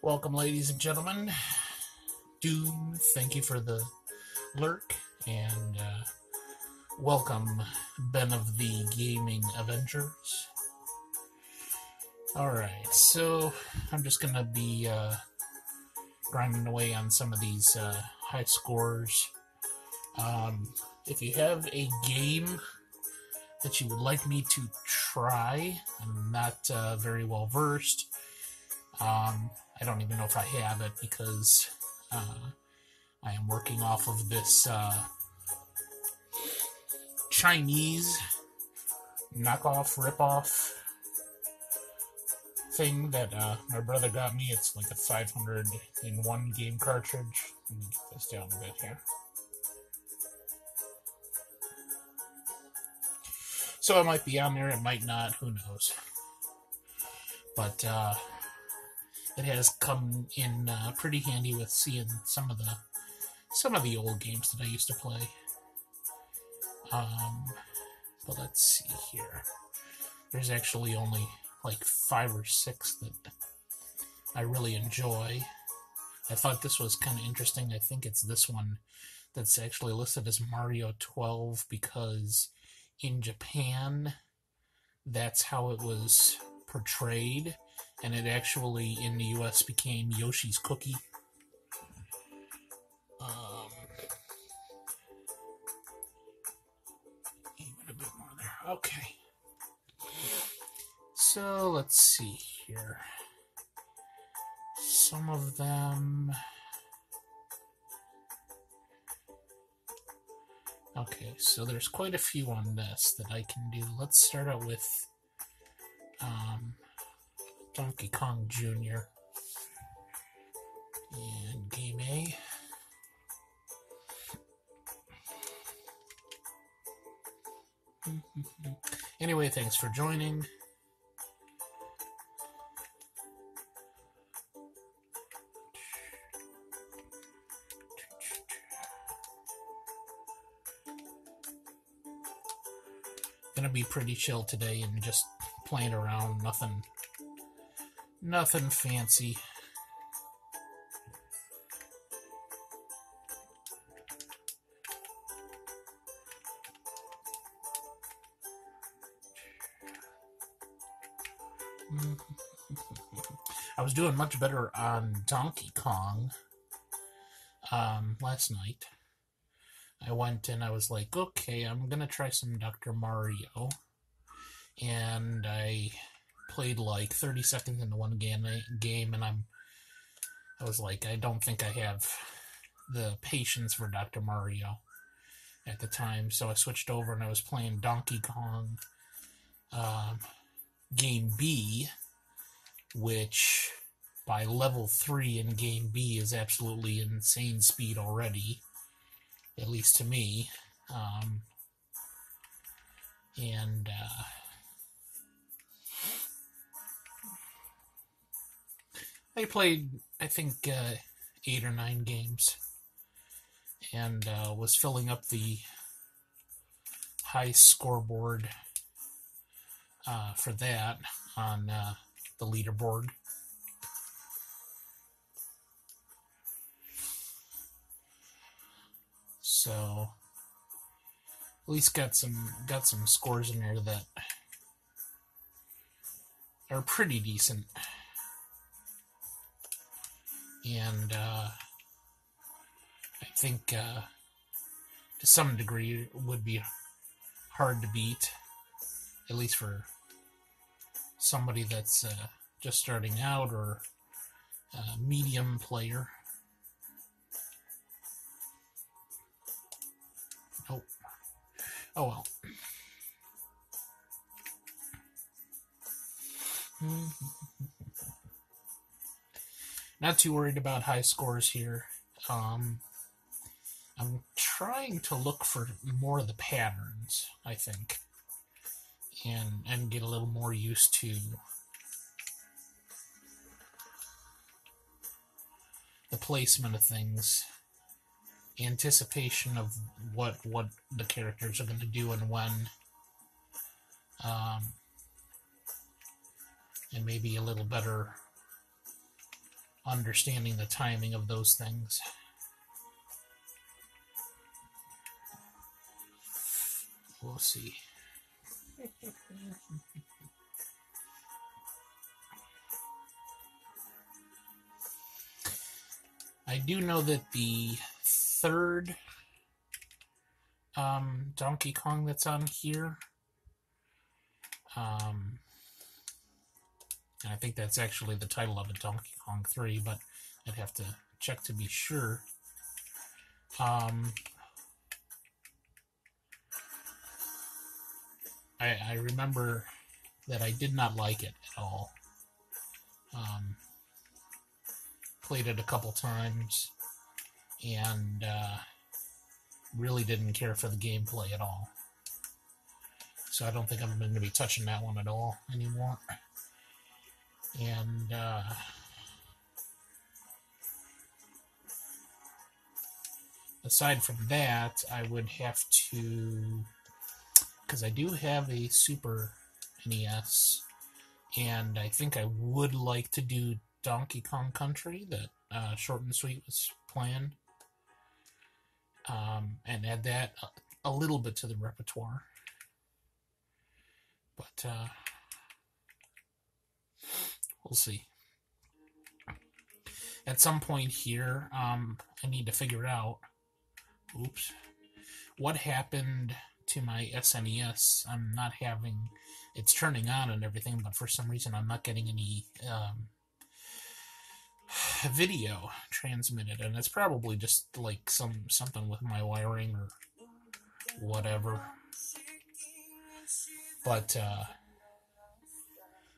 Welcome, ladies and gentlemen. Doom, thank you for the lurk, and welcome, Ben of the Gaming Avengers. Alright, so I'm just gonna be grinding away on some of these high scores. If you have a game that you would like me to try, I'm not very well versed. I don't even know if I have it because I am working off of this Chinese knockoff, ripoff thing that my brother got me. It's like a 501 game cartridge. Let me get this down a bit here. So it might be on there, it might not, who knows. But it has come in pretty handy with seeing some of the old games that I used to play. But let's see here. There's actually only like 5 or 6 that I really enjoy. I thought this was kind of interesting. I think it's this one that's actually listed as Mario 12 because in Japan, that's how it was portrayed, and it actually in the US became Yoshi's Cookie. Even a bit more there. Okay. So let's see here. Some of them. Okay, so there's quite a few on this that I can do. Let's start out with Donkey Kong Jr. and Game A. Anyway, thanks for joining. Gonna be pretty chill today and just playing around, nothing fancy. I was doing much better on Donkey Kong last night. I went and I was like, okay, I'm gonna try some Dr. Mario, and I played like 30 seconds into one game, and I was like, I don't think I have the patience for Dr. Mario at the time, so I switched over and I was playing Donkey Kong Game B, which by level 3 in Game B is absolutely insane speed already, at least to me. I played, I think, 8 or 9 games, and was filling up the high scoreboard for that on the leaderboard. So at least got some scores in there that are pretty decent, and I think to some degree would be hard to beat, at least for somebody that's just starting out or a medium player. Oh well. Not too worried about high scores here. I'm trying to look for more of the patterns, I think, and get a little more used to the placement of things, anticipation of what the characters are going to do and when, and maybe a little better understanding the timing of those things. We'll see. I do know that the third Donkey Kong that's on here, and I think that's actually the title of it, Donkey Kong 3, but I'd have to check to be sure. I remember that I did not like it at all. Played it a couple times and really didn't care for the gameplay at all. So I don't think I'm going to be touching that one at all anymore. And aside from that, I would have to, because I do have a Super NES, and I think I would like to do Donkey Kong Country that Short and Sweet was playing, and add that a little bit to the repertoire. But we'll see. At some point here, I need to figure out, what happened to my SNES. I'm not having, it's turning on and everything, but for some reason I'm not getting any video transmitted, and it's probably just like something with my wiring or whatever. But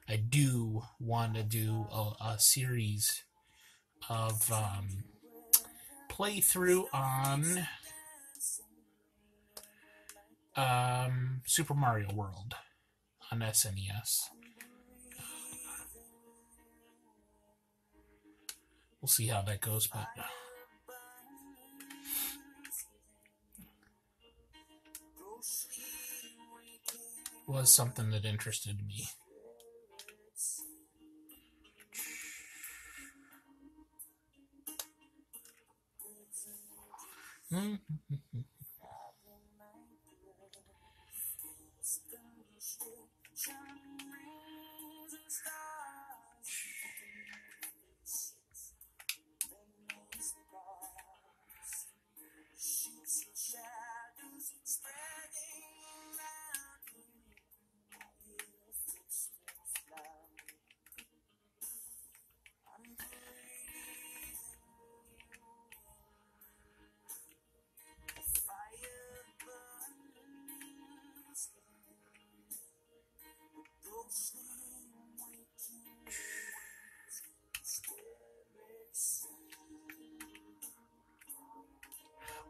I do want to do a series of playthrough on Super Mario World on SNES. We'll see how that goes, but was something that interested me.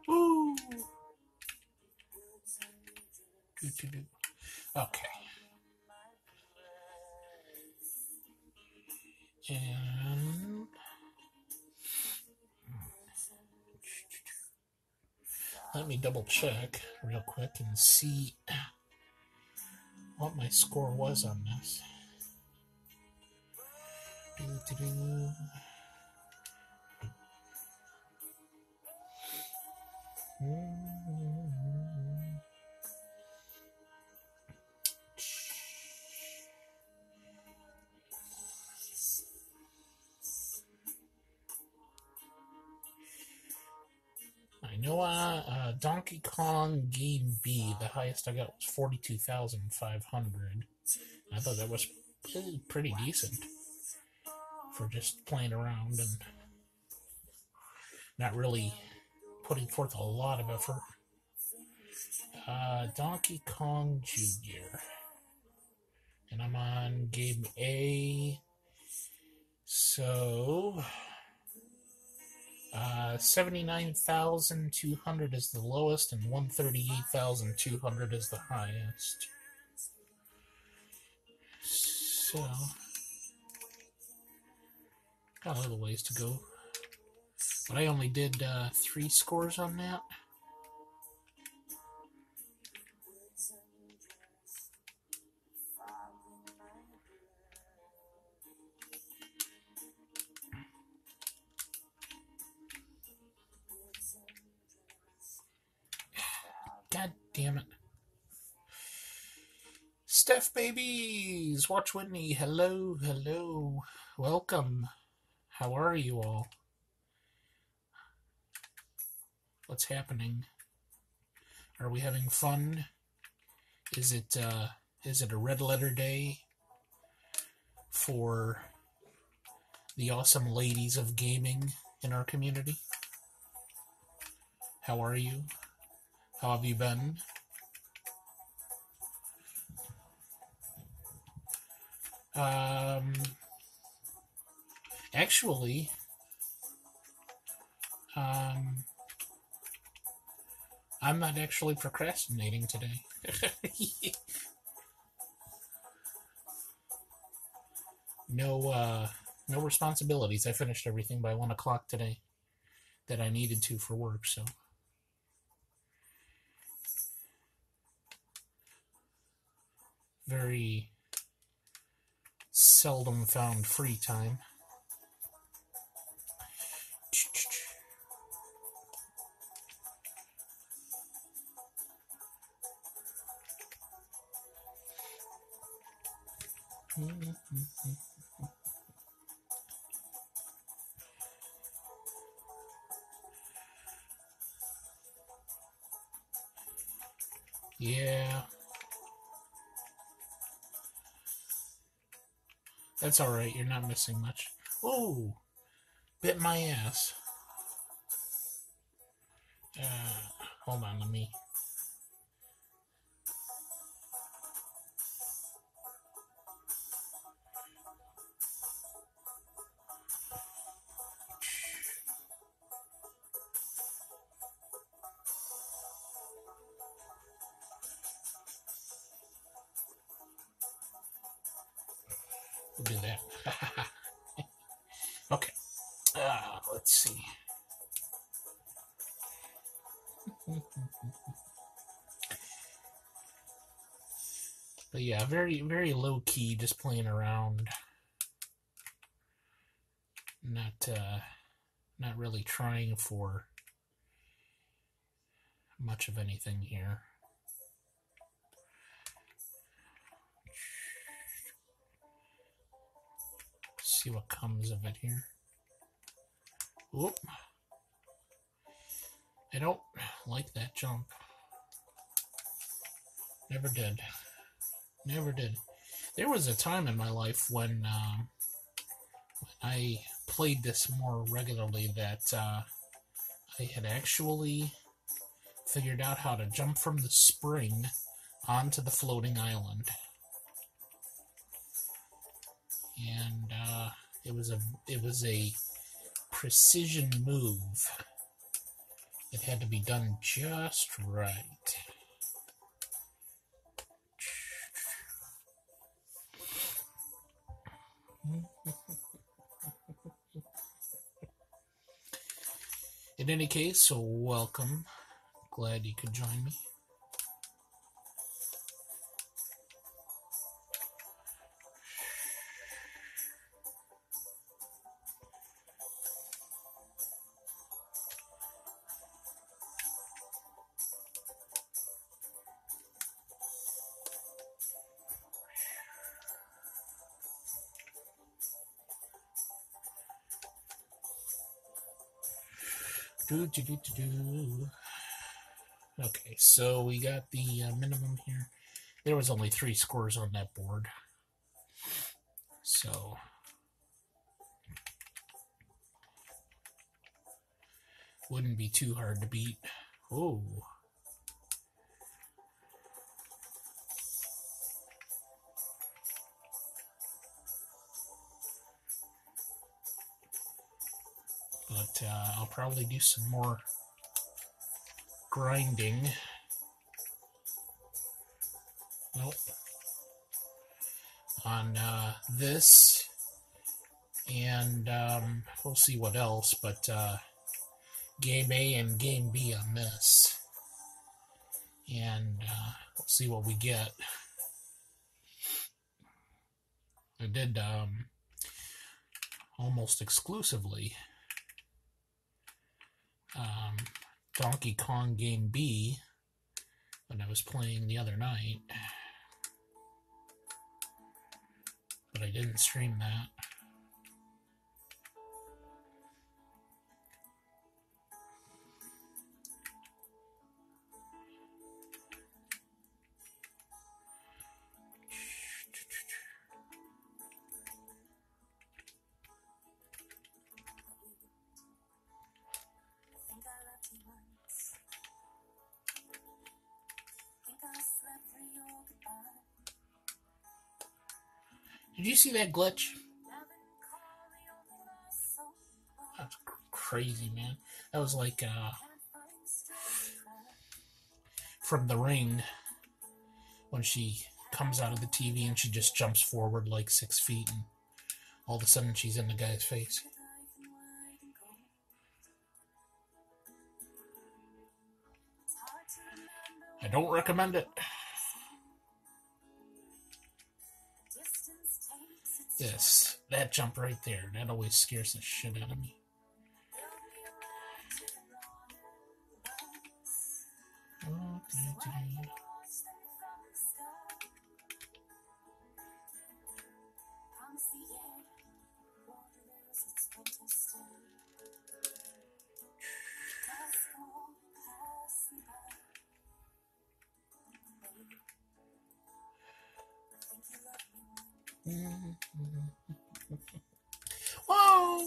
Woo! Okay. And let me double check real quick and see what my score was on this. I know Donkey Kong Game B, the highest I got was 42,500. I thought that was pretty decent for just playing around and not really putting forth a lot of effort. Donkey Kong Jr. And I'm on Game A. So 79,200 is the lowest, and 138,200 is the highest. So, got a little ways to go. But I only did 3 scores on that. Damn it. Steph Babies! Watch Whitney. Hello, hello. Welcome. How are you all? What's happening? Are we having fun? Is it a red letter day for the awesome ladies of gaming in our community? How are you? How have you been? Actually, I'm not actually procrastinating today. No responsibilities. I finished everything by 1 o'clock today that I needed to for work, so. Very seldom found free time. Yeah. That's alright, you're not missing much. Oh! Bit my ass. Hold on, let me... We'll do that. Okay. Let's see. But yeah, very, very low key, just playing around. Not really trying for much of anything here. See what comes of it here. Oop. I don't like that jump. Never did. Never did. There was a time in my life when I played this more regularly that I had actually figured out how to jump from the spring onto the floating island. And it was a precision move. It had to be done just right. In any case, so welcome. Glad you could join me. Okay, so we got the minimum here. There was only 3 scores on that board. So wouldn't be too hard to beat. Oh. But I'll probably do some more grinding. Nope. On this, and we'll see what else, but Game A and Game B on this. And we'll see what we get. I did almost exclusively Donkey Kong Game B when I was playing the other night. But I didn't stream that. Did you see that glitch? That's crazy, man. That was like from The Ring, when she comes out of the TV and she just jumps forward like 6 feet, and all of a sudden she's in the guy's face. I don't recommend it. That jump right there, that always scares the shit out of me. Whoa!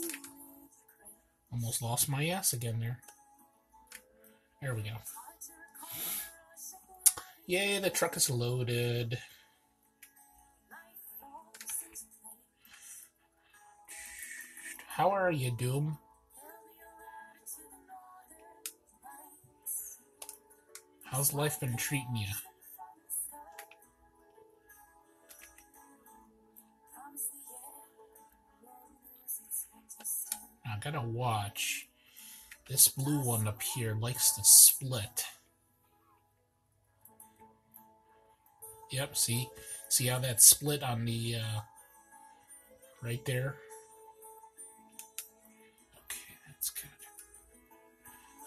Almost lost my ass again there. There we go. Yay, the truck is loaded. How are you, Doom? How's life been treating you? I gotta watch. This blue one up here likes to split. Yep, see how that split on the right there? Okay, that's good.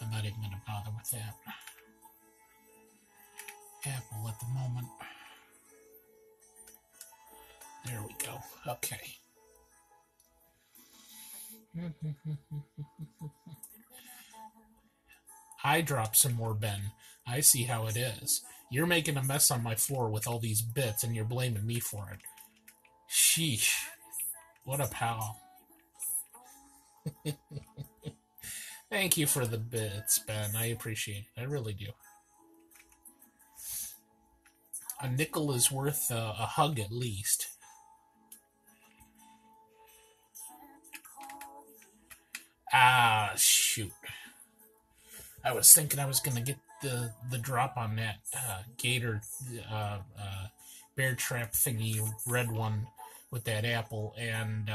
I'm not even gonna bother with that. Apple at the moment. There we go. Okay. I dropped some more, Ben. I see how it is. You're making a mess on my floor with all these bits, and you're blaming me for it. Sheesh. What a pal. Thank you for the bits, Ben. I appreciate it. I really do. A nickel is worth a hug at least. Ah, shoot. I was thinking I was going to get the drop on that gator bear trap thingy, red one with that apple, and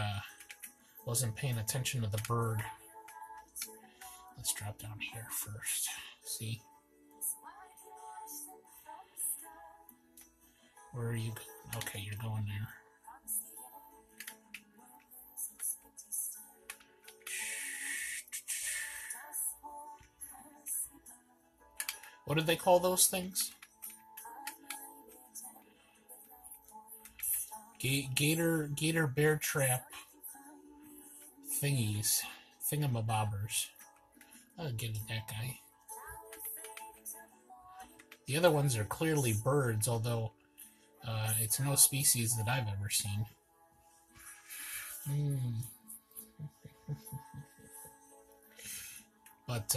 wasn't paying attention to the bird. Let's drop down here first. See? Where are you going? Okay, you're going there. What did they call those things? Gator bear trap thingies. Thingamabobbers. I'll give it that guy. The other ones are clearly birds, although it's no species that I've ever seen. But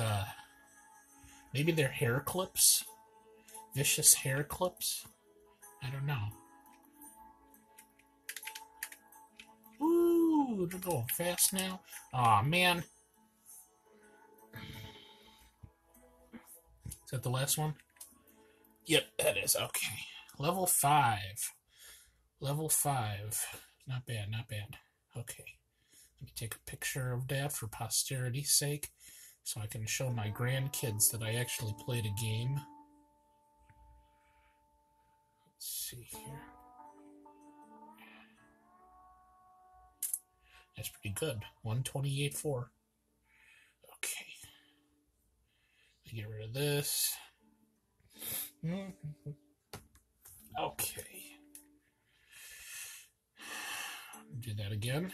maybe they're hair clips? Vicious hair clips? I don't know. Ooh, they're going fast now. Aw, man. Is that the last one? Yep, that is. Okay. Level 5. Level 5. Not bad, not bad. Okay. Let me take a picture of that for posterity's sake, so I can show my grandkids that I actually played a game. Let's see here. That's pretty good. 128.4. Okay. Let me get rid of this. Okay. Do that again.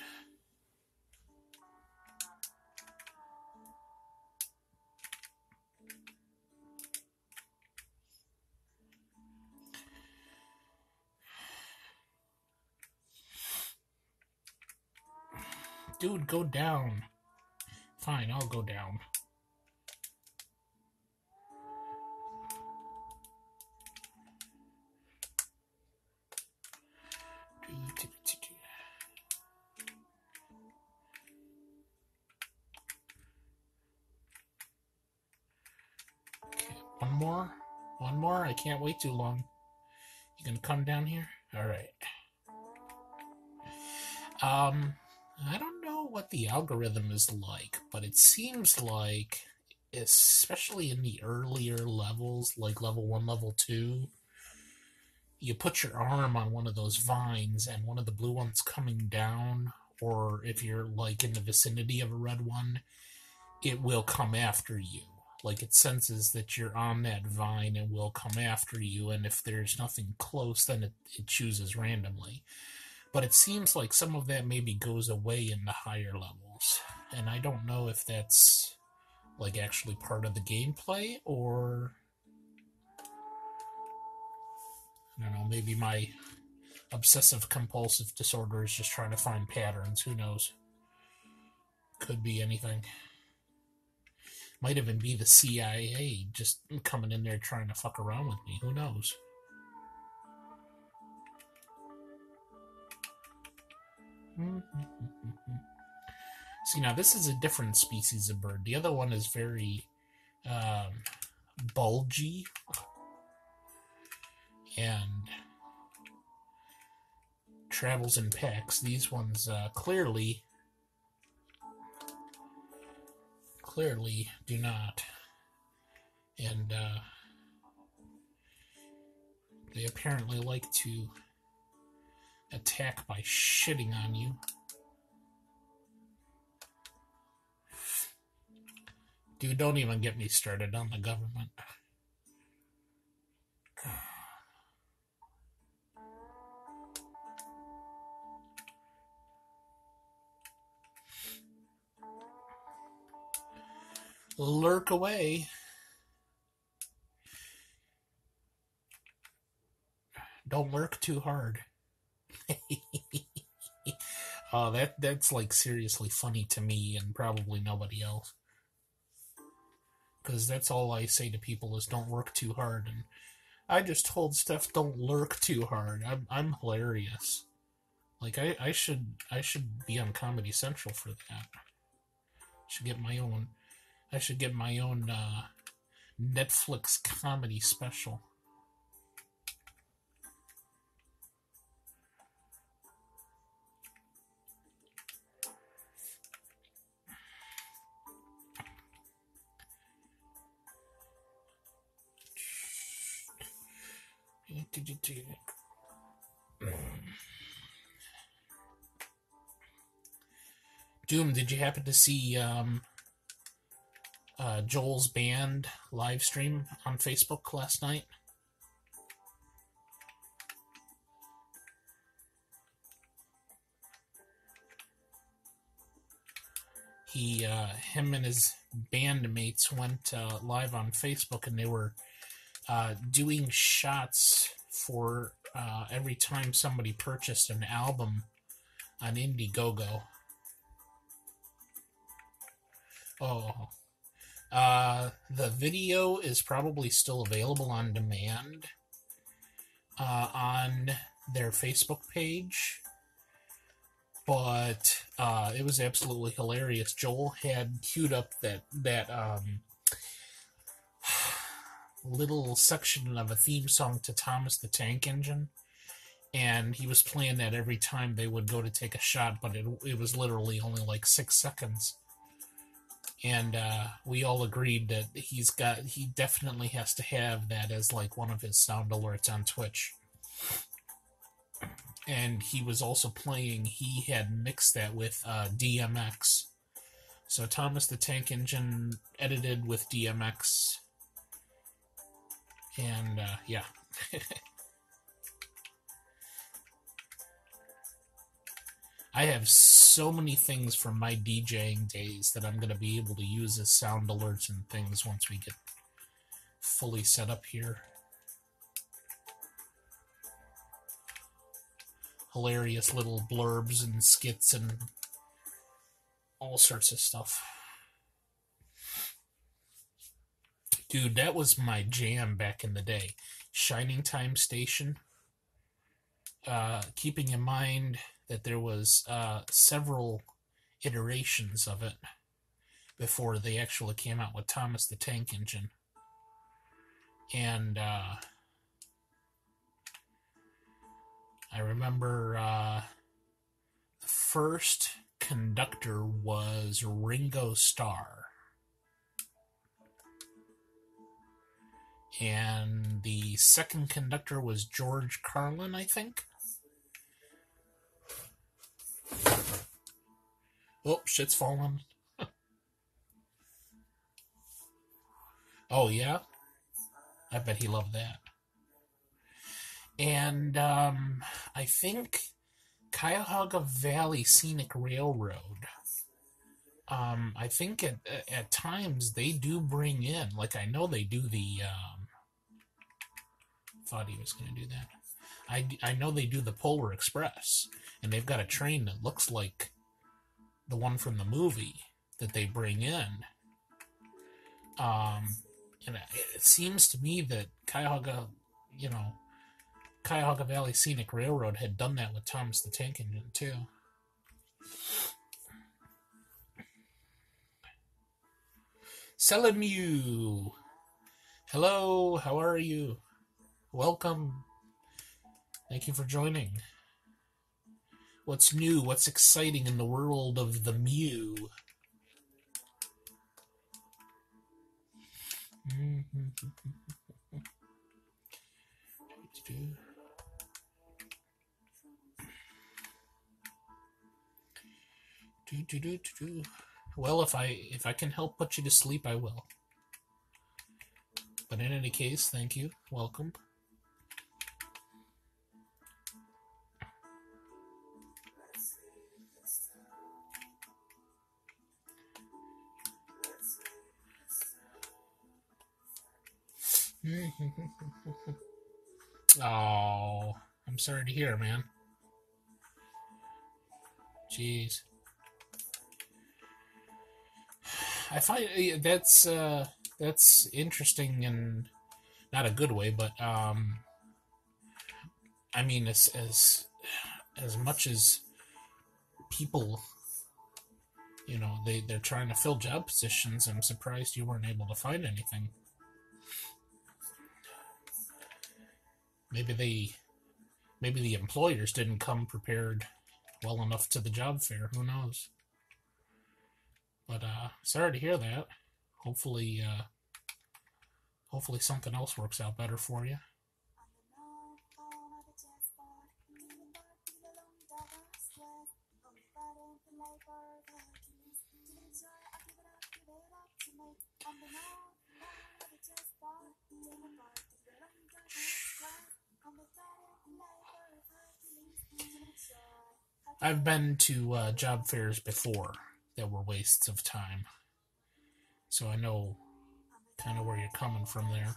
Dude, go down. Fine, I'll go down. Okay, one more. One more. I can't wait too long. You gonna come down here? Alright. I don't know what the algorithm is like, but it seems like, especially in the earlier levels, like level 1, level 2, you put your arm on one of those vines and one of the blue ones coming down, or if you're like in the vicinity of a red one, it will come after you. Like it senses that you're on that vine and will come after you, and if there's nothing close, then it chooses randomly. But it seems like some of that maybe goes away in the higher levels. And I don't know if that's like actually part of the gameplay, or I don't know, maybe my obsessive compulsive disorder is just trying to find patterns. Who knows? Could be anything. Might even be the CIA just coming in there trying to fuck around with me. Who knows? See, now this is a different species of bird. The other one is very bulgy and travels in packs. These ones clearly do not. And they apparently like to attack by shitting on you. Dude, don't even get me started on the government. Lurk away. Don't lurk too hard. Oh, that's like seriously funny to me and probably nobody else. Because that's all I say to people is don't work too hard. And I just told Steph don't lurk too hard. I'm hilarious. Like I should be on Comedy Central for that. I should get my own Netflix comedy special. Doom, did you happen to see Joel's band live stream on Facebook last night? Him and his bandmates went live on Facebook, and they were doing shots for every time somebody purchased an album on Indiegogo. Oh. The video is probably still available on demand on their Facebook page, but it was absolutely hilarious. Joel had queued up that little section of a theme song to Thomas the Tank Engine, and he was playing that every time they would go to take a shot, but it was literally only like 6 seconds. And we all agreed that he definitely has to have that as like one of his sound alerts on Twitch. And he was also he had mixed that with DMX. So Thomas the Tank Engine edited with DMX And, yeah. I have so many things from my DJing days that I'm going to be able to use as sound alerts and things once we get fully set up here. Hilarious little blurbs and skits and all sorts of stuff. Dude, that was my jam back in the day. Shining Time Station. Keeping in mind that there was several iterations of it before they actually came out with Thomas the Tank Engine. And I remember the first conductor was Ringo Starr. And the second conductor was George Carlin, I think. Oh, shit's falling. Oh, yeah? I bet he loved that. And I think Cuyahoga Valley Scenic Railroad, I think at times they do bring in, like I know they do the, thought he was going to do that. I know they do the Polar Express, and they've got a train that looks like the one from the movie that they bring in. And it seems to me that Cuyahoga Valley Scenic Railroad had done that with Thomas the Tank Engine, too. Salamu! Hello, how are you? Welcome. Thank you for joining. What's new? What's exciting in the world of the Mew? Well, if I can help put you to sleep, I will. But in any case, thank you. Welcome. Oh, I'm sorry to hear, man. Jeez. I find that's interesting in not a good way, but I mean, as much as people, they're trying to fill job positions, I'm surprised you weren't able to find anything. Maybe the employers didn't come prepared well enough to the job fair. Who knows? But sorry to hear that. Hopefully something else works out better for you. I've been to job fairs before that were wastes of time, so I know kind of where you're coming from there.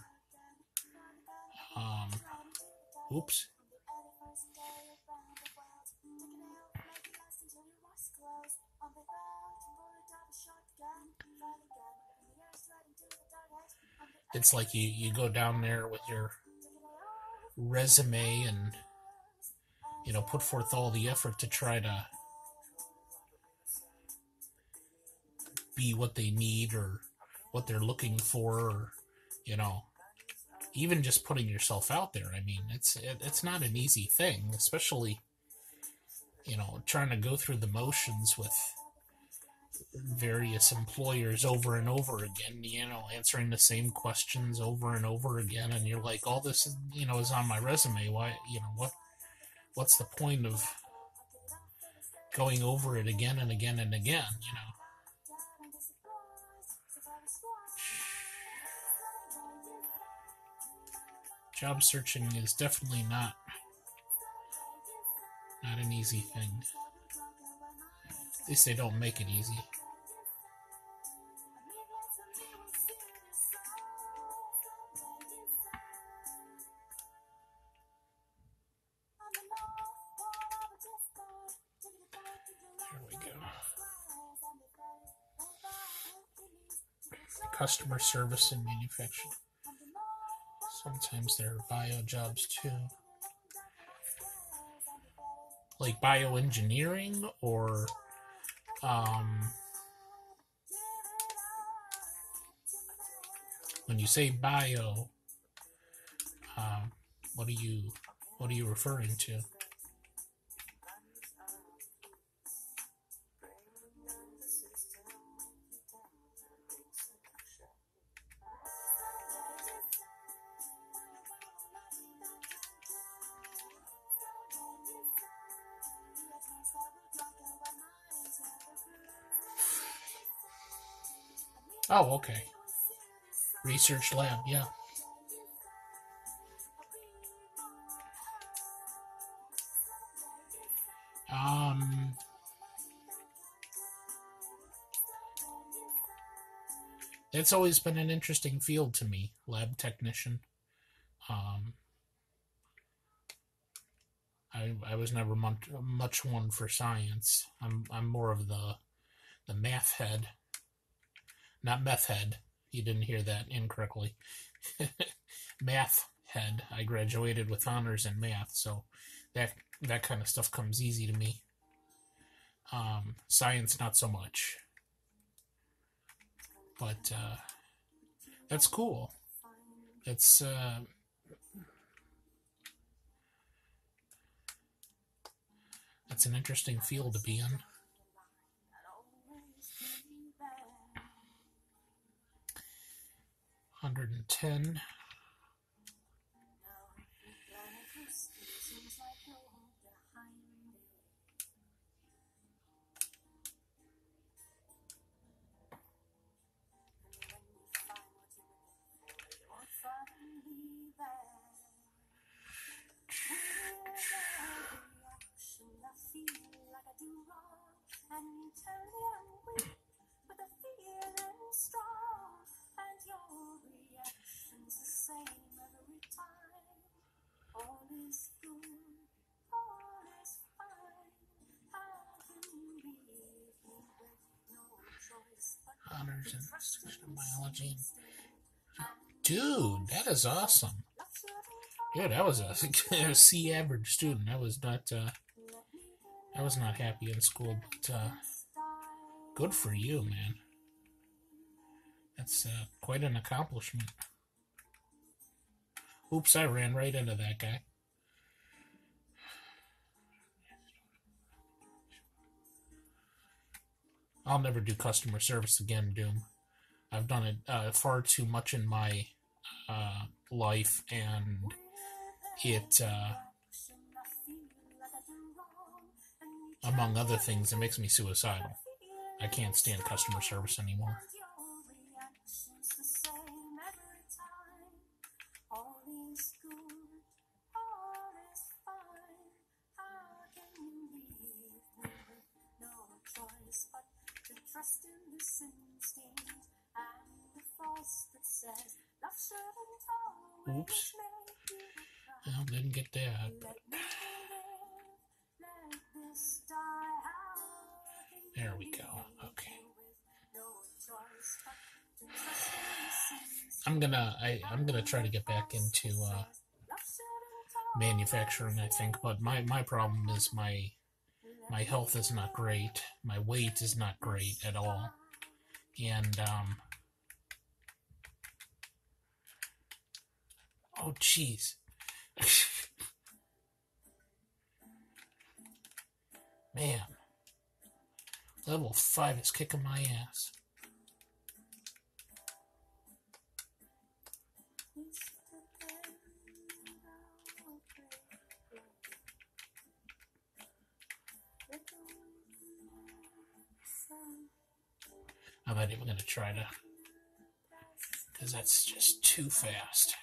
Oops. It's like you go down there with your resume and put forth all the effort to try to be what they need or what they're looking for, or even just putting yourself out there. I mean, it's not an easy thing, especially trying to go through the motions with various employers over and over again, answering the same questions over and over again, and you're like, all this is on my resume. Why, what's the point of going over it again and again and again, Job searching is definitely not an easy thing. At least they don't make it easy. There we go. Customer service and manufacturing. Sometimes there are bio jobs too. Like bioengineering or when you say bio, what are you referring to? Oh, okay. Research lab, yeah. It's always been an interesting field to me, lab technician. I was never much one for science. I'm more of the math head, not meth head. You didn't hear that incorrectly. Math head. I graduated with honors in math, so that kind of stuff comes easy to me. Science, not so much. But that's cool. That's an interesting field to be in. $110. Honors in biology. Dude, that is awesome. Yeah, that was a C average student. I was not happy in school, but good for you, man. That's quite an accomplishment. Oops, I ran right into that guy. I'll never do customer service again, Doom. I've done it far too much in my life, and it, among other things, it makes me suicidal. I can't stand customer service anymore. Oops. Well, didn't get that. But... there we go. Okay. I'm gonna try to get back into manufacturing, I think, but my problem is my health is not great. My weight is not great at all. And oh jeez. Man. Level 5 is kicking my ass. I'm not even going to try to, because that's just too fast.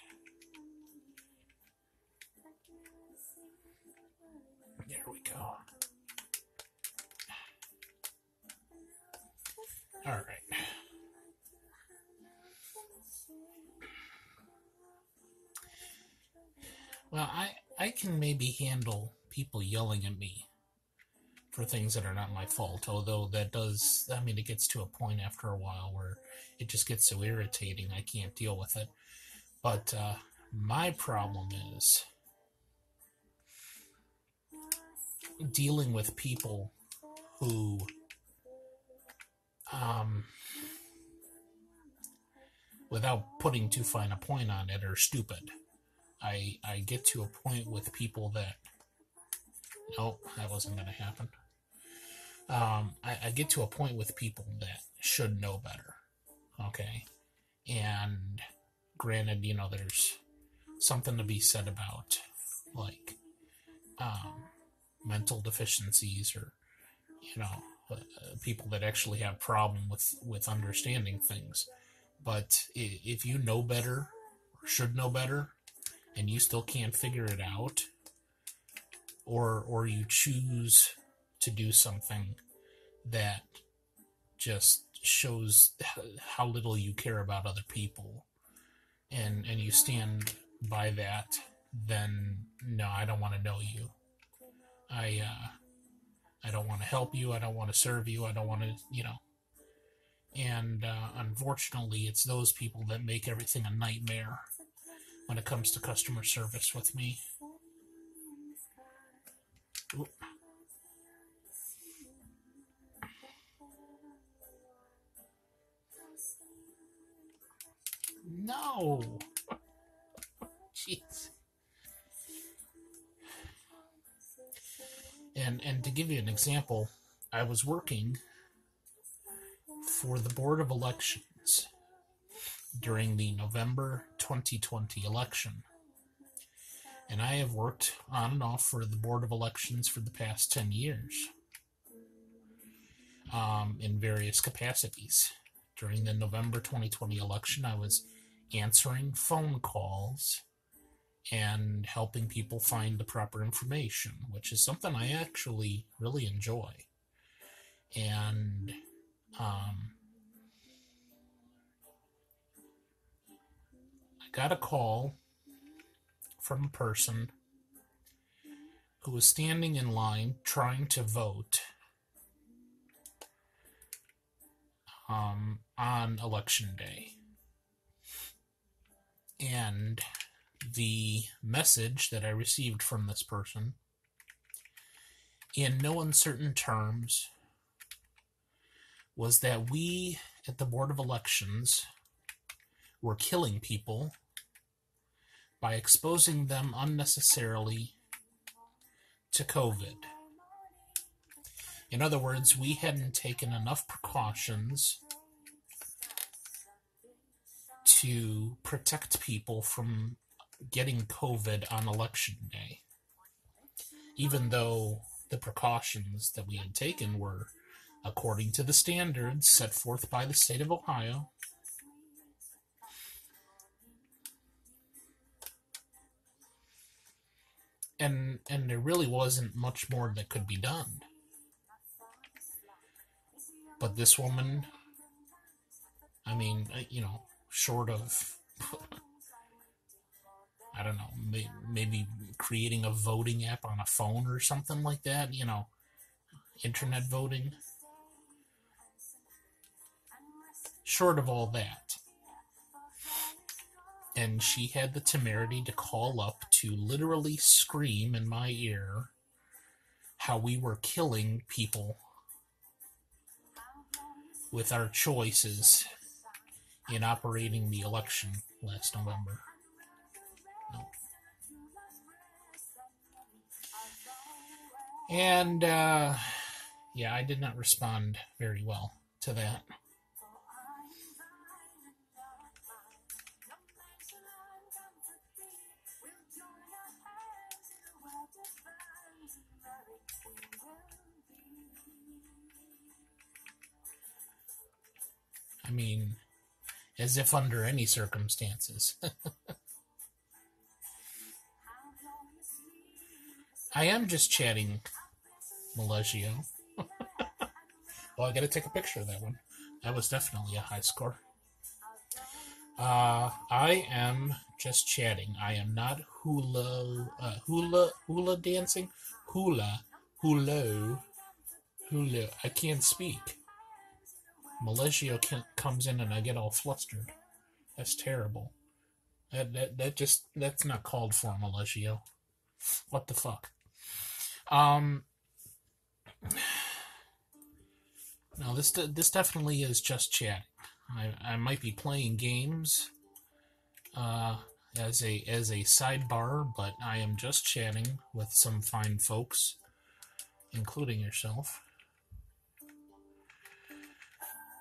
All right. Well, I can maybe handle people yelling at me for things that are not my fault. Although that does, I mean, it gets to a point after a while where it just gets so irritating I can't deal with it. But my problem is dealing with people who, without putting too fine a point on it, are stupid. I get to a point with people that, nope, that wasn't going to happen. I get to a point with people that should know better. Okay. And granted, there's something to be said about, like, mental deficiencies, or, people that actually have problem with understanding things. But if you know better, or should know better, and you still can't figure it out, or you choose to do something that just shows how little you care about other people, and you stand by that, then no, I don't want to know you. I don't want to help you. I don't want to serve you. I don't want to. And unfortunately, it's those people that make everything a nightmare when it comes to customer service with me. Ooh. No. Jeez. And to give you an example, I was working for the Board of Elections during the November 2020 election. And I have worked on and off for the Board of Elections for the past 10 years, in various capacities. During the November 2020 election, I was answering phone calls and helping people find the proper information, which is something I actually really enjoy. And I got a call from a person who was standing in line trying to vote on election day. And the message that I received from this person, in no uncertain terms, was that we at the Board of Elections were killing people by exposing them unnecessarily to COVID. In other words, we hadn't taken enough precautions to protect people from getting COVID on election day, even though the precautions that we had taken were according to the standards set forth by the state of Ohio. And there really wasn't much more that could be done. But this woman, I mean, short of, I don't know, maybe creating a voting app on a phone or something like that, internet voting. Short of all that. And she had the temerity to call up to literally scream in my ear how we were killing people with our choices in operating the election last November. No. And, yeah, I did not respond very well to that. I mean, as if under any circumstances. I am just chatting, Millegio. Well, I gotta take a picture of that one. That was definitely a high score. I am just chatting. I am not hula dancing. Hula, hula, hula. I can't speak. Millegio comes in and I get all flustered. That's terrible. That's not called for, Millegio. What the fuck? No, this definitely is just chatting. I might be playing games as a sidebar, but I am just chatting with some fine folks, including yourself.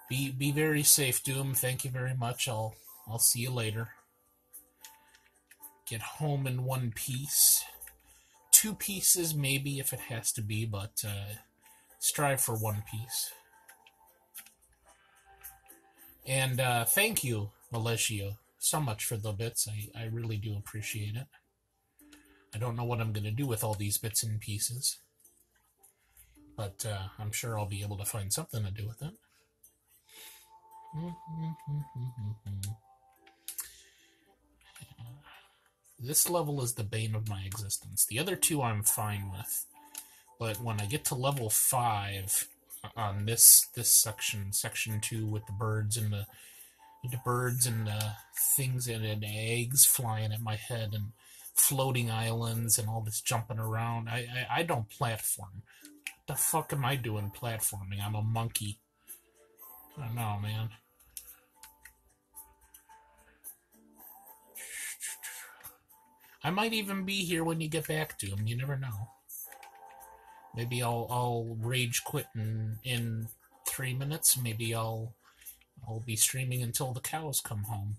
Be very safe, Doom. Thank you very much. I'll see you later. Get home in one piece. 2 pieces maybe if it has to be, but strive for 1 piece. And thank you, Millegio, so much for the bits. I really do appreciate it. I don't know what I'm going to do with all these bits and pieces, but I'm sure I'll be able to find something to do with it. This level is the bane of my existence. The other 2 I'm fine with, but when I get to level 5 on this section 2 with the birds and the things and eggs flying at my head and floating islands and all this jumping around, I don't platform. What the fuck am I doing platforming? I'm a monkey. I don't know, man. I might even be here when you get back to him. You never know. Maybe I'll rage quit in 3 minutes. Maybe I'll be streaming until the cows come home.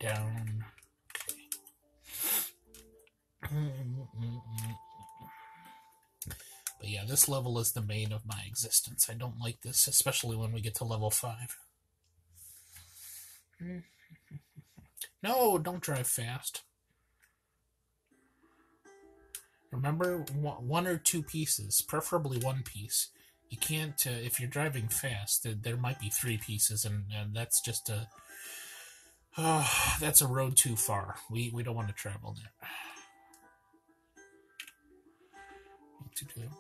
Down. Okay. But yeah, this level is the bane of my existence. I don't like this, especially when we get to level 5. No, don't drive fast. Remember, 1 or 2 pieces, preferably 1 piece. You can't, if you're driving fast, there might be 3 pieces, and that's just that's a road too far. We don't want to travel there.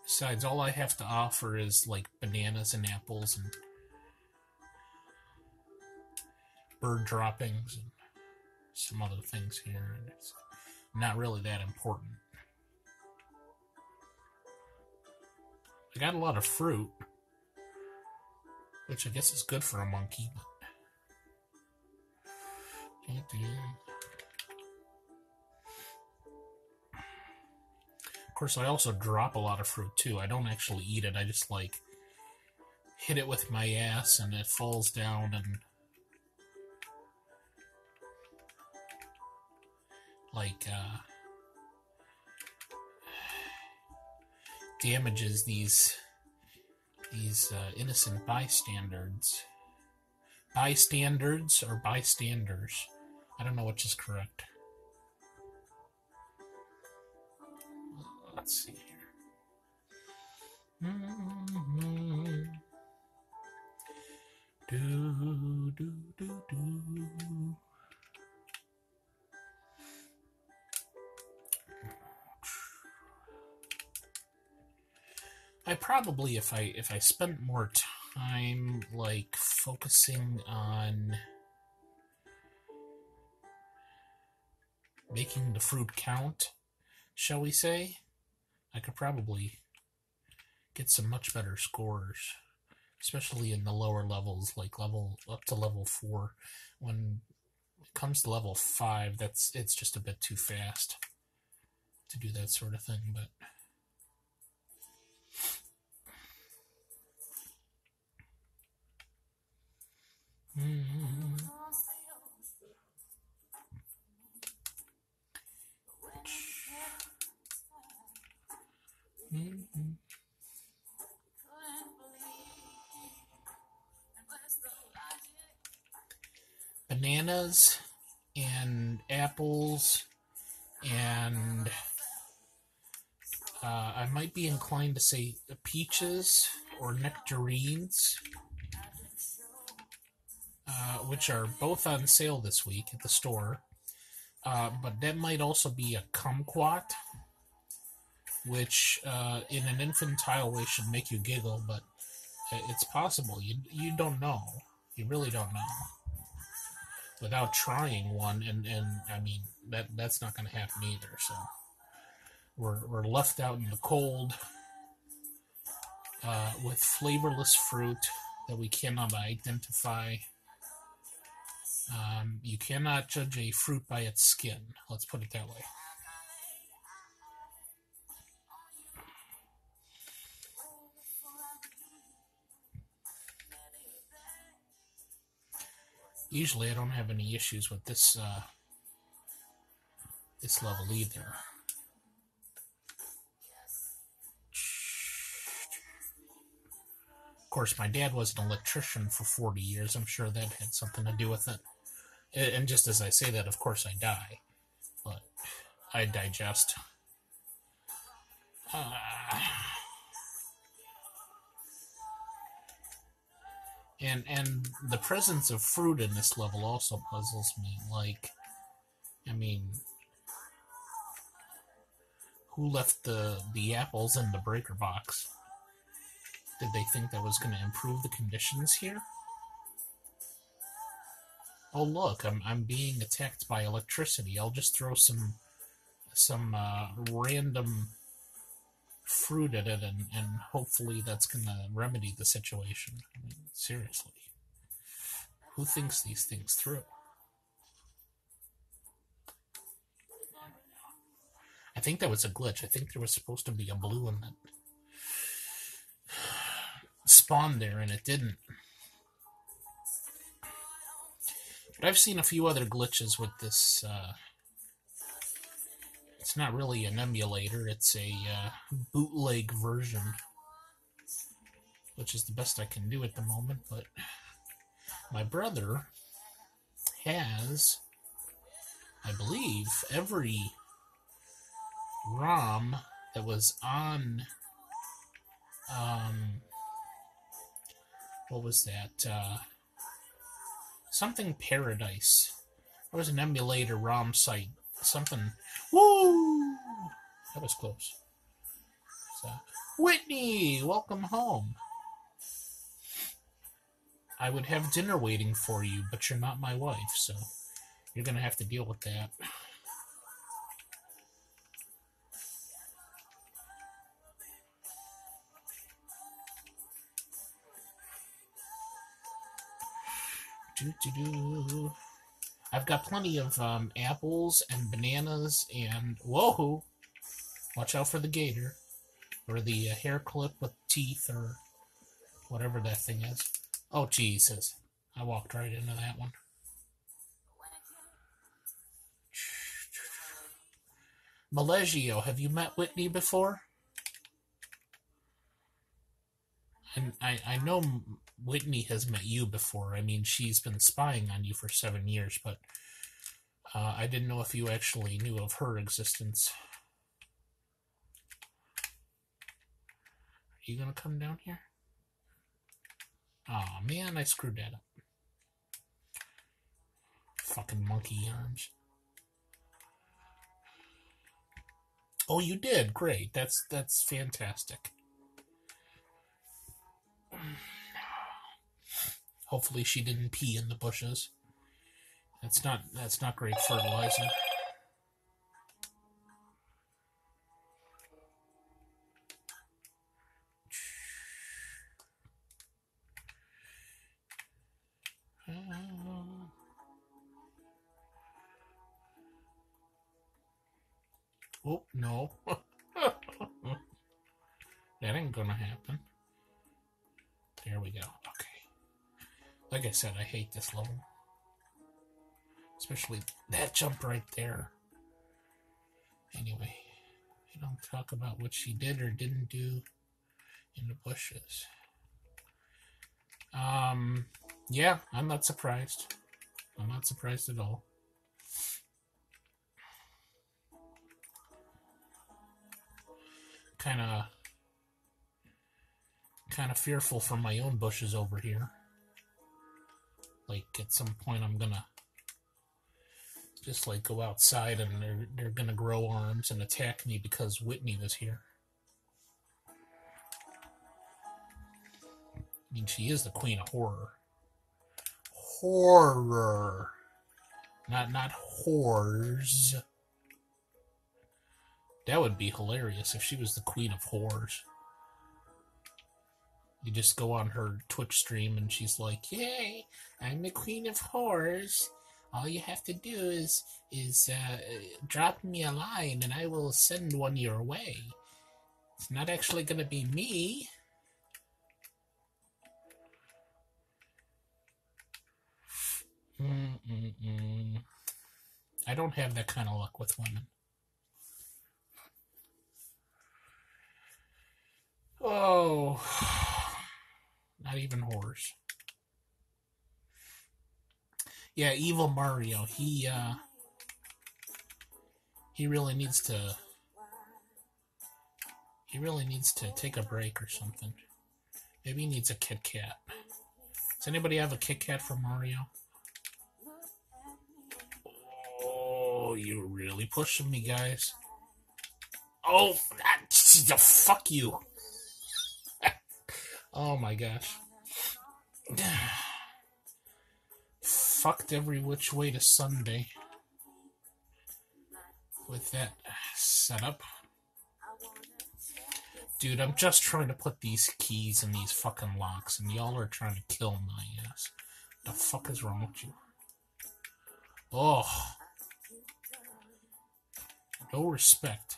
Besides, all I have to offer is like bananas and apples and bird droppings and some other things here, and it's not really that important. I got a lot of fruit, which I guess is good for a monkey, but of course I also drop a lot of fruit too. I don't actually eat it, I just like hit it with my ass and it falls down and like damages these innocent bystanders. Bystanders or bystanders. I don't know which is correct. Let's see here. I probably, if I spent more time like focusing on making the fruit count, shall we say, I could probably get some much better scores, especially in the lower levels, like up to level 4. When it comes to level 5, it's just a bit too fast to do that sort of thing, but bananas and apples and I might be inclined to say peaches or nectarines, which are both on sale this week at the store. But that might also be a kumquat, which in an infantile way should make you giggle, but it's possible. You don't know. You really don't know without trying one, and I mean that's not going to happen either. So we're left out in the cold with flavorless fruit that we cannot identify. You cannot judge a fruit by its skin. Let's put it that way. Usually I don't have any issues with this this level either. Of course, my dad was an electrician for 40 years. I'm sure that had something to do with it. And just as I say that, of course I die. But I digest. And the presence of fruit in this level also puzzles me. Like, I mean, who left the apples in the breaker box? Did they think that was going to improve the conditions here? Oh look, I'm being attacked by electricity. I'll just throw some random fruit at it, and hopefully that's going to remedy the situation. I mean, seriously. Who thinks these things through? I think that was a glitch. I think there was supposed to be a blue one that spawned there, and it didn't. But I've seen a few other glitches with this. It's not really an emulator, it's a bootleg version, which is the best I can do at the moment. But my brother has, I believe, every ROM that was on, what was that, something Paradise. There was an emulator ROM site, something, woo! That was close. So, Whitney, welcome home. I would have dinner waiting for you, but you're not my wife, so you're going to have to deal with that. I've got plenty of apples and bananas and, whoa, watch out for the gator, or the hair clip with teeth, or whatever that thing is. Oh, Jesus. I walked right into that one. Malegio, have you met Whitney before? And I know Whitney has met you before. I mean, she's been spying on you for 7 years, but I didn't know if you actually knew of her existence. Are you going to come down here? Aw, man, I screwed that up. Fucking monkey arms. Oh, you did? Great. That's fantastic. Hopefully she didn't pee in the bushes. That's not great fertilizer. Oh, no. That ain't gonna happen. There we go. Okay. Like I said, I hate this level. Especially that jump right there. Anyway, I don't talk about what she did or didn't do in the bushes. Yeah, I'm not surprised. I'm not surprised at all. kind of fearful for my own bushes over here. Like at some point I'm gonna just like go outside and they're gonna grow arms and attack me because Whitney was here. I mean, she is the queen of horror. Horror. Not whores. That would be hilarious if she was the queen of whores. You just go on her Twitch stream and she's like, "Yay, I'm the queen of whores. All you have to do is drop me a line and I will send one your way. It's not actually going to be me." I don't have that kind of luck with women. Oh, not even whores. Yeah, Evil Mario. He really needs to. He really needs to take a break or something. Maybe he needs a Kit Kat. Does anybody have a Kit Kat for Mario? Oh, you're really pushing me, guys. Oh, fuck you. Oh my gosh. Fucked every which way to Sunday with that setup. Dude, I'm just trying to put these keys in these fucking locks and y'all are trying to kill my ass. The fuck is wrong with you? Oh. No respect.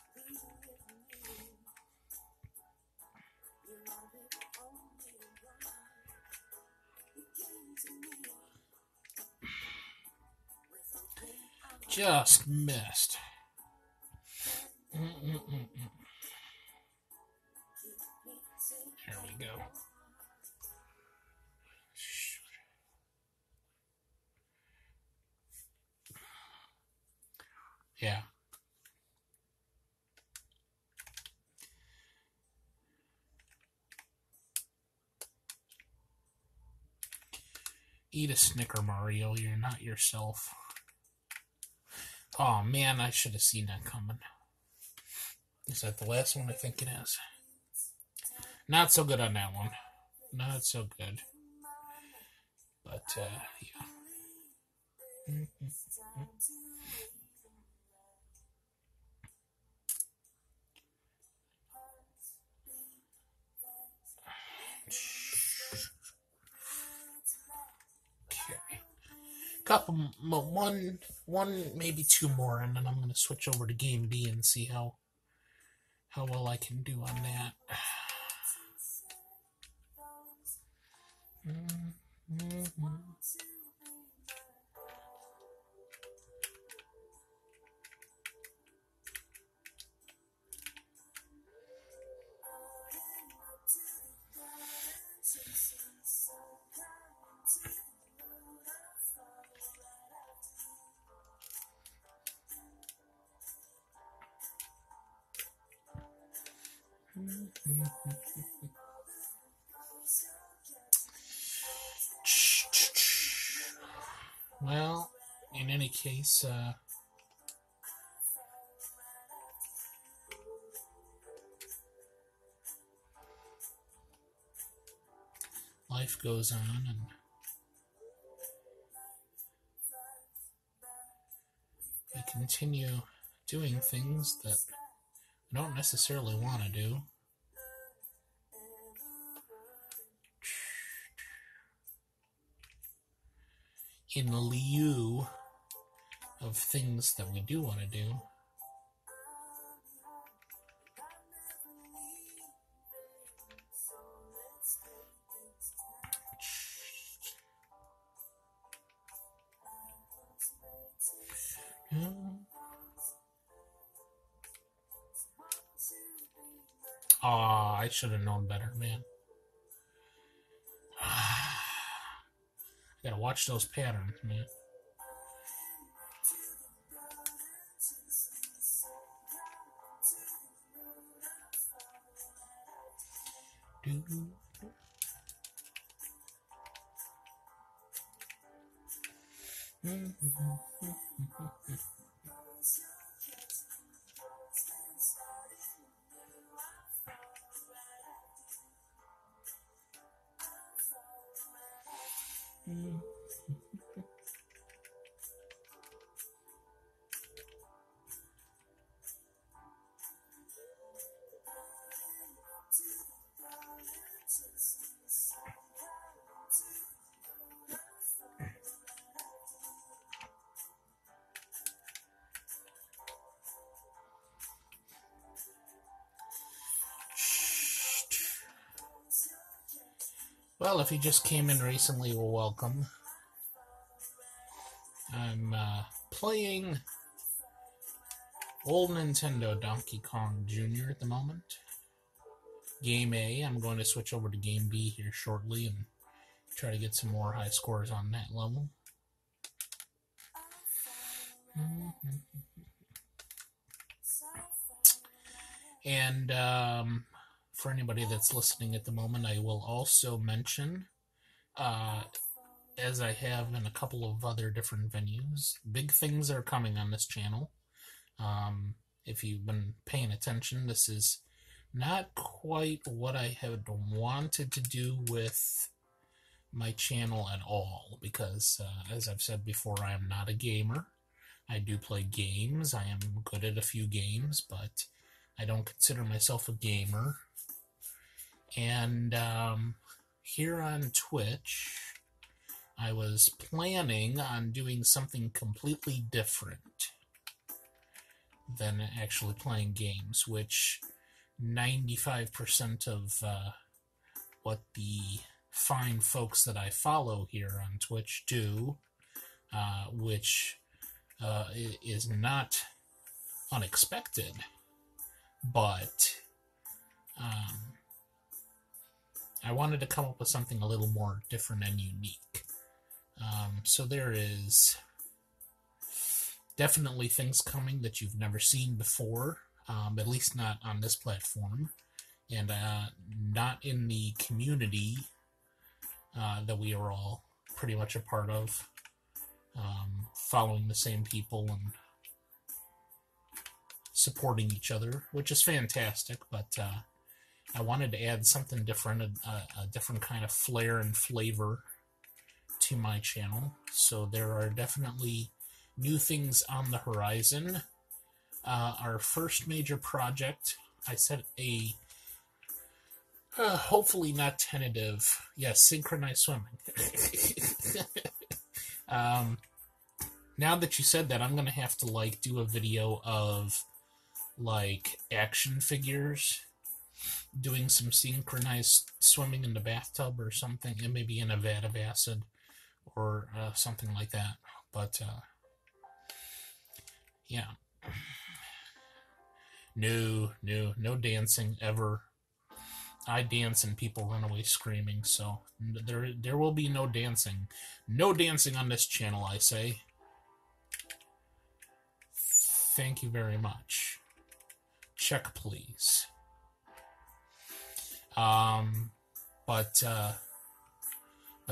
Just missed. There we go. Yeah. Eat a Snicker, Mario. You're not yourself. Oh, man, I should have seen that coming. Is that the last one? I think it is. Not so good on that one. Not so good. But, yeah. Couple, one, maybe two more, and then I'm going to switch over to Game B and see how well I can do on that. Well, in any case, life goes on, and we continue doing things that we don't necessarily want to do. In lieu of things that we do want to do. Aw, I should have known better, man. Gotta watch those patterns, man. Well, if you just came in recently, well, welcome. I'm playing old Nintendo Donkey Kong Jr. at the moment. Game A. I'm going to switch over to Game B here shortly and try to get some more high scores on that level. And for anybody that's listening at the moment, I will also mention, as I have in a couple of other different venues, big things are coming on this channel. If you've been paying attention, this is not quite what I had wanted to do with my channel at all, because as I've said before, I am not a gamer. I do play games. I am good at a few games, but I don't consider myself a gamer. And here on Twitch, I was planning on doing something completely different than actually playing games, which 95% of what the fine folks that I follow here on Twitch do, which is not unexpected, but I wanted to come up with something a little more different and unique. So there is definitely things coming that you've never seen before, at least not on this platform, and not in the community that we are all pretty much a part of, following the same people and supporting each other, which is fantastic, but I wanted to add something different, a different kind of flair and flavor to my channel. So there are definitely new things on the horizon. Our first major project, I set a hopefully not tentative, yes, synchronized swimming. Now that you said that, I'm gonna have to like do a video of like action figures doing some synchronized swimming in the bathtub or something, and maybe in a vat of acid or something like that. But yeah, no dancing ever. I dance and people run away screaming, so there will be no dancing. No dancing on this channel, I say. Thank you very much. Check, please. But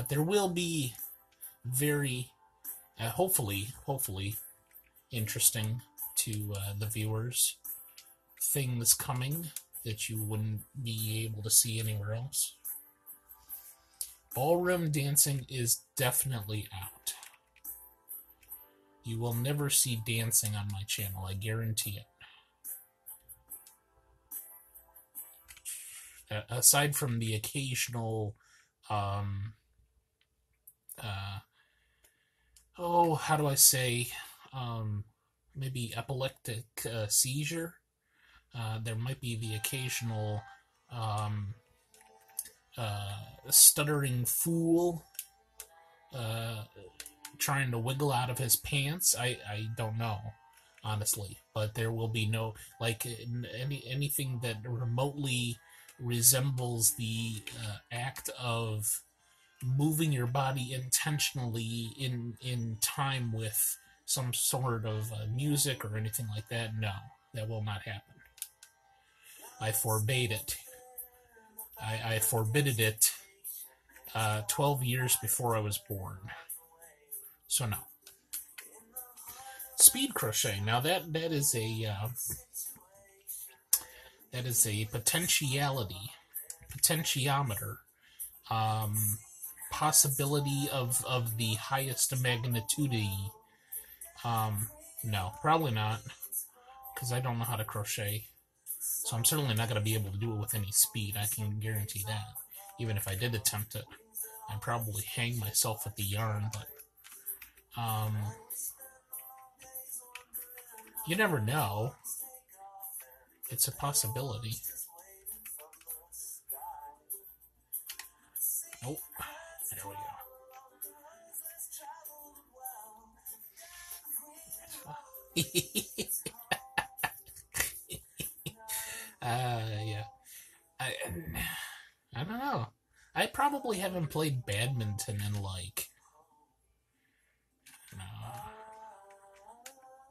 there will be very, hopefully interesting to the viewers things coming that you wouldn't be able to see anywhere else. Ballroom dancing is definitely out. You will never see dancing on my channel, I guarantee it. Aside from the occasional, how do I say, maybe epileptic seizure. There might be the occasional stuttering fool trying to wiggle out of his pants. I don't know, honestly, but there will be no, like, anything that remotely resembles the act of moving your body intentionally in time with some sort of music or anything like that. No, that will not happen. I forbade it. I forbidded it 12 years before I was born. So no. Speed crochet. Now that is a potentiometer, possibility of the highest magnitude. No, probably not, because I don't know how to crochet. So I'm certainly not going to be able to do it with any speed. I can guarantee that. Even if I did attempt it, I'd probably hang myself with the yarn. But you never know. It's a possibility. Oh, there we go. Yeah. I don't know. I probably haven't played badminton in like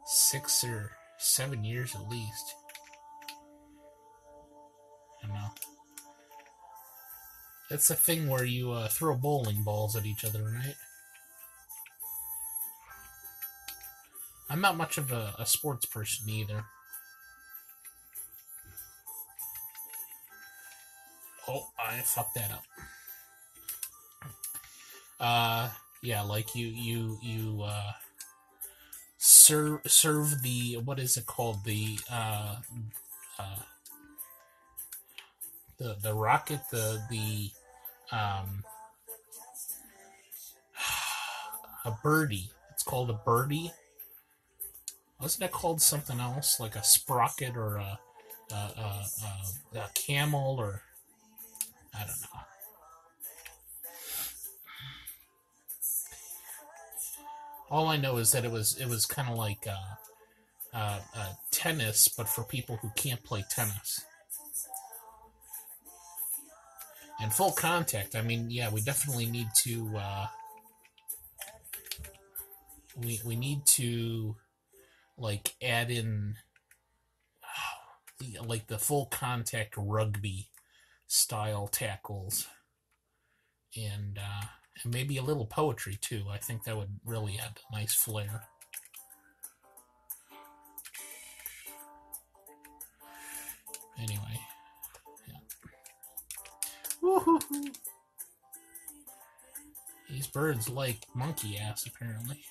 6 or 7 years at least. I don't know. That's the thing where you throw bowling balls at each other, right? I'm not much of a sports person either. Oh, I fucked that up. Yeah, like you serve the, what is it called, the rocket, the a birdie. It's called a birdie. Wasn't it called something else, like a sprocket or a camel, or I don't know. All I know is that it was kind of like tennis, but for people who can't play tennis. And full contact. I mean, yeah, we definitely need to. We need to, like, add in like the full contact rugby style tackles, and maybe a little poetry too. I think that would really add a nice flair. Anyway, yeah. Woo-hoo-hoo. These birds like monkey ass, apparently.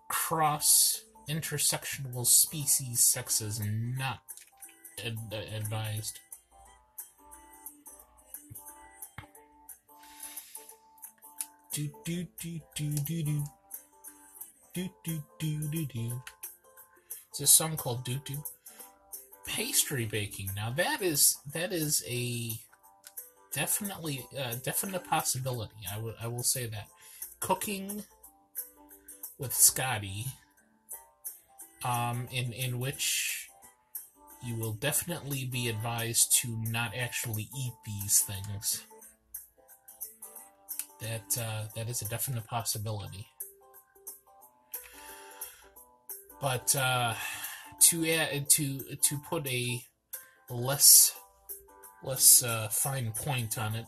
Cross intersectional species sexes not advised. Do do do do do do do do do do do. It's a song called "Doo Doo." Pastry baking. Now that is a definite possibility. I will say that. Cooking with Scotty, in which you will definitely be advised to not actually eat these things. That is a definite possibility. But to put a less fine point on it,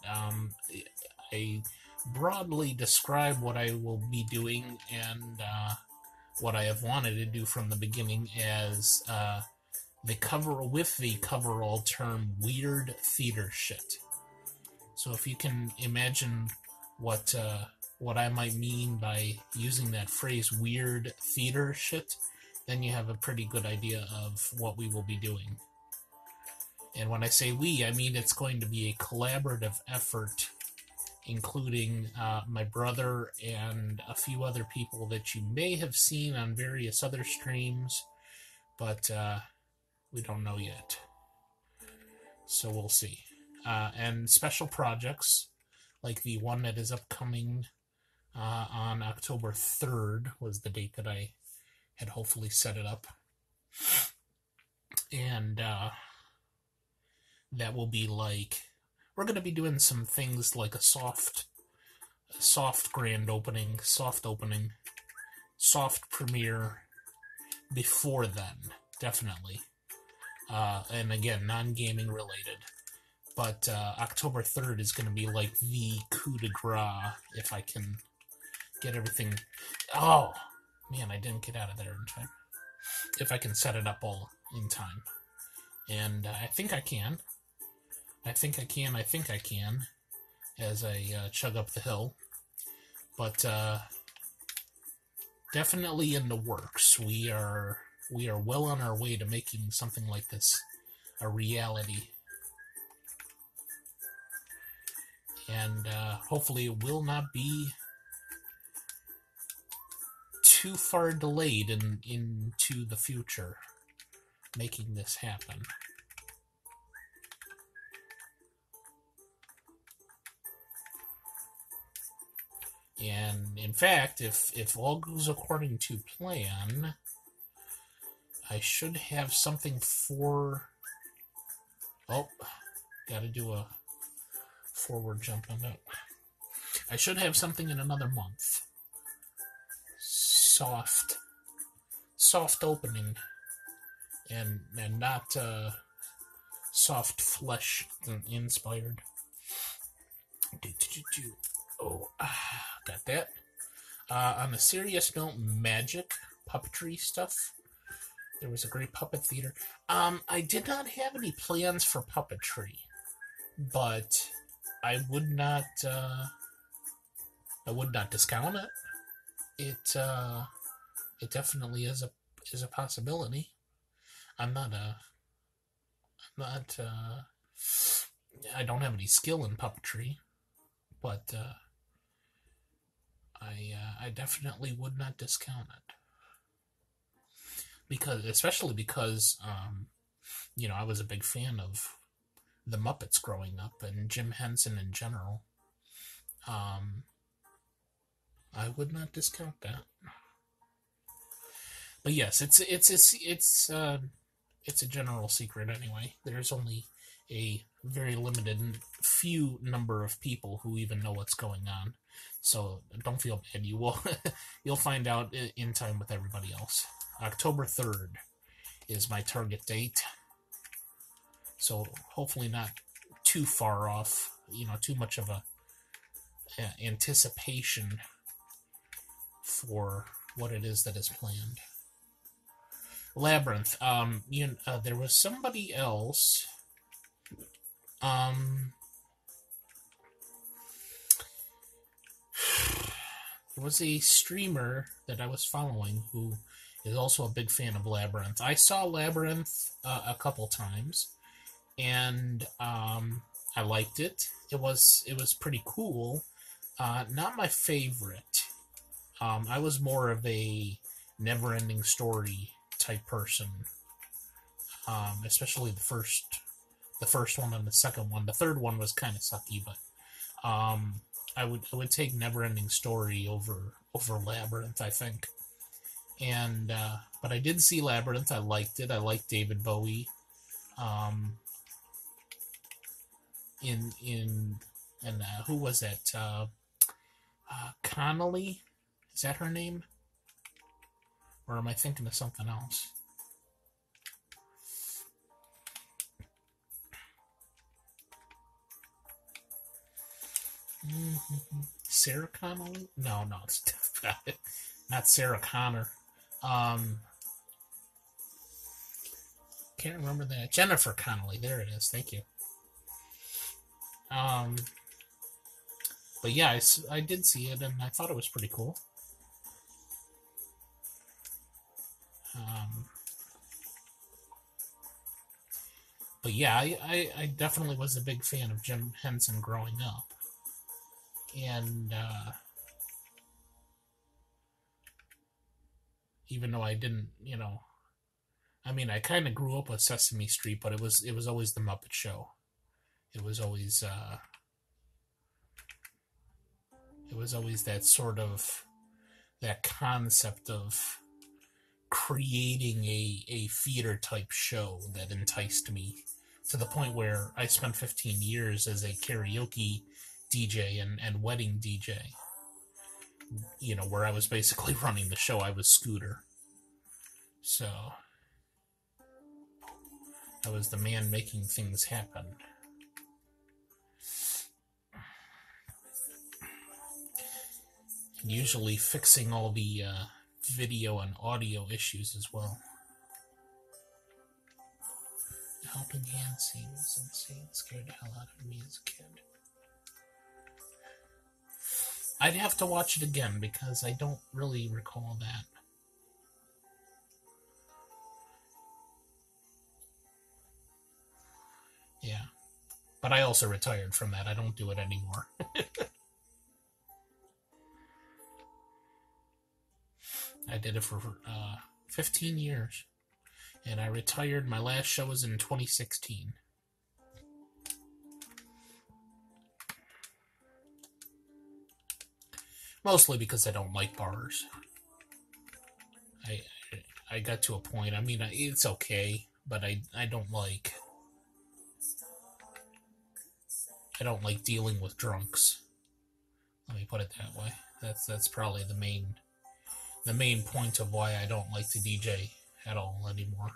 I broadly describe what I will be doing and what I have wanted to do from the beginning as the coverall term weird theater shit. So if you can imagine what I might mean by using that phrase weird theater shit, then you have a pretty good idea of what we will be doing. And when I say we, I mean it's going to be a collaborative effort, including my brother and a few other people that you may have seen on various other streams, but we don't know yet. So we'll see. And special projects, like the one that is upcoming on October 3rd was the date that I had hopefully set it up. And that will be like, we're going to be doing some things like a soft grand opening, soft premiere before then, definitely. And again, non-gaming related. But October 3rd is going to be like the coup de grace if I can get everything. Oh, man, I didn't get out of there in time. If I can set it up all in time. And I think I can. I think I can. As I chug up the hill. But definitely in the works. We are well on our way to making something like this a reality. And hopefully it will not be too far delayed into the future making this happen. And in fact, if all goes according to plan, I should have something for... Oh, gotta do a forward jump on that. I should have something in another month. Soft opening, and not soft flesh inspired. Oh, got that. On a serious note, magic puppetry stuff. There was a great puppet theater. I did not have any plans for puppetry, but I would not discount it. It definitely is a possibility. I don't have any skill in puppetry, but I definitely would not discount it. Especially because I was a big fan of the Muppets growing up and Jim Henson in general. I would not discount that. But yes, it's a general secret anyway. There's only a very limited few number of people who even know what's going on. So don't feel bad. You'll find out in time with everybody else. October 3rd is my target date. So hopefully not too far off, too much of a anticipation for what it is that is planned. Labyrinth. There was somebody else. There was a streamer that I was following who is also a big fan of Labyrinth. I saw Labyrinth a couple times, and I liked it. It was pretty cool. Not my favorite. I was more of a never-ending story type person, especially the first one and the second one. The third one was kind of sucky, but I would take Neverending Story over Labyrinth, I think. And but I did see Labyrinth. I liked it. I liked David Bowie. Who was that? Connolly? Is that her name? Or am I thinking of something else? Sarah Connolly? No, it's not Sarah Connor. Can't remember that. Jennifer Connelly. There it is. Thank you. But yeah, I did see it, and I thought it was pretty cool. But yeah, I definitely was a big fan of Jim Henson growing up. And even though I didn't, I kind of grew up with Sesame Street, but it was always the Muppet Show. It was always that sort of, that concept of creating a theater type show that enticed me to the point where I spent 15 years as a karaoke DJ and wedding DJ. Where I was basically running the show. I was Scooter. So I was the man making things happen. usually fixing all the video and audio issues as well. Helping Hand scene was insane. Scared the hell out of me as a kid. I'd have to watch it again because I don't really recall that. Yeah. But I also retired from that. I don't do it anymore. I did it for 15 years. And I retired. My last show was in 2016. Mostly because I don't like bars. I got to a point. I mean, it's okay, but I don't like dealing with drunks. Let me put it that way. That's probably the main point of why I don't like to DJ at all anymore.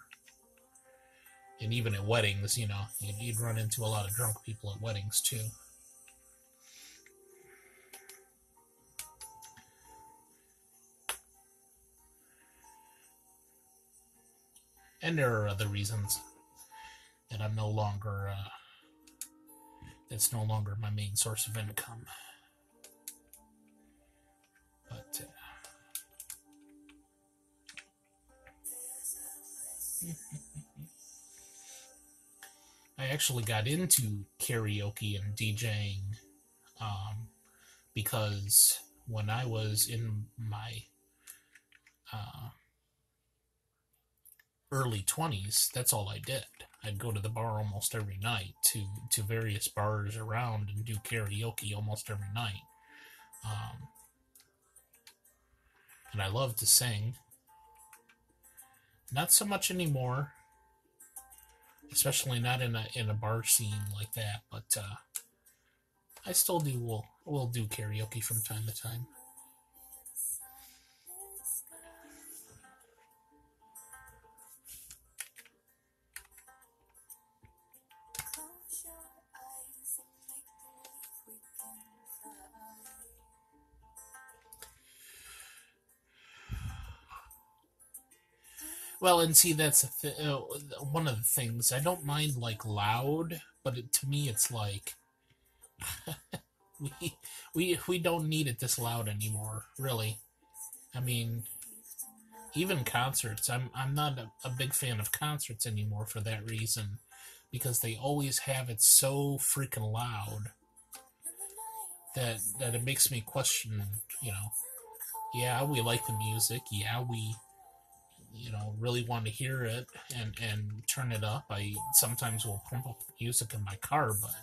And even at weddings, you know, you'd run into a lot of drunk people at weddings too. And there are other reasons that I'm no longer, that's no longer my main source of income. But, I actually got into karaoke and DJing because when I was in my early 20s, that's all I did. I'd go to the bar almost every night, to various bars around, and do karaoke almost every night. And I love to sing. Not so much anymore, especially not in a bar scene like that. But I still do. We'll do karaoke from time to time. Well, and see, that's one of the things. I don't mind like loud, but to me, it's like we don't need it this loud anymore, really. I mean, even concerts. I'm not a big fan of concerts anymore for that reason, because they always have it so freaking loud that it makes me question. You know, yeah, we like the music. Yeah, we really want to hear it and turn it up. I sometimes will pump up the music in my car, but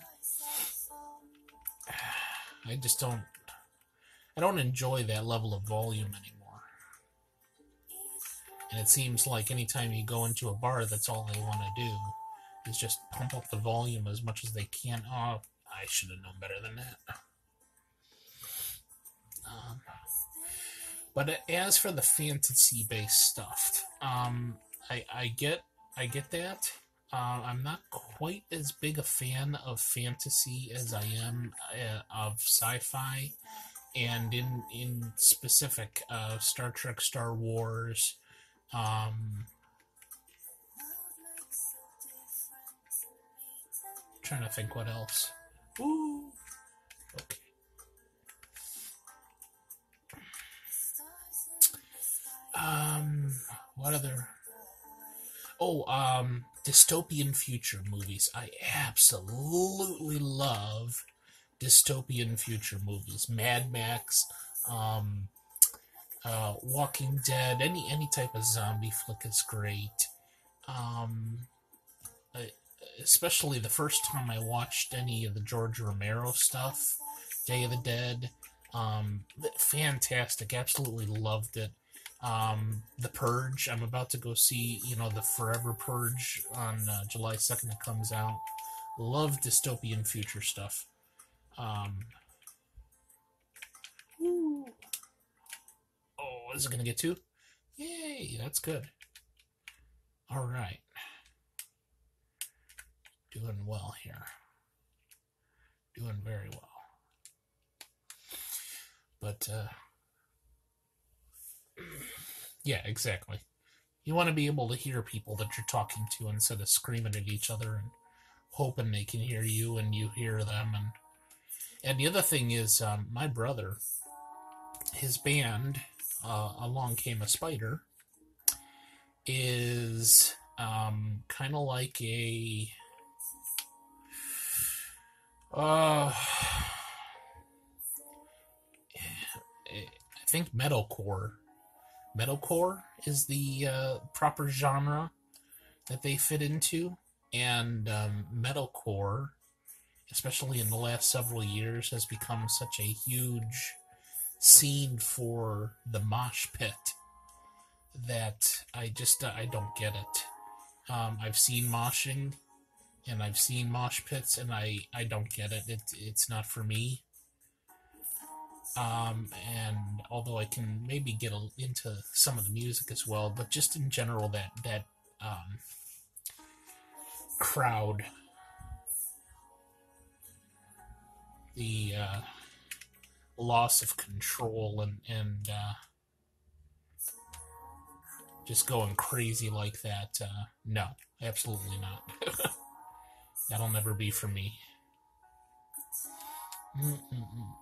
I just I don't enjoy that level of volume anymore. And it seems like anytime you go into a bar, that's all they want to do is just pump up the volume as much as they can. Oh, I should have known better than that. But as for the fantasy-based stuff, I get that. I'm not quite as big a fan of fantasy as I am of sci-fi, and in specific, Star Trek, Star Wars. Trying to think what else. Ooh. Okay. What other? Oh, dystopian future movies. I absolutely love dystopian future movies. Mad Max, Walking Dead, any type of zombie flick is great. Especially the first time I watched any of the George Romero stuff, Day of the Dead. Fantastic. Absolutely loved it. The Purge. I'm about to go see, the Forever Purge on July 2nd. It comes out. Love dystopian future stuff. Oh, is it going to get two? Yay, that's good. All right. Doing well here. Doing very well. But, Yeah, exactly. You want to be able to hear people that you're talking to instead of screaming at each other and hoping they can hear you and you hear them. And the other thing is, my brother, his band, Along Came a Spider, is kind of like a I think metalcore. Metalcore is the proper genre that they fit into, and metalcore, especially in the last several years, has become such a huge scene for the mosh pit that I don't get it. I've seen moshing and I've seen mosh pits, and I don't get it. It's not for me. And although I can maybe get into some of the music as well, but just in general, that crowd, the loss of control, and just going crazy like that. No, absolutely not. That'll never be for me. Mm-mm-mm.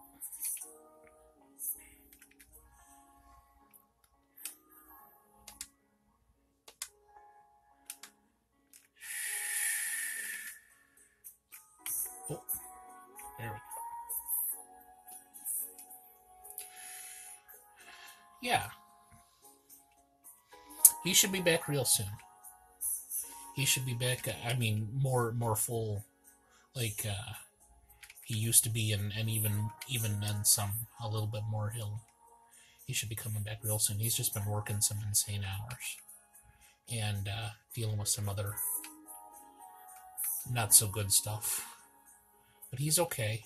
Oh, there we go. Yeah, he should be back real soon. He should be back. I mean, more full, like he used to be, and even then some a little bit more. He should be coming back real soon. He's just been working some insane hours and dealing with some other not so good stuff. But he's okay.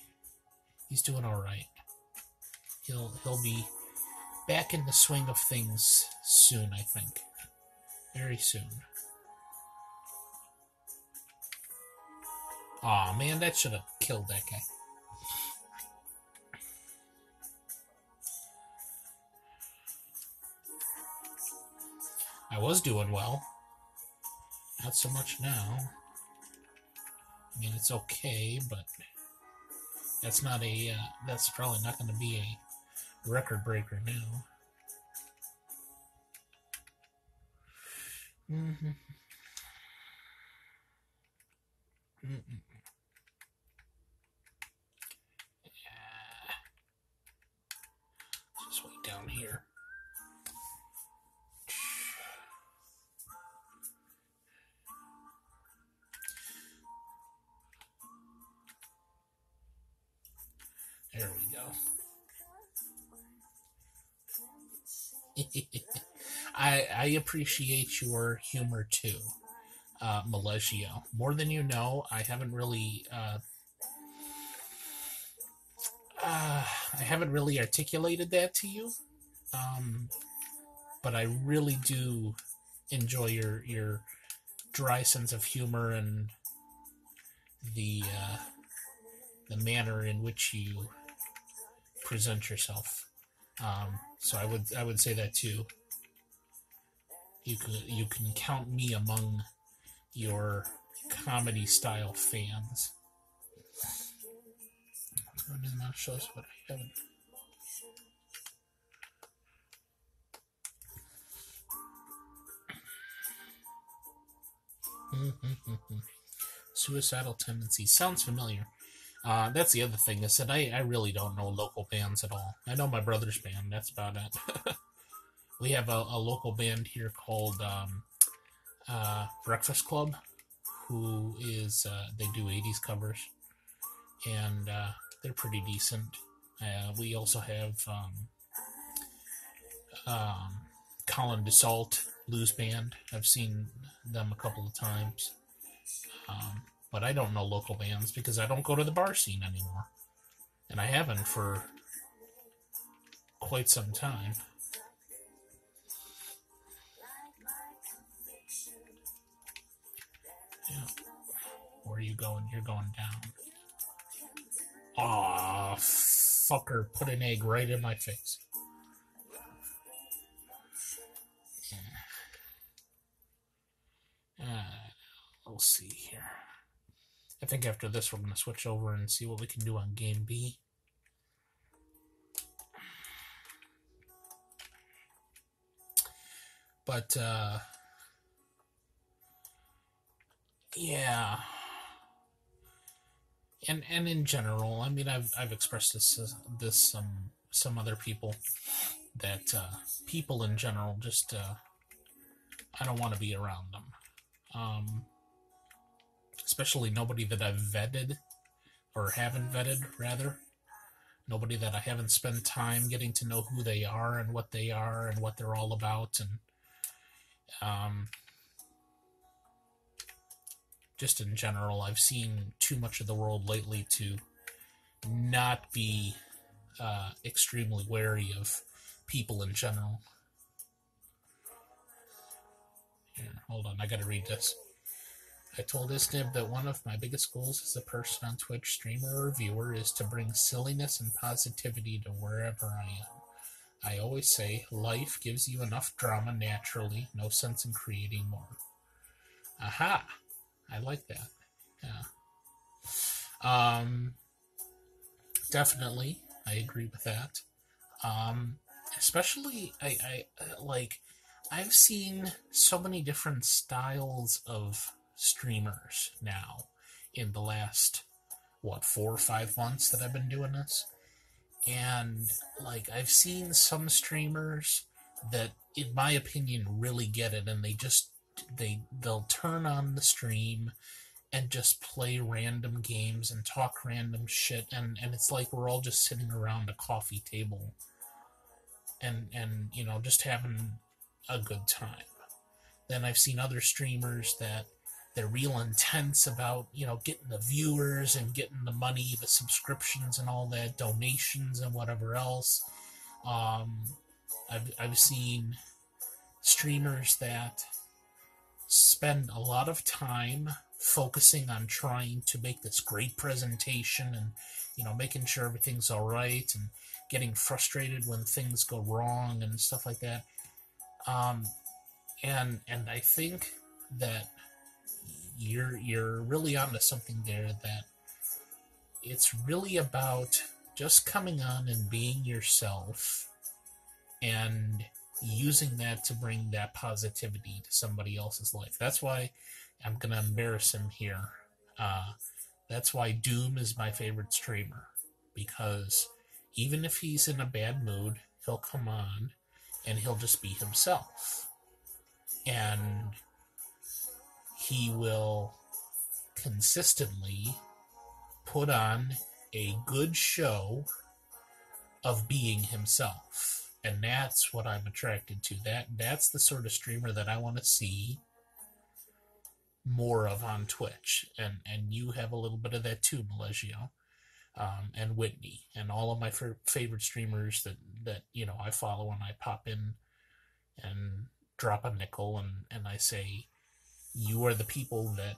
He's doing all right. He'll be back in the swing of things soon. I think very soon. Aw, man, that should have killed that guy. I was doing well. Not so much now. I mean, it's okay, but that's not a. That's probably not going to be a record breaker now. Mm-hmm. Mm-mm. Yeah. Just wait down here. There we go. I appreciate your humor too, Millegio. More than you know, I haven't really articulated that to you. Um, but I really do enjoy your dry sense of humor and the the manner in which you present yourself. So I would say that too. You can count me among your comedy style fans. Go to the mouse shows what I haven't. Suicidal tendencies sounds familiar. That's the other thing is that I really don't know local bands at all. I know my brother's band. That's about it. We have a local band here called Breakfast Club, who is they do '80s covers, and they're pretty decent. We also have Colin DeSalt Blues Band. I've seen them a couple of times, but I don't know local bands because I don't go to the bar scene anymore, and I haven't for quite some time. Yeah. Where are you going? You're going down. Aw, fucker, put an egg right in my face. we'll see here. I think after this we're going to switch over and see what we can do on Game B. But, yeah. And in general, I mean, I've expressed this some other people, that people in general just I don't want to be around them. Especially nobody that I've vetted, or haven't vetted, rather. Nobody that I haven't spent time getting to know who they are and what they're all about, and just in general, I've seen too much of the world lately to not be extremely wary of people in general. Here, hold on, I gotta read this. I told Isnib that one of my biggest goals as a person on Twitch, streamer or viewer, is to bring silliness and positivity to wherever I am. I always say, life gives you enough drama naturally, no sense in creating more. Aha! I like that. Yeah. Definitely, I agree with that. Especially, I've seen so many different styles of streamers now in the last, 4 or 5 months that I've been doing this. And, I've seen some streamers that, in my opinion, really get it, and they'll turn on the stream and just play random games and talk random shit, and it's like we're all just sitting around a coffee table and just having a good time. Then I've seen other streamers that they're real intense about, getting the viewers and getting the money, the subscriptions and all that, donations and whatever else. I've seen streamers that spend a lot of time focusing on trying to make this great presentation and, making sure everything's all right, and getting frustrated when things go wrong and stuff like that. And I think that you're really onto something there, that it's really about just coming on and being yourself and using that to bring that positivity to somebody else's life. That's why I'm going to embarrass him here. That's why Doom is my favorite streamer, because even if he's in a bad mood, he'll come on and he'll just be himself. And he will consistently put on a good show of being himself. And that's what I'm attracted to. That's the sort of streamer that I want to see more of on Twitch. And you have a little bit of that too, Malegio, and Whitney, and all of my favorite streamers that I follow, and I pop in and drop a nickel and I say, you are the people that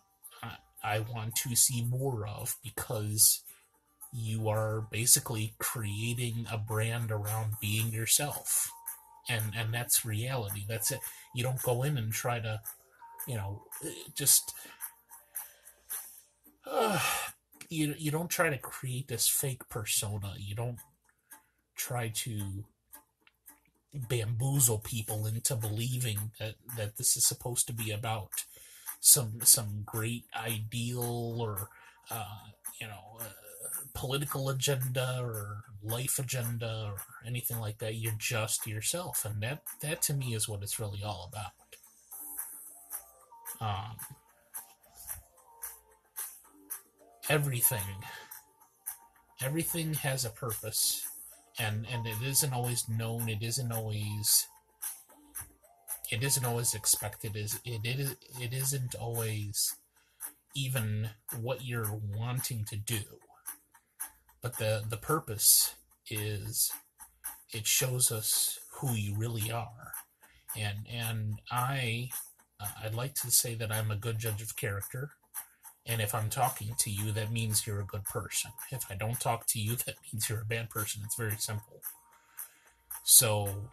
I want to see more of, because you are basically creating a brand around being yourself. And that's reality. That's it. You don't go in and try to, just... you don't try to create this fake persona. You don't try to bamboozle people into believing that this is supposed to be about some great ideal or political agenda or life agenda or anything like that. You're just yourself, and that to me is what it's really all about. Everything has a purpose, and it isn't always known. It isn't always expected. It isn't always even what you're wanting to do. But the purpose is, it shows us who you really are. And I'd like to say that I'm a good judge of character. And if I'm talking to you, that means you're a good person. If I don't talk to you, that means you're a bad person. It's very simple. So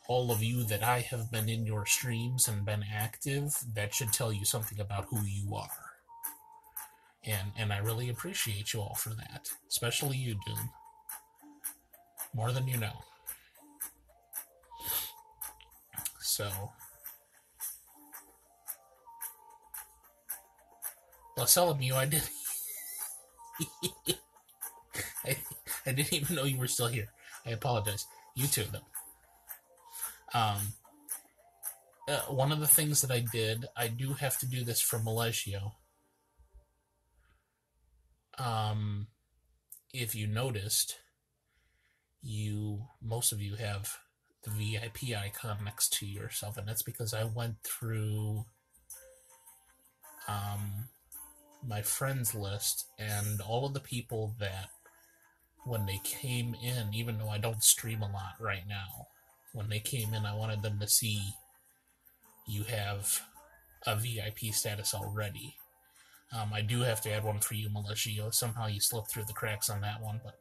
all of you that I have been in your streams and been active, that should tell you something about who you are. And I really appreciate you all for that. Especially you, Doom. More than you know. So, Bartholomew, I did. I didn't even know you were still here. I apologize. You too, though. One of the things that I did, I do have to do this for Millegio. If you noticed, most of you have the VIP icon next to yourself, and that's because I went through my friends list, and all of the people that, when they came in, even though I don't stream a lot right now, when they came in, I wanted them to see you have a VIP status already. I do have to add one for you, Millegio. Somehow you slipped through the cracks on that one, but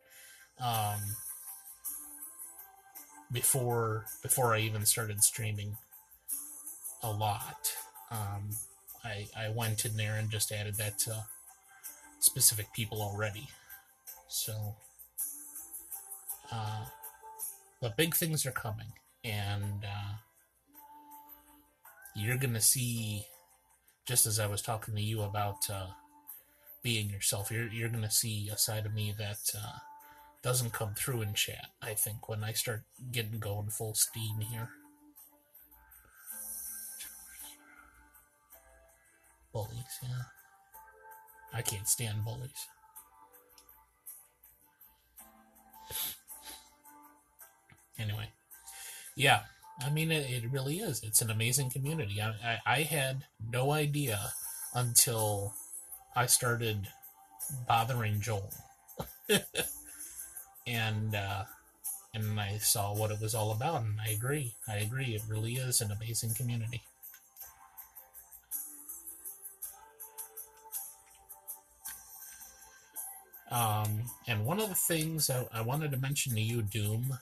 before I even started streaming a lot, I went in there and just added that to specific people already. So, but big things are coming, and you're gonna see, just as I was talking to you about being yourself, you're gonna see a side of me that doesn't come through in chat, I think, when I start getting going full steam here. Bullies, yeah. I can't stand bullies. Anyway, yeah, I mean, it really is. It's an amazing community. I had no idea until I started bothering Joel. and I saw what it was all about, and I agree. It really is an amazing community. And one of the things I wanted to mention to you, Doom,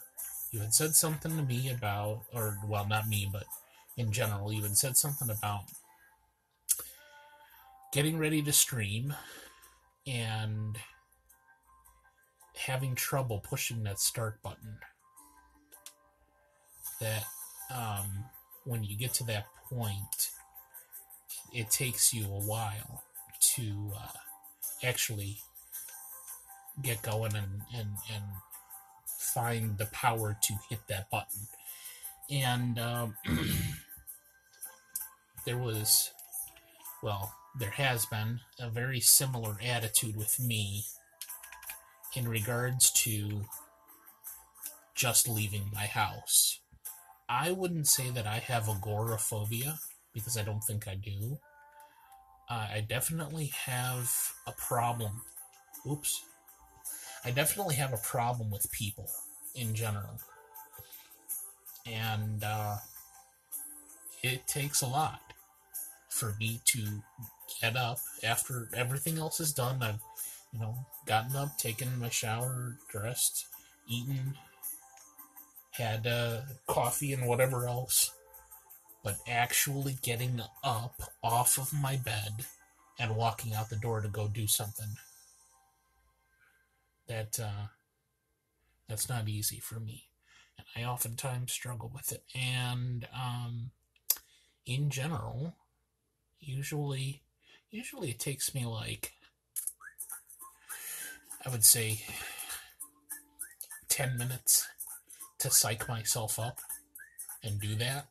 you had said something to me about, or, well, not me, but in general, you had said something about getting ready to stream and having trouble pushing that start button. That when you get to that point, it takes you a while to actually get going and find the power to hit that button. And there has been a very similar attitude with me in regards to just leaving my house. I wouldn't say that I have agoraphobia, because I don't think I do. I definitely have a problem. I definitely have a problem with people in general. And it takes a lot for me to get up after everything else is done. I've, gotten up, taken my shower, dressed, eaten, had coffee and whatever else. But actually getting up off of my bed and walking out the door to go do something, that's not easy for me. And I oftentimes struggle with it. And in general, usually it takes me, like, I would say 10 minutes to psych myself up and do that.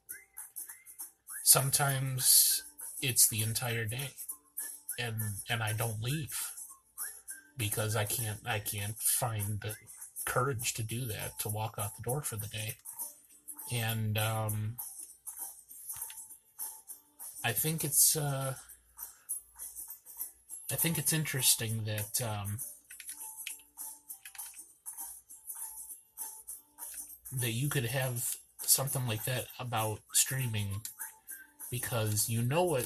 Sometimes it's the entire day, and I don't leave because I can't find the courage to do that, to walk out the door for the day. And I think it's interesting that that you could have something like that about streaming, because you know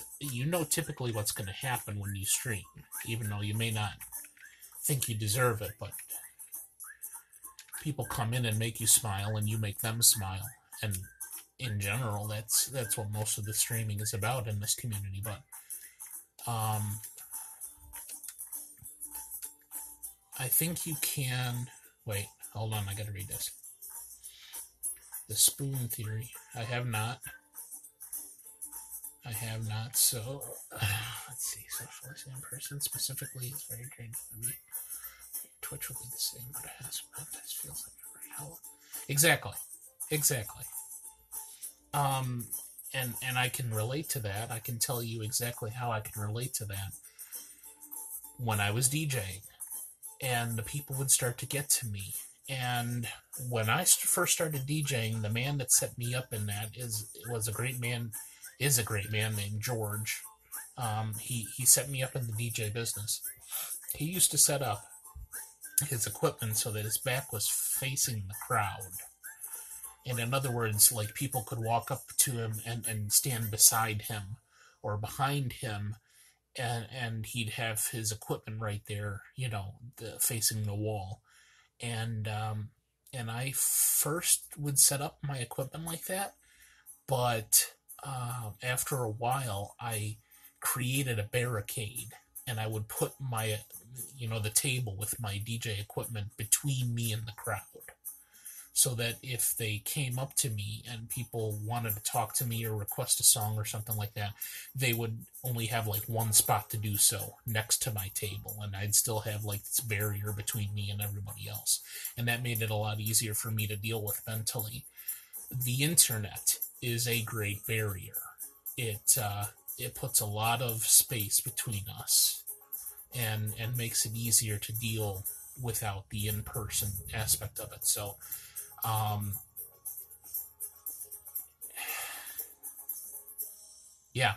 typically what's going to happen when you stream, even though you may not think you deserve it, but people come in and make you smile, and you make them smile, and in general, that's what most of the streaming is about in this community. But I think you can. Wait, hold on. I gotta read this. The spoon theory. I have not. So, let's see. Socializing in person specifically is very great for me. Twitch will be the same, but it has this feels like a great help. Exactly. And I can relate to that. I can tell you exactly how I can relate to that. When I was DJing, and the people would start to get to me, and when I first started DJing, the man that set me up in that is a great man named George. He set me up in the DJ business. He used to set up his equipment so that his back was facing the crowd. And in other words, like people could walk up to him and stand beside him or behind him, and he'd have his equipment right there, facing the wall. And I first would set up my equipment like that, but after a while, I created a barricade, and I would put my, the table with my DJ equipment between me and the crowd, so that if they came up to me and people wanted to talk to me or request a song or something like that, they would only have like one spot to do so next to my table, and I'd still have like this barrier between me and everybody else. And that made it a lot easier for me to deal with mentally. The internet is a great barrier. It puts a lot of space between us and makes it easier to deal without the in-person aspect of it. So yeah,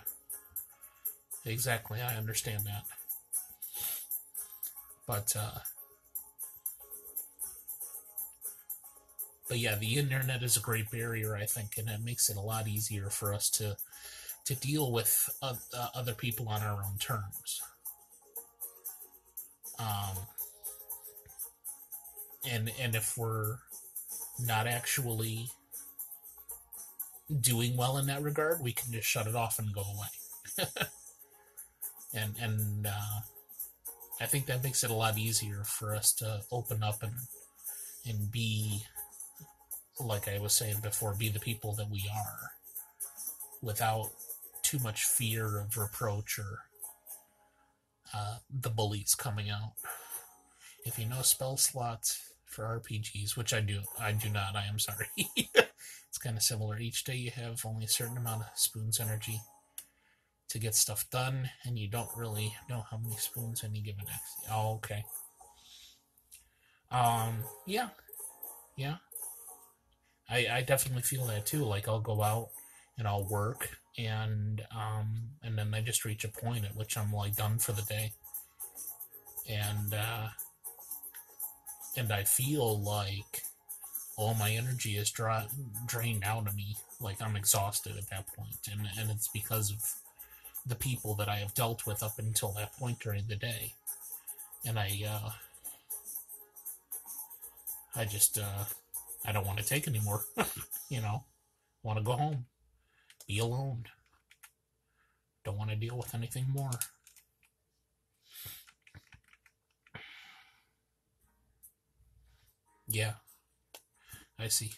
exactly. I understand that. But yeah, the internet is a great barrier, I think, and it makes it a lot easier for us to deal with other people on our own terms. And if we're not actually doing well in that regard, we can just shut it off and go away. and I think that makes it a lot easier for us to open up and be, like I was saying before, be the people that we are without too much fear of reproach or the bullies coming out. If you know spell slots for RPGs, which I do not, I am sorry. It's kind of similar. Each day you have only a certain amount of spoons energy to get stuff done, and you don't really know how many spoons any given X. Oh, okay. Yeah. I definitely feel that too. Like I'll go out and I'll work, and then I just reach a point at which I'm like done for the day, and I feel like all my energy is drained out of me. Like I'm exhausted at that point, and it's because of the people that I have dealt with up until that point during the day, and I just I don't want to take anymore. Want to go home, be alone. Don't want to deal with anything more. Yeah, I see.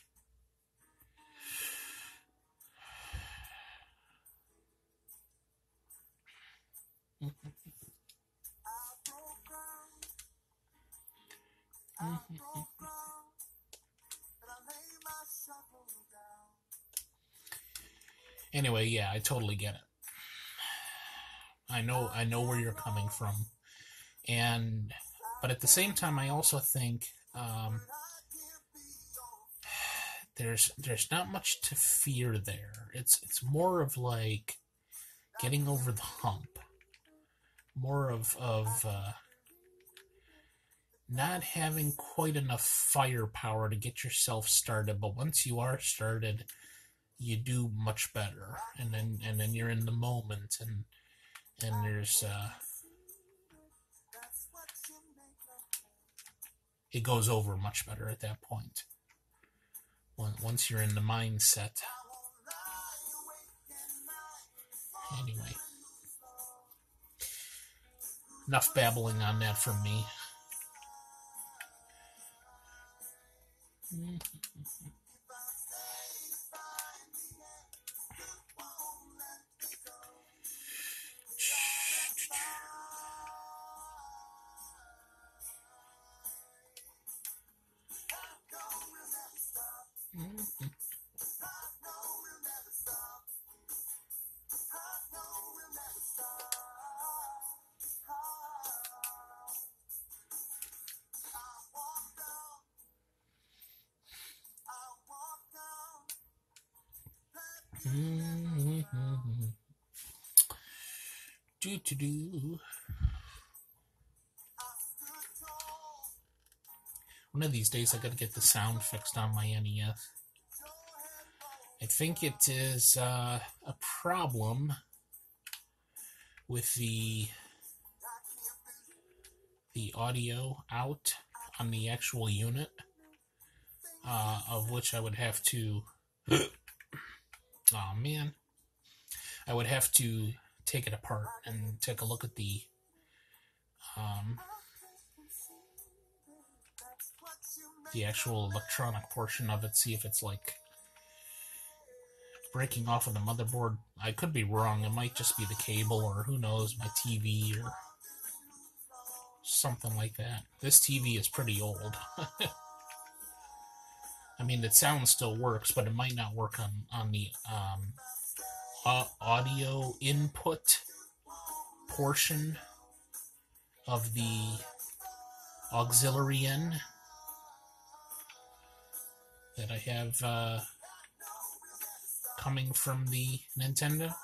Anyway, yeah, I totally get it. I know where you're coming from, but at the same time, I also think there's not much to fear there. It's more of like getting over the hump, more of not having quite enough firepower to get yourself started. But once you are started, you do much better, and then you're in the moment, and there's it goes over much better at that point. Once you're in the mindset Anyway, enough babbling on that from me. Do. One of these days I gotta get the sound fixed on my NES. I think it is a problem with the audio out on the actual unit, of which I would have to oh man, I would have to take it apart and take a look at the actual electronic portion of it, see if it's like breaking off of the motherboard. I could be wrong. It might just be the cable, or who knows, my TV or something like that. This TV is pretty old. I mean, the sound still works, but it might not work on the audio input portion of the auxiliary in that I have coming from the Nintendo.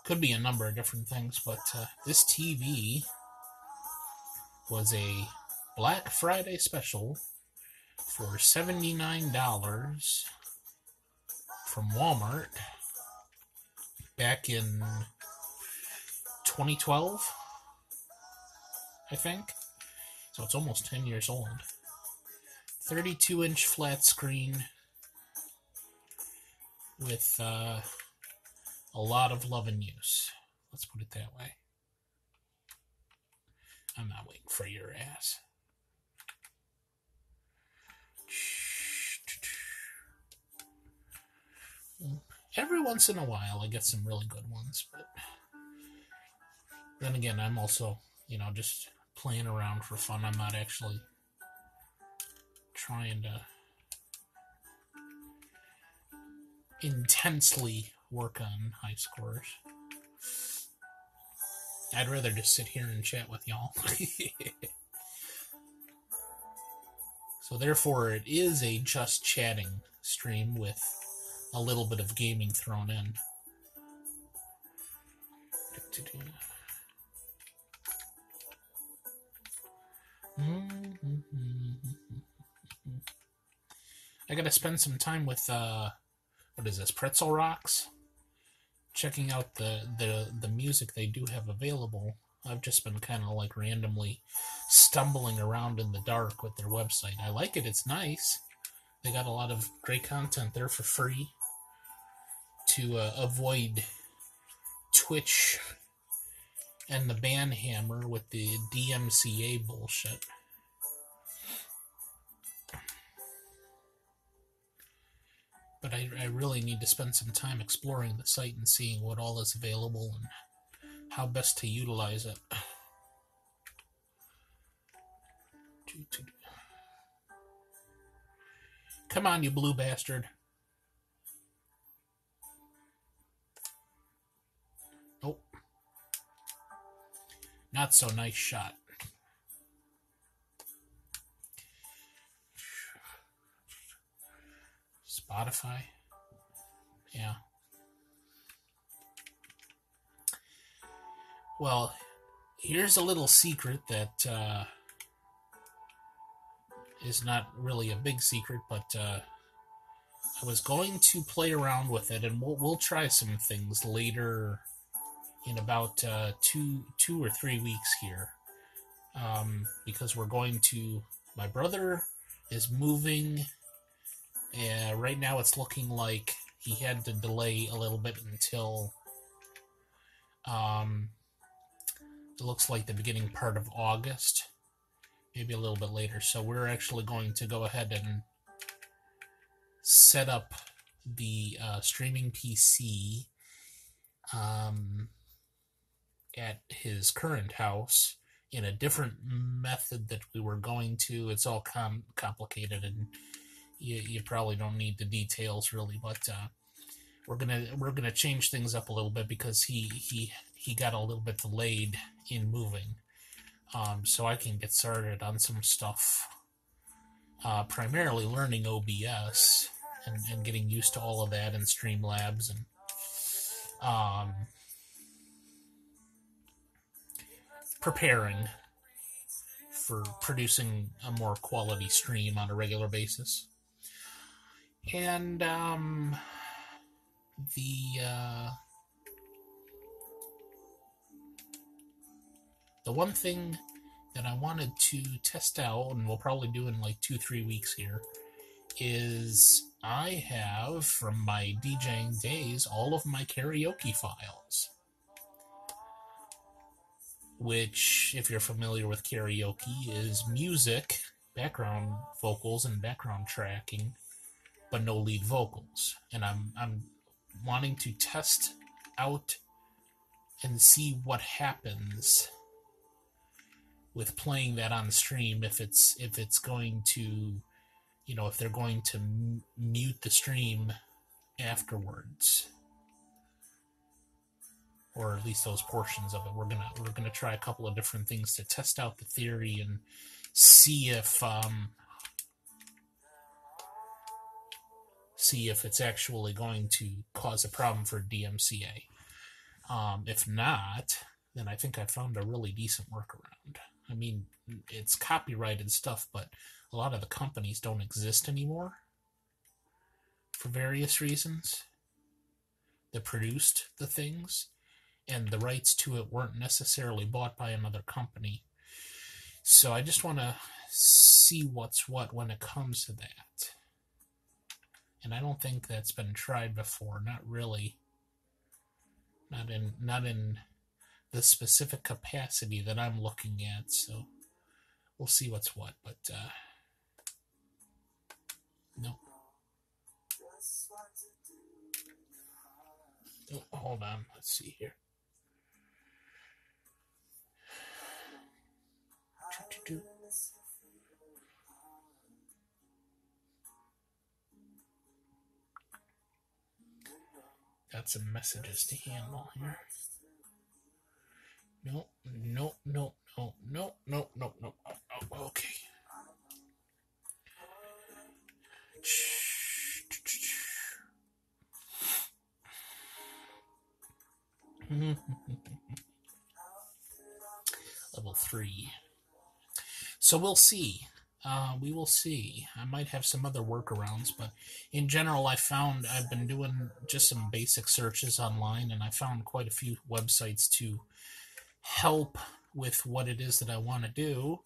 Could be a number of different things, but this TV was a Black Friday special for $79 from Walmart back in 2012, I think. So it's almost 10 years old. 32-inch flat screen with a lot of love and use. Let's put it that way. I'm not waiting for your ass. Every once in a while I get some really good ones, but then again, I'm also, just playing around for fun. I'm not actually trying to intensely work on high scores. I'd rather just sit here and chat with y'all. So therefore, it is a just chatting stream with a little bit of gaming thrown in. I gotta spend some time with what is this, Pretzel Rocks? Checking out the music they do have available. I've just been kind of like randomly stumbling around in the dark with their website. I like it, it's nice. They got a lot of great content there for free to avoid Twitch and the ban hammer with the DMCA bullshit. But I really need to spend some time exploring the site and seeing what all is available and how best to utilize it. Come on, you blue bastard. Oh. Not so nice shot. Spotify. Yeah. Well, here's a little secret that is not really a big secret, but I was going to play around with it, and we'll try some things later in about 2 or 3 weeks here, because we're going to. My brother is moving. Right now, it's looking like he had to delay a little bit until It looks like the beginning part of August, maybe a little bit later. So we're actually going to go ahead and set up the streaming PC at his current house in a different method that we were going to. It's all complicated, and you probably don't need the details really, but we're gonna change things up a little bit because he got a little bit delayed in moving, so I can get started on some stuff, primarily learning OBS and getting used to all of that and Streamlabs and preparing for producing a more quality stream on a regular basis. And the one thing that I wanted to test out, and we'll probably do in like 2-3 weeks here, is I have, from my DJing days, all of my karaoke files. Which, if you're familiar with karaoke, is music, background vocals, and background tracking, but no lead vocals. And I'm wanting to test out and see what happens with playing that on stream, if it's going to, if they're going to mute the stream afterwards, or at least those portions of it. We're gonna try a couple of different things to test out the theory and see if it's actually going to cause a problem for DMCA. If not, then I think I found a really decent workaround. I mean, it's copyrighted stuff, but a lot of the companies don't exist anymore for various reasons that produced the things, and the rights to it weren't necessarily bought by another company. So I just want to see what's what when it comes to that. And I don't think that's been tried before. Not really. Not in the specific capacity that I'm looking at. So we'll see what's what. But no. Oh, hold on. Let's see here. Got some messages to handle here. No. Oh, okay. Level 3. So we'll see. We will see. I might have some other workarounds, but in general, I've been doing just some basic searches online, and I found quite a few websites to help with what it is that I want to do.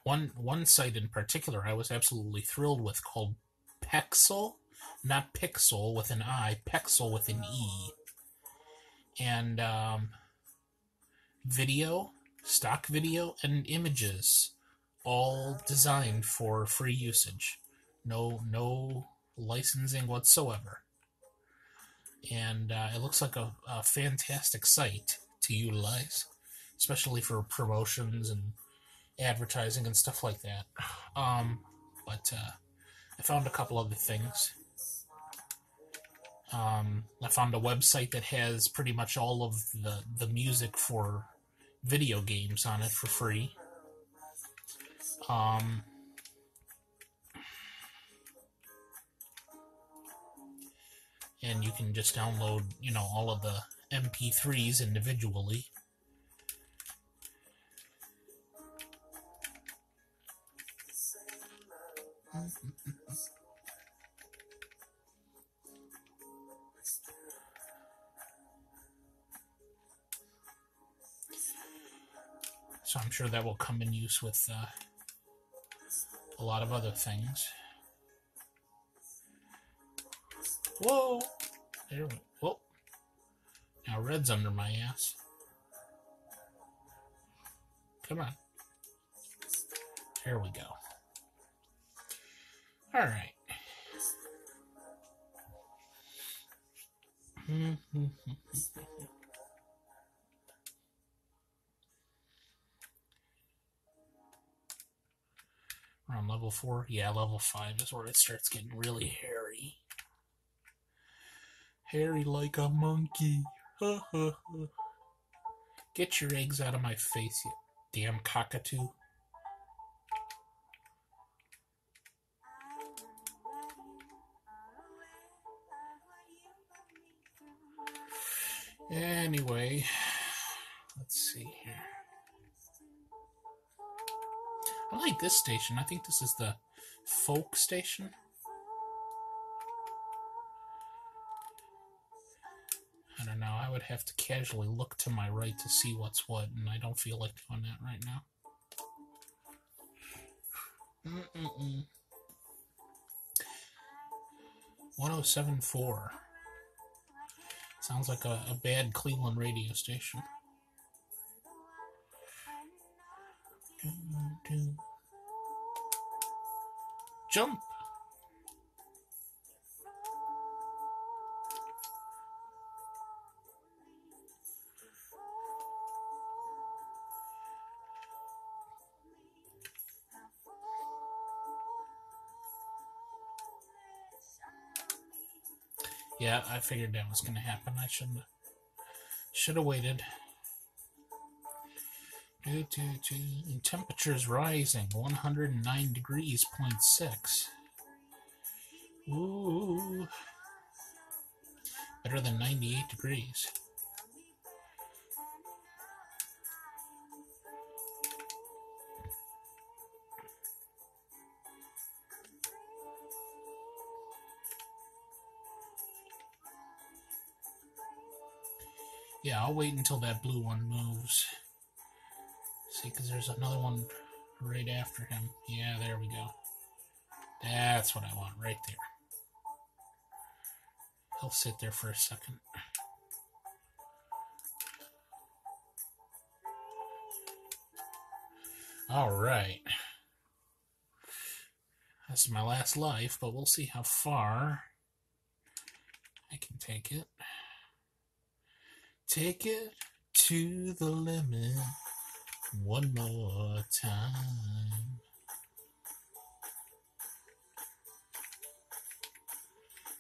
One site in particular I was absolutely thrilled with, called Pexel, not Pixel with an I, Pexel with an E, and stock video and images, all designed for free usage. No licensing whatsoever. And it looks like a fantastic site to utilize, especially for promotions and advertising and stuff like that. But I found a couple other things. I found a website that has pretty much all of the music for video games on it for free. And you can just download, all of the MP3s individually. So I'm sure that will come in use with a lot of other things. Whoa! There we go. Whoa! Now red's under my ass. Come on. There we go. All right. We're on level 4. Yeah, level 5 is where it starts getting really hairy. Hairy like a monkey. Get your eggs out of my face, you damn cockatoo. Anyway, let's see here. I like this station. I think this is the folk station. I don't know. I would have to casually look to my right to see what's what, and I don't feel like doing that right now. 1074. Sounds like a bad Cleveland radio station. Jump! Yeah, I figured that was going to happen. I should have waited. Temperatures rising, 109 degrees, 0.6. Ooh. Better than 98 degrees. Yeah, I'll wait until that blue one moves. See, because there's another one right after him. Yeah, there we go. That's what I want, right there. He'll sit there for a second. Alright. This is my last life, but we'll see how far I can take it. Take it to the limit one more time.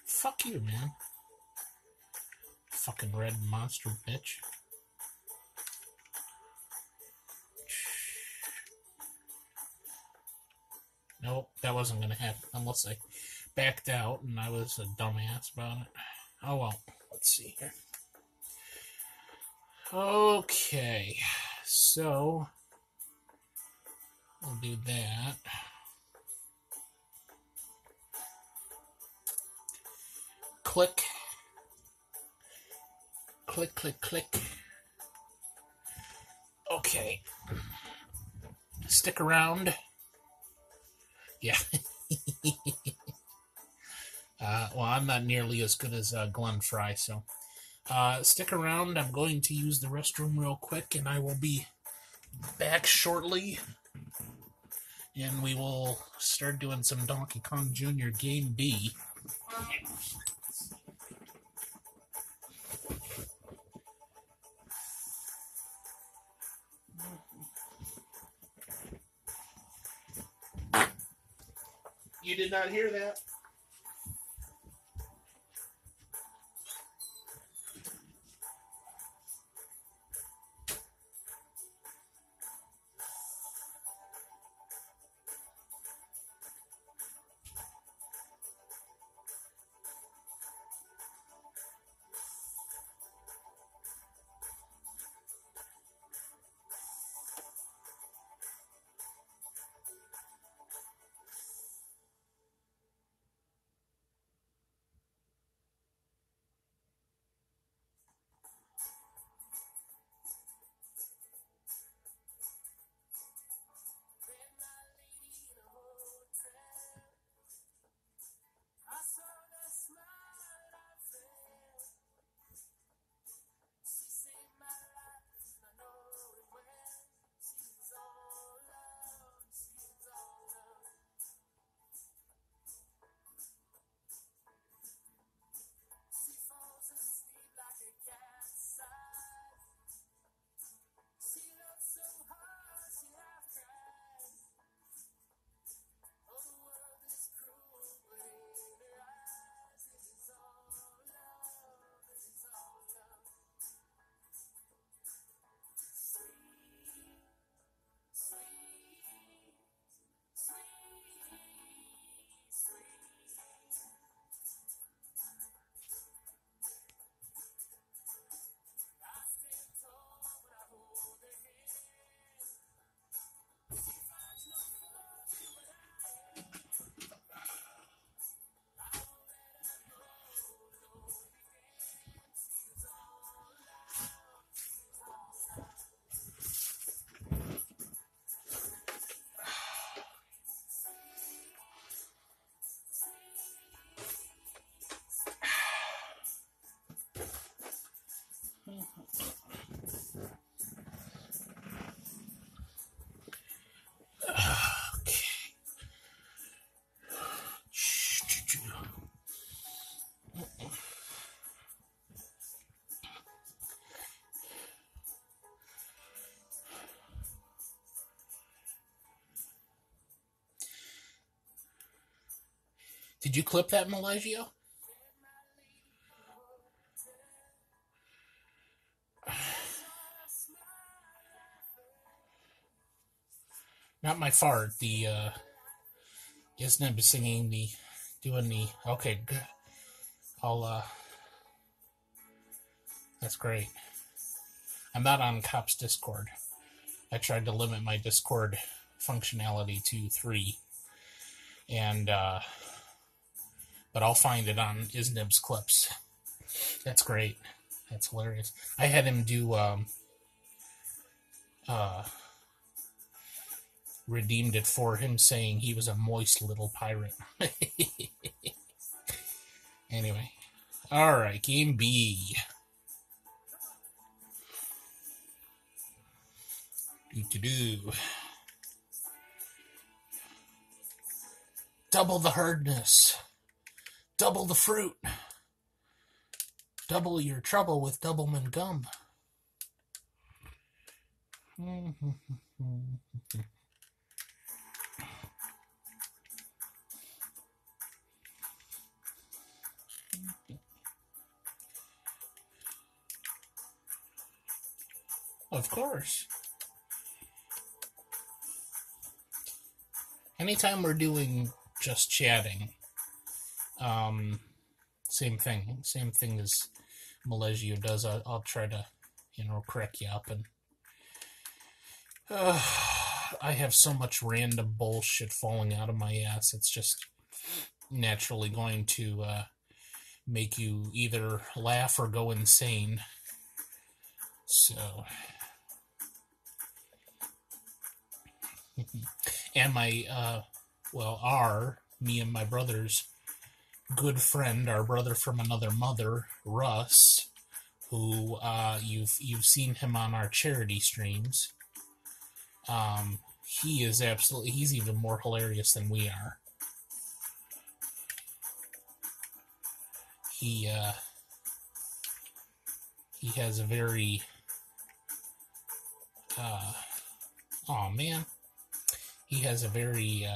Fuck you, man. Fucking red monster bitch. Nope, that wasn't gonna happen unless I backed out and I was a dumbass about it. Oh well, let's see here. Okay, so we'll do that. Click. Click, click, click. Okay. Stick around. Yeah. Well, I'm not nearly as good as Glenn Fry, so stick around. I'm going to use the restroom real quick, and I will be back shortly. And we will start doing some Donkey Kong Jr. Game B. You did not hear that? Did you clip that, Melagio? Not my fart. The Isnib singing doing the. Okay, good. That's great. I'm not on Cop's Discord. I tried to limit my Discord functionality to 3, and but I'll find it on Isnib's clips. That's great. That's hilarious. I had him do redeemed it for him saying he was a moist little pirate. Anyway. Alright, game B. Do. Double the hardness. Double the fruit. Double your trouble with Doublemint gum. Of course. Anytime we're doing just chatting, same thing as Melagio does. I'll try to, crack you up, and I have so much random bullshit falling out of my ass. It's just naturally going to make you either laugh or go insane. So, and my me and my brother's good friend, our brother from another mother, Russ, who you've seen him on our charity streams. He's even more hilarious than we are. He has a very he has a very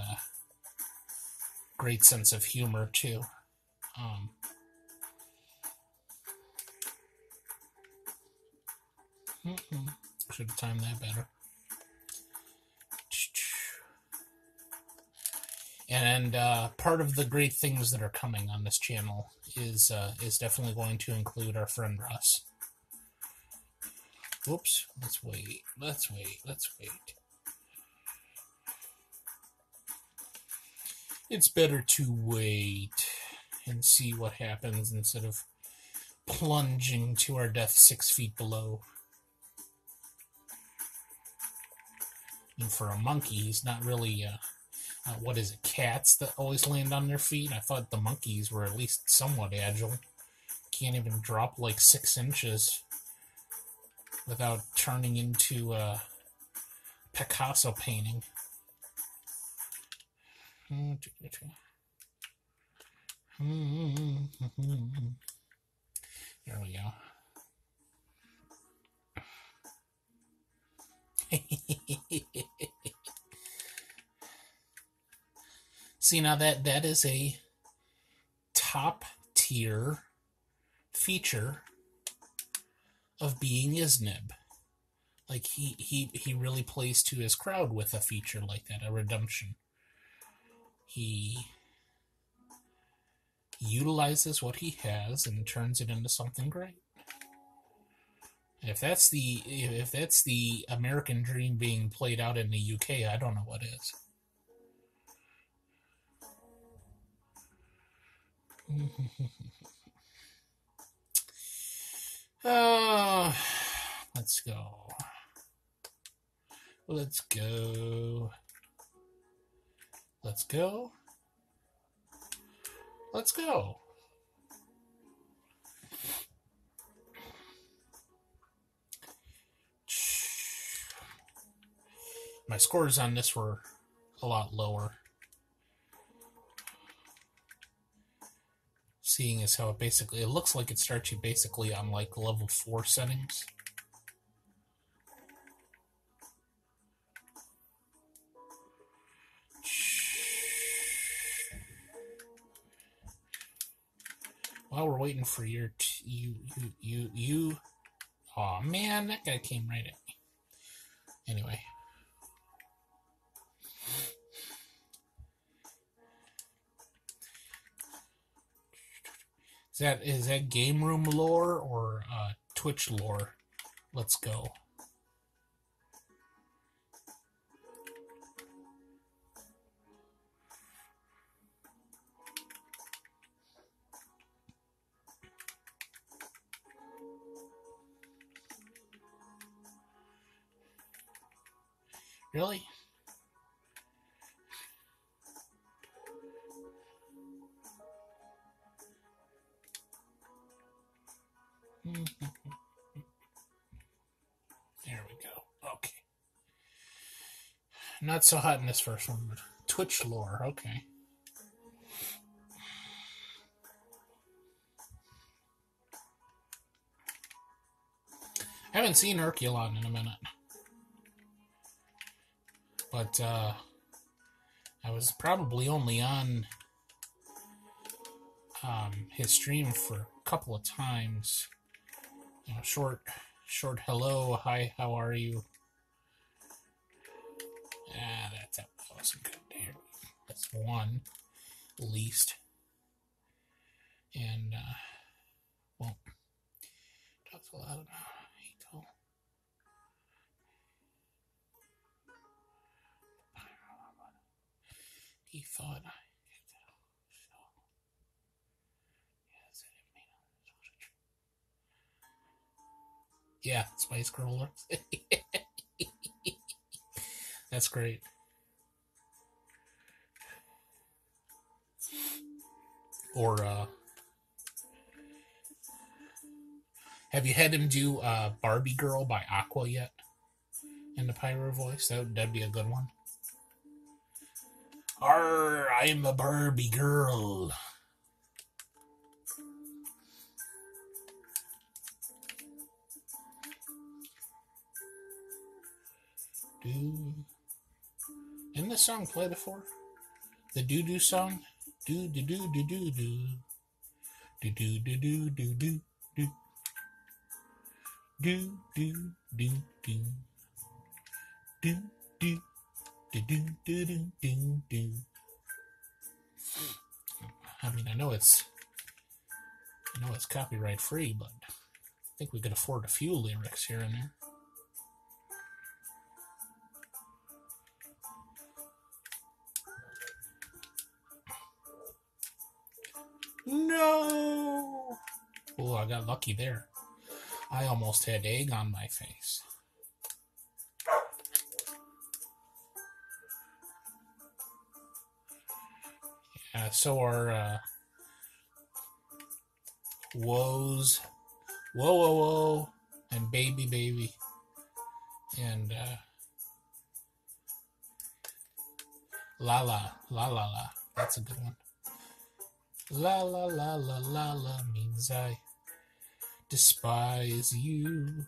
great sense of humor too. Should have timed that better. And part of the great things that are coming on this channel is definitely going to include our friend Russ. Oops, let's wait. It's better to wait and see what happens instead of plunging to our death 6 feet below. And for a monkey, he's not really, what is it, cats that always land on their feet? I thought the monkeys were at least somewhat agile. Can't even drop like 6 inches without turning into a Picasso painting. There we go. See, now that is a top tier feature of being Isnib. Like he really plays to his crowd with a feature like that, a redemption. He utilizes what he has and turns it into something great. If that's the American dream being played out in the UK, I don't know what is. Let's go. Let's go. Let's go. Let's go. My scores on this were a lot lower. Seeing as how it looks like it starts you basically on like level 4 settings. while we're waiting for your you. Oh man, that guy came right at me. Anyway. Is that game room lore or Twitch lore? Let's go. Really? There we go. Okay. Not so hot in this first one, but Twitch lore. Okay. I haven't seen Herculon in a minute. But I was probably only on his stream for a couple of times. You know, short hello, hi, how are you? That wasn't good there. That's one, least. And, well, talks a lot about he thought yeah, Spice Girl looks. That's great. Or have you had him do Barbie Girl by Aqua yet? In the Pyro voice? That'd be a good one. Arr, I'm a Barbie girl. Isn't this song played before? The doo-doo song? Do-do-do-do-do-do. Do-do-do-do-do-do. Do-do-do-do-do. Do-do. Do-do-do-do-do-do. I mean, I know it's copyright free, but I think we could afford a few lyrics here and there. No! Oh, I got lucky there. I almost had egg on my face. Yeah, so are Woes, Whoa Whoa Whoa, and Baby Baby, and La La, La La La. That's a good one. La La La La La La means I despise you.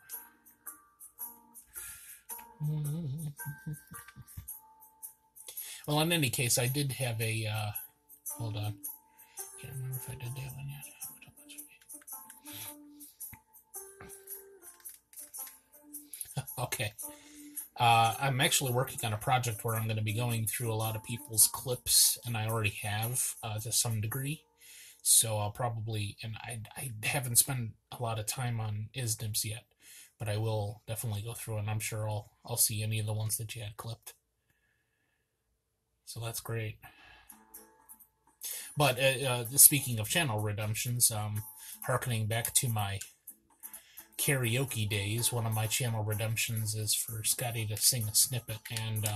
Well, in any case, I did have a, hold on. Can't remember if I did that one yet. Okay. I'm actually working on a project where I'm going to be going through a lot of people's clips, and I already have to some degree. So I'll probably, and I haven't spent a lot of time on ISDIMS yet, but I will definitely go through, and I'm sure I'll see any of the ones that you had clipped. So that's great. But speaking of channel redemptions, harkening back to my karaoke days, one of my channel redemptions is for Scotty to sing a snippet, and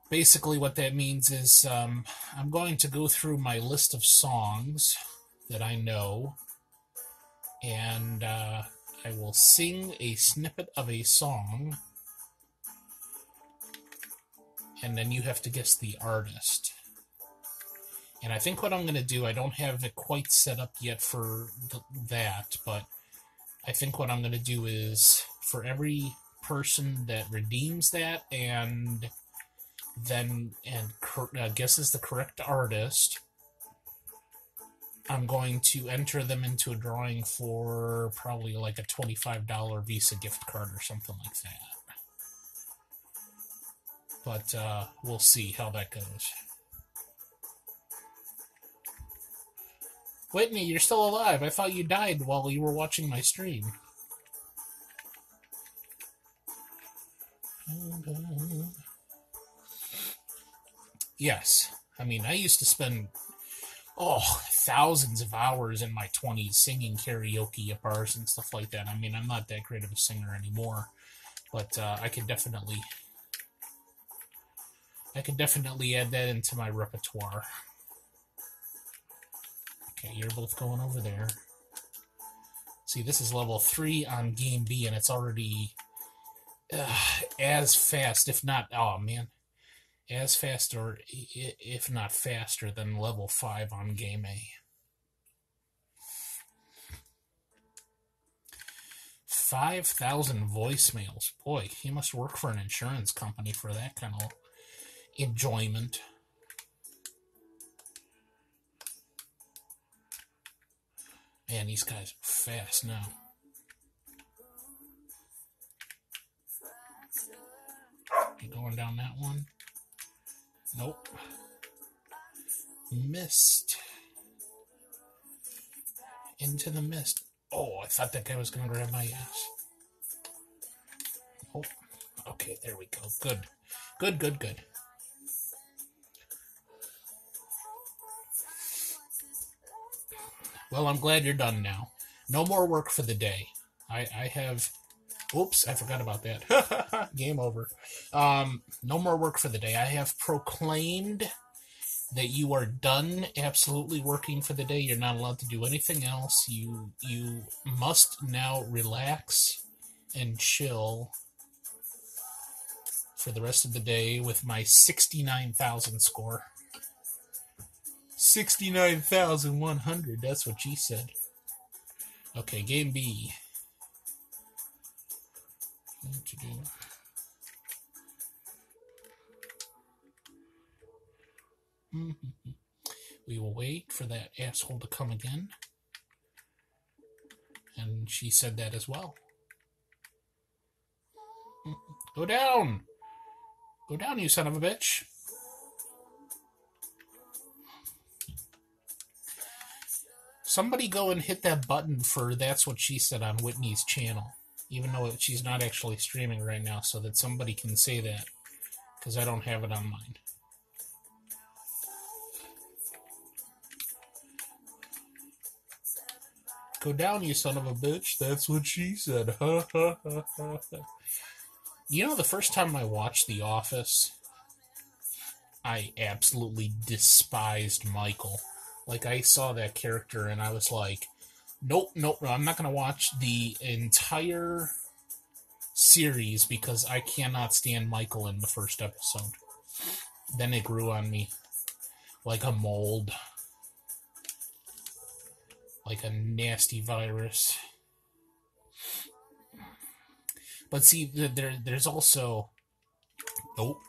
basically what that means is I'm going to go through my list of songs that I know, and I will sing a snippet of a song, and then you have to guess the artist. And I think what I'm going to do, I don't have it quite set up yet for that, but I think what I'm going to do is for every person that redeems that and then guesses the correct artist, I'm going to enter them into a drawing for probably like a $25 Visa gift card or something like that. But we'll see how that goes. Whitney, you're still alive. I thought you died while you were watching my stream. Yes. I mean, I used to spend, thousands of hours in my 20s singing karaoke at bars and stuff like that. I mean, I'm not that great of a singer anymore, but I could definitely add that into my repertoire. Okay, you're both going over there. See, this is level 3 on Game B, and it's already as fast, if not, as fast or if not faster than level 5 on Game A. 5,000 voicemails. Boy, you must work for an insurance company for that kind of enjoyment. Man, these guys are fast now. You going down that one? Nope. Missed. Into the mist. Oh, I thought that guy was going to grab my ass. Oh, okay, there we go. Good. Good. Well, I'm glad you're done now. No more work for the day. I have... Oops, I forgot about that. Game over. No more work for the day. I have proclaimed that you are done absolutely working for the day. You're not allowed to do anything else. You must now relax and chill for the rest of the day with my 69,000 score. 69,100, that's what she said. Okay, Game B. What to do? We will wait for that asshole to come again. And she said that as well. Go down! Go down, you son of a bitch. Somebody go and hit that button for That's What She Said on Whitney's channel. Even though she's not actually streaming right now, so that somebody can say that. Because I don't have it on mine. Go down, you son of a bitch. That's what she said. You know, the first time I watched The Office, I absolutely despised Michael. Like, I saw that character and I was like, nope, I'm not going to watch the entire series because I cannot stand Michael in the first episode. Then it grew on me like a mold. Like a nasty virus. But see, there's also... Nope.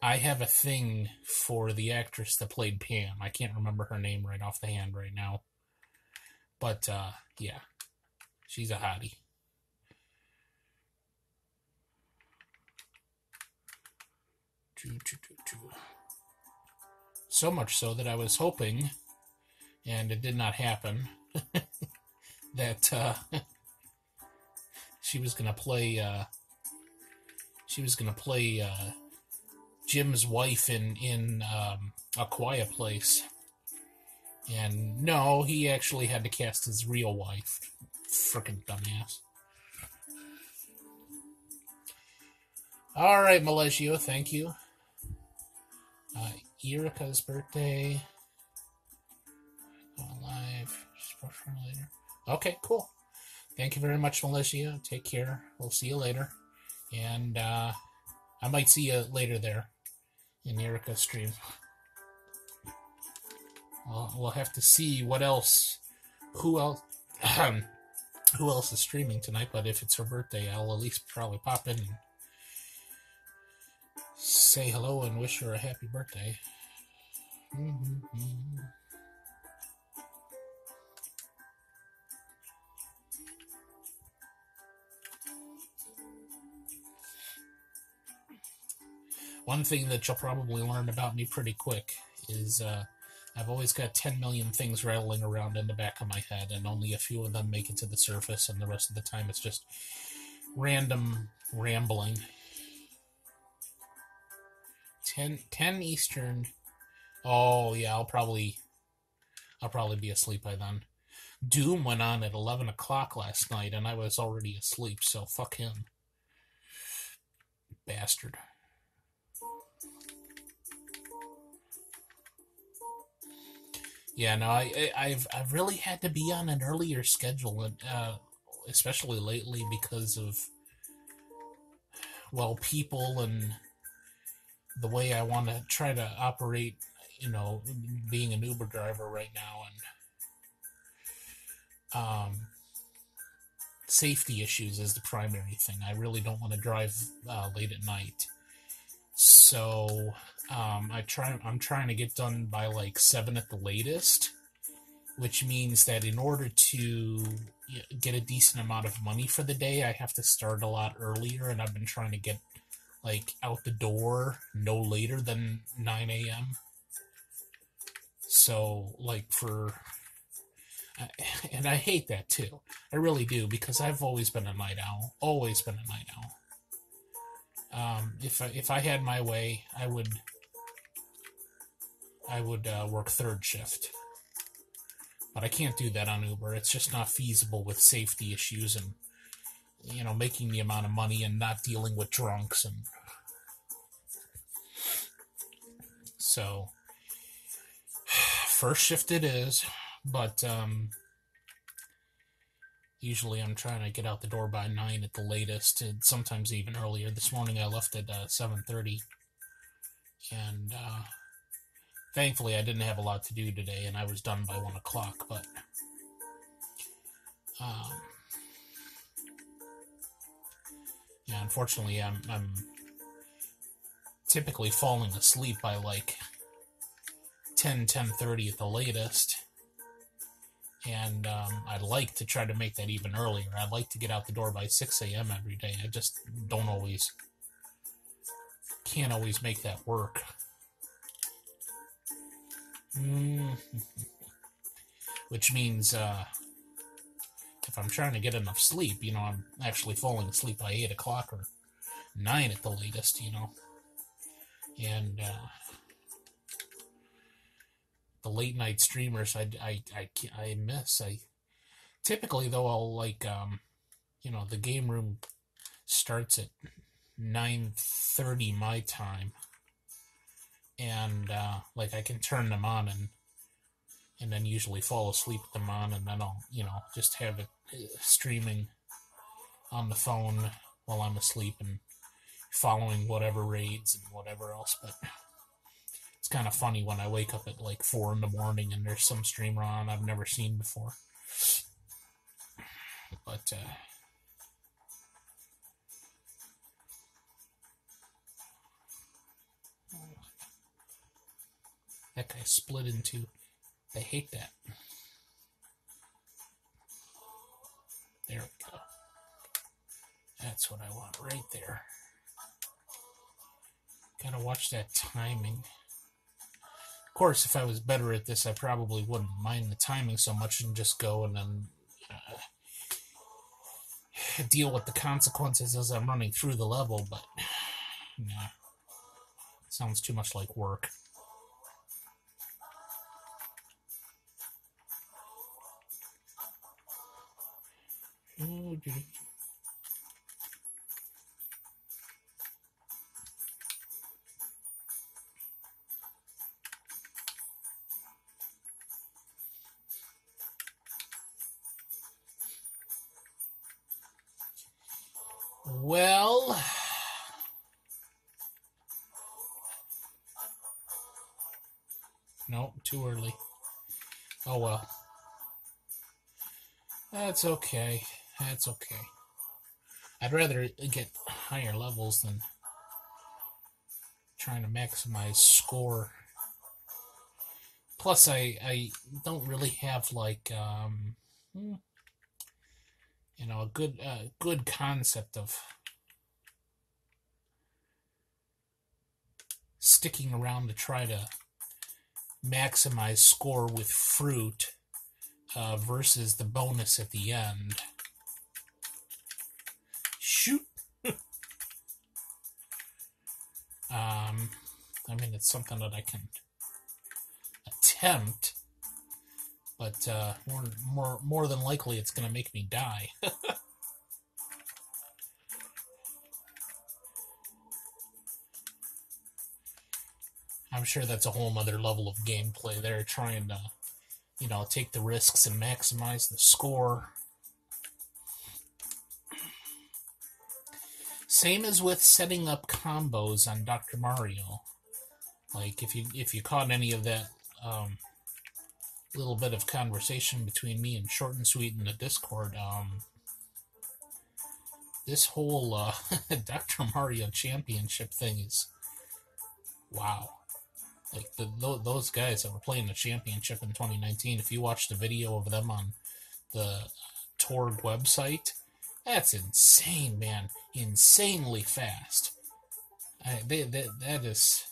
I have a thing for the actress that played Pam. I can't remember her name right off the hand right now. But, yeah. She's a hottie. So much so that I was hoping, and it did not happen, that she was gonna play Jim's wife in A Quiet Place. And no, he actually had to cast his real wife. Frickin' dumbass. Alright, Malaysia, thank you. Erica's birthday. Go live. Later. Okay, cool. Thank you very much, Malaysia. Take care. We'll see you later. And I might see you later there in Erica's stream. We'll have to see what else, who else is streaming tonight. But if it's her birthday, I'll at least probably pop in and say hello and wish her a happy birthday. One thing that you'll probably learn about me pretty quick is I've always got 10 million things rattling around in the back of my head, and only a few of them make it to the surface, and the rest of the time it's just random rambling. 10 Eastern. Oh yeah, I'll probably be asleep by then. Doom went on at 11 o'clock last night, and I was already asleep, so fuck him. Bastard. Yeah, no, I've really had to be on an earlier schedule, especially lately because of, well, people and the way I want to try to operate, being an Uber driver right now, and safety issues is the primary thing. I really don't want to drive late at night, so I'm trying to get done by like 7 at the latest, which means that in order to get a decent amount of money for the day, I have to start a lot earlier, and I've been trying to get like out the door no later than 9 a.m. So like and I hate that too. I really do, because I've always been a night owl. Always been a night owl. If I had my way, I would work third shift. But I can't do that on Uber. It's just not feasible with safety issues and, making the amount of money and not dealing with drunks. And so, first shift it is, but usually I'm trying to get out the door by 9 at the latest, and sometimes even earlier. This morning I left at 7:30, and thankfully I didn't have a lot to do today, and I was done by 1 o'clock, but yeah, unfortunately I'm typically falling asleep by like 10:30 at the latest, and I'd like to try to make that even earlier. I'd like to get out the door by 6 a.m. every day. I just can't always make that work. Which means if I'm trying to get enough sleep, I'm actually falling asleep by 8 o'clock or 9 at the latest, and the late night streamers I miss. Typically though, I'll like the game room starts at 9:30 my time, and like I can turn them on and then usually fall asleep with them on, and then I'll just have it streaming on the phone while I'm asleep and following whatever raids and whatever else. But it's kind of funny when I wake up at like 4 in the morning and there's some streamer on I've never seen before. But that guy split in two. I hate that. There we go. That's what I want right there. Gotta watch that timing. Of course, if I was better at this, I probably wouldn't mind the timing so much and just go and then deal with the consequences as I'm running through the level, but nah, sounds too much like work. Well, nope, too early. Oh well. That's okay. That's okay. I'd rather get higher levels than trying to maximize score. Plus, I don't really have like a good concept of sticking around to try to maximize score with fruit versus the bonus at the end. Shoot. I mean, it's something that I can attempt, but more than likely it's going to make me die. I'm sure that's a whole other level of gameplay. They're trying to, take the risks and maximize the score. Same as with setting up combos on Dr. Mario. Like, if you caught any of that little bit of conversation between me and Short and Sweet in the Discord, this whole Dr. Mario Championship thing is, wow. Like, those guys that were playing the championship in 2019, if you watch the video of them on the Torg website, that's insane, man. Insanely fast. That is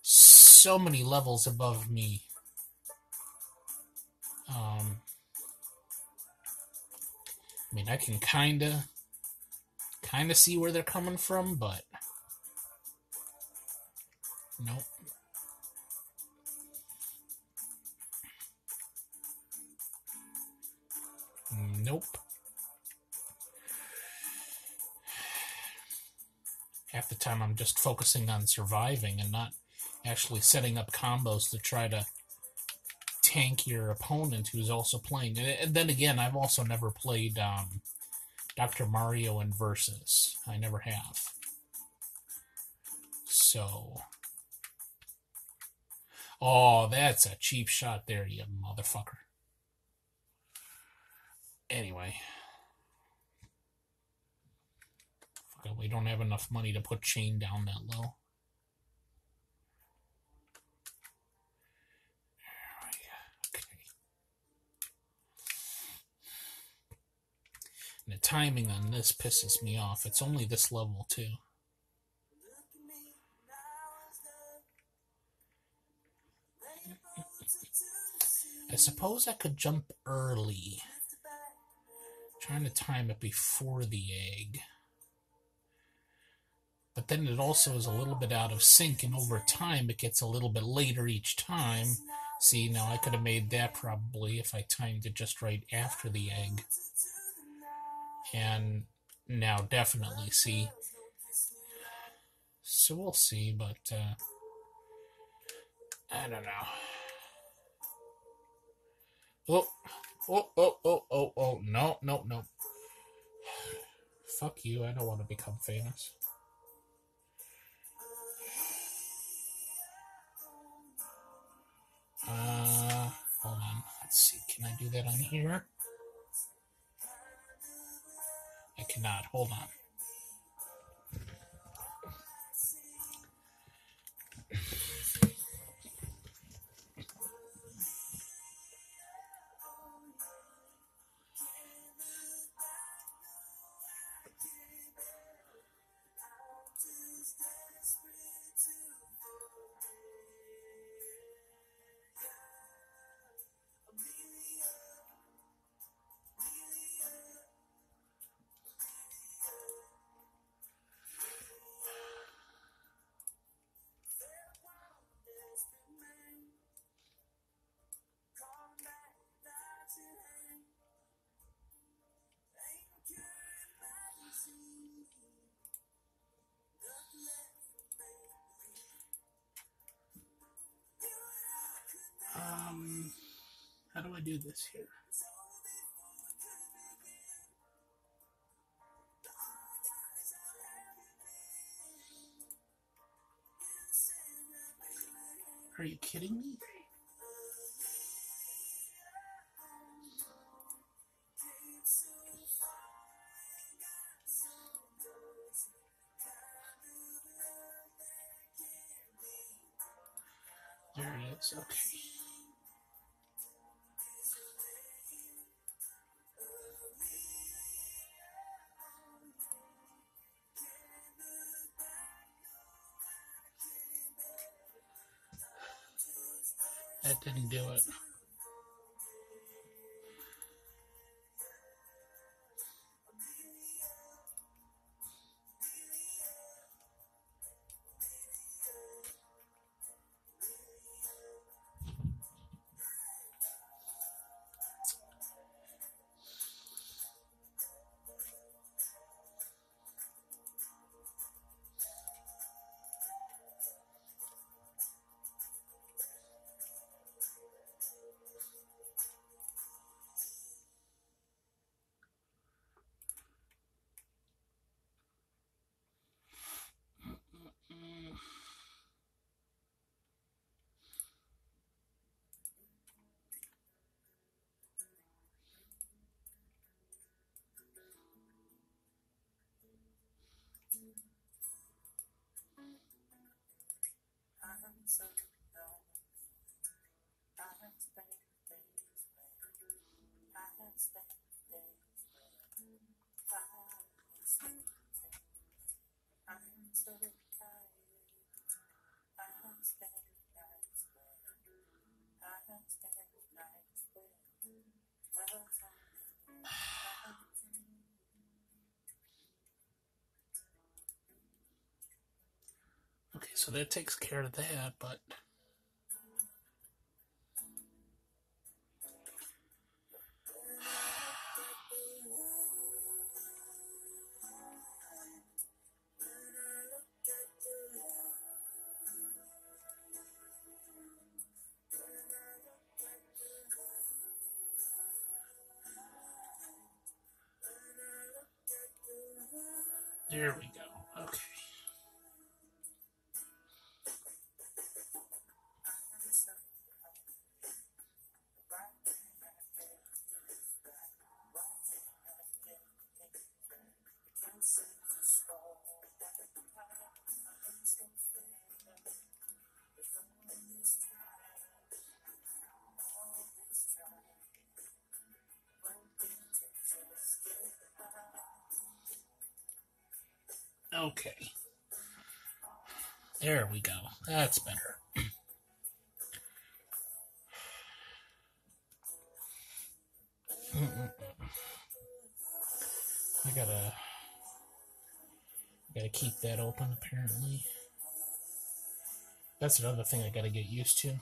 so many levels above me. I mean, I can kind of see where they're coming from, but nope. Nope. Half the time I'm just focusing on surviving and not actually setting up combos to try to tank your opponent who's also playing. And then again, I've also never played Dr. Mario in Versus. I never have. So... Oh, that's a cheap shot there, you motherfucker. Anyway. We don't have enough money to put Chain down that low. Okay. And the timing on this pisses me off. It's only this level, too. I suppose I could jump early. Trying to time it before the egg. But then it also is a little bit out of sync, and over time it gets a little bit later each time. See, now I could have made that probably if I timed it just right after the egg. And now definitely, see. So we'll see, but I don't know. Oh, no. Fuck you, I don't want to become famous. Hold on. Let's see. Can I do that on here? I cannot. Hold on. How do I do this here? Are you kidding me? There it is. Okay. that didn't do it. Okay, so that takes care of that, but there we go. Okay. Okay. There we go. That's better. I gotta keep that open, apparently. That's another thing I gotta get used to.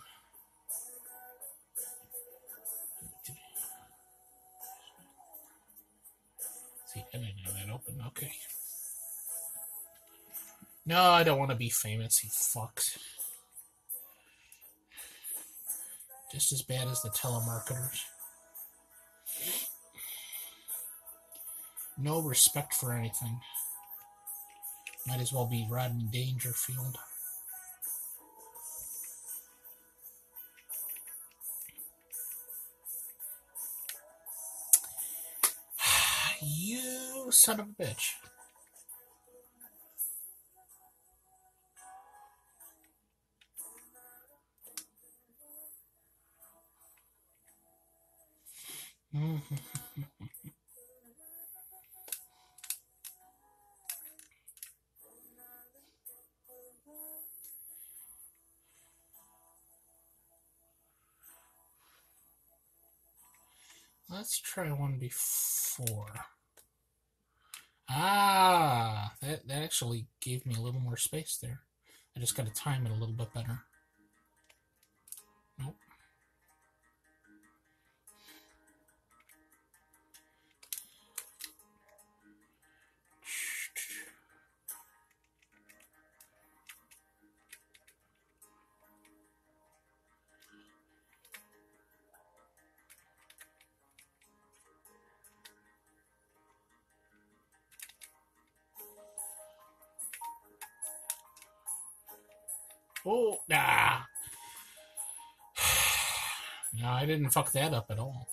See, I didn't have that open. Okay. No, I don't want to be famous, you fucks. Just as bad as the telemarketers. No respect for anything. Might as well be Rodney Dangerfield. You son of a bitch. Let's try one before. Ah, that actually gave me a little more space there. I just got to time it a little bit better. Nope. Oh, nah. No, I didn't fuck that up at all.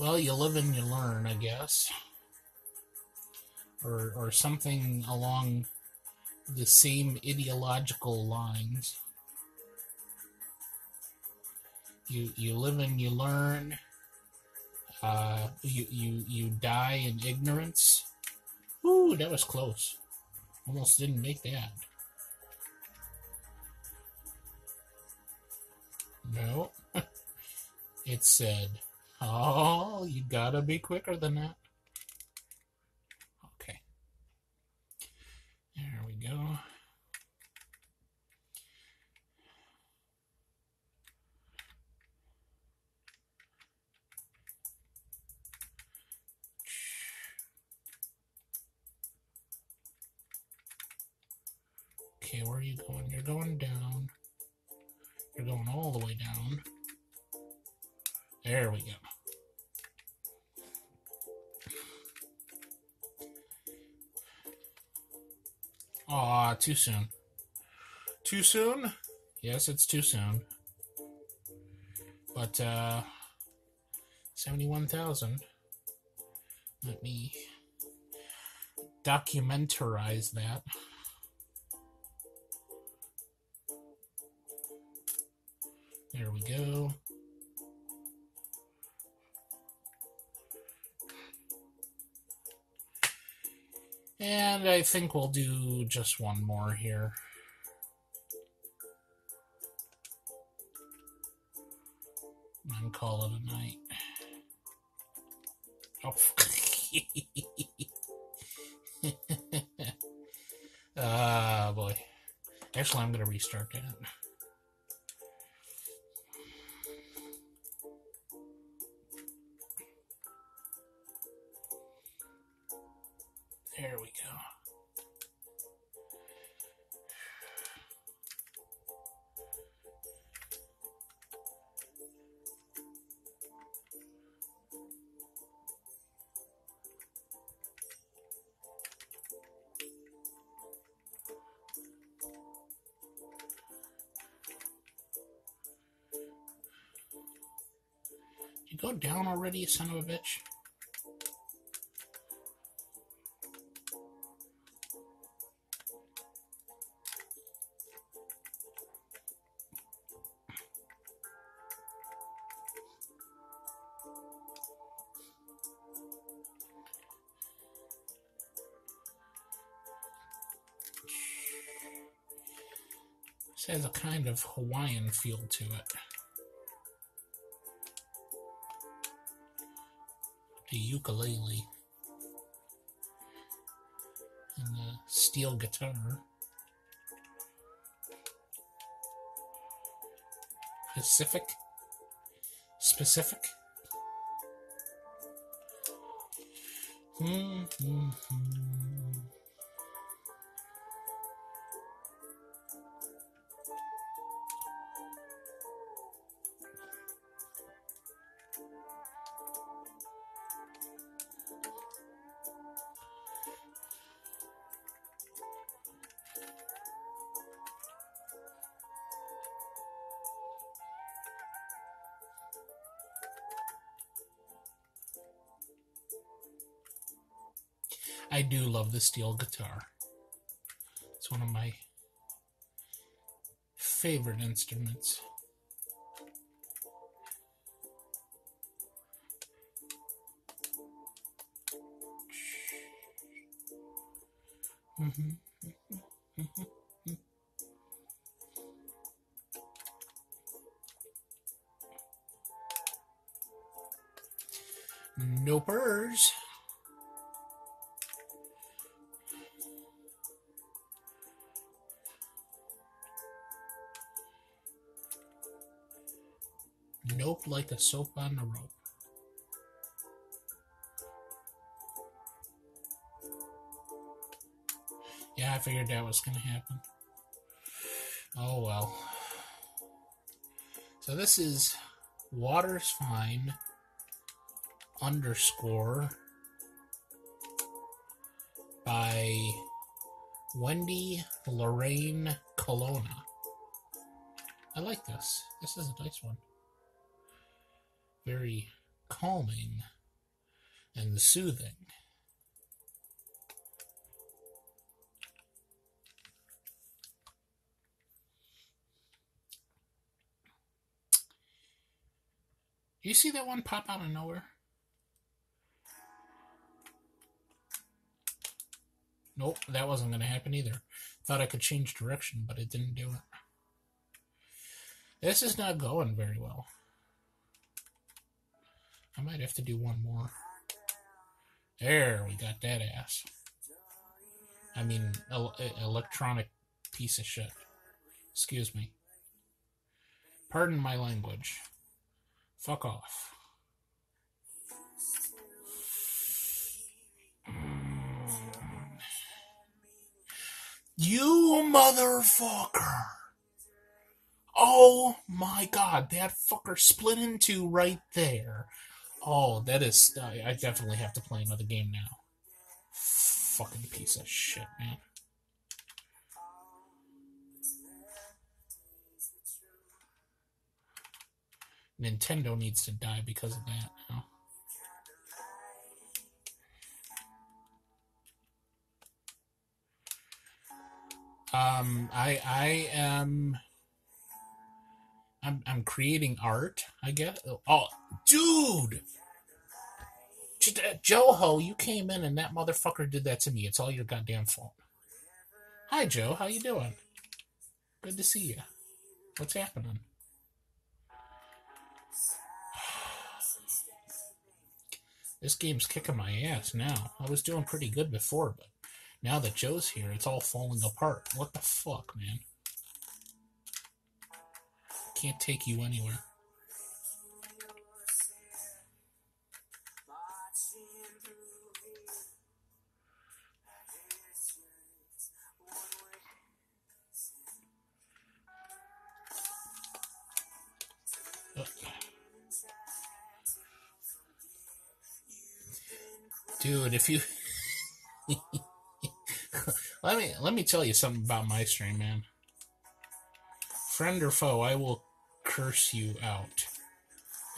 Well, you live and you learn, I guess. or something along the same ideological lines. You live and you learn. You die in ignorance. Ooh, that was close. Almost didn't make that. No. It said, oh, you gotta be quicker than that. Okay. There we go. Okay, where are you going? You're going down. You're going all the way down. There we go. Aw, too soon. Too soon? Yes, it's too soon. But, 71,000. Let me documentarize that. There we go. And I think we'll do just one more here. And call it a night. Oh. Ah, boy. Actually, I'm going to restart that. There we go. You go down already, you son of a bitch. This has a kind of Hawaiian feel to it. The ukulele and the steel guitar. Specific. I do love the steel guitar. It's one of my favorite instruments. Nopers. Nope, like a soap on the rope. Yeah, I figured that was going to happen. Oh well. So this is Water's Fine _ by Wendy Lorraine Colonna. I like this. This is a nice one. Very calming and soothing. Do you see that one pop out of nowhere? Nope, that wasn't going to happen either. Thought I could change direction, but it didn't do it. This is not going very well. I might have to do one more. There, we got that ass. I mean, electronic piece of shit. Excuse me. Pardon my language. Fuck off. You motherfucker! Oh my god, that fucker split in two right there. Oh, that is... I definitely have to play another game now. Fucking piece of shit, man. Nintendo needs to die because of that now. I am... I'm creating art, I guess. Oh, dude! Joho, you came in and that motherfucker did that to me. It's all your goddamn fault. Hi, Joe. How you doing? Good to see you. What's happening? This game's kicking my ass now. I was doing pretty good before, but now that Joe's here, it's all falling apart. What the fuck, man? Can't take you anywhere. Dude, if you let me tell you something about my stream, man. Friend or foe, I will curse you out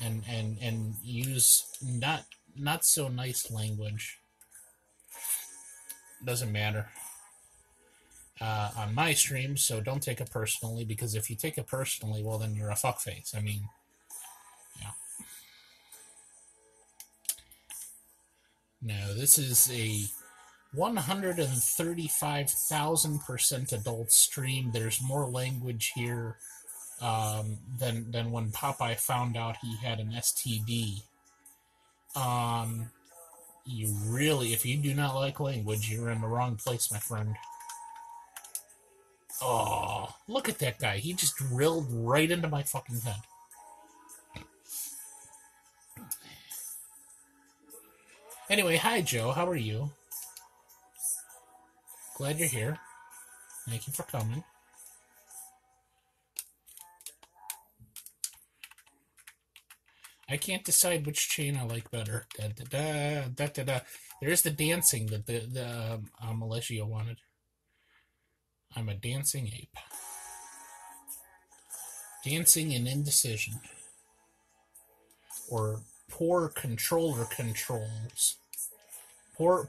and use not so nice language. Doesn't matter. On my stream, so don't take it personally, because if you take it personally, well, then you're a fuckface. I mean, yeah. No, this is a 135,000% adult stream. There's more language here than when Popeye found out he had an STD. You really, if you do not like language, you're in the wrong place, my friend. Oh, look at that guy. He just drilled right into my fucking head. Anyway, hi, Joe. How are you? Glad you're here. Thank you for coming. I can't decide which chain I like better. Da, da, da, da, da, da. There's the dancing that the Militia wanted. I'm a dancing ape. Dancing in indecision. Or poor controller controls. Poor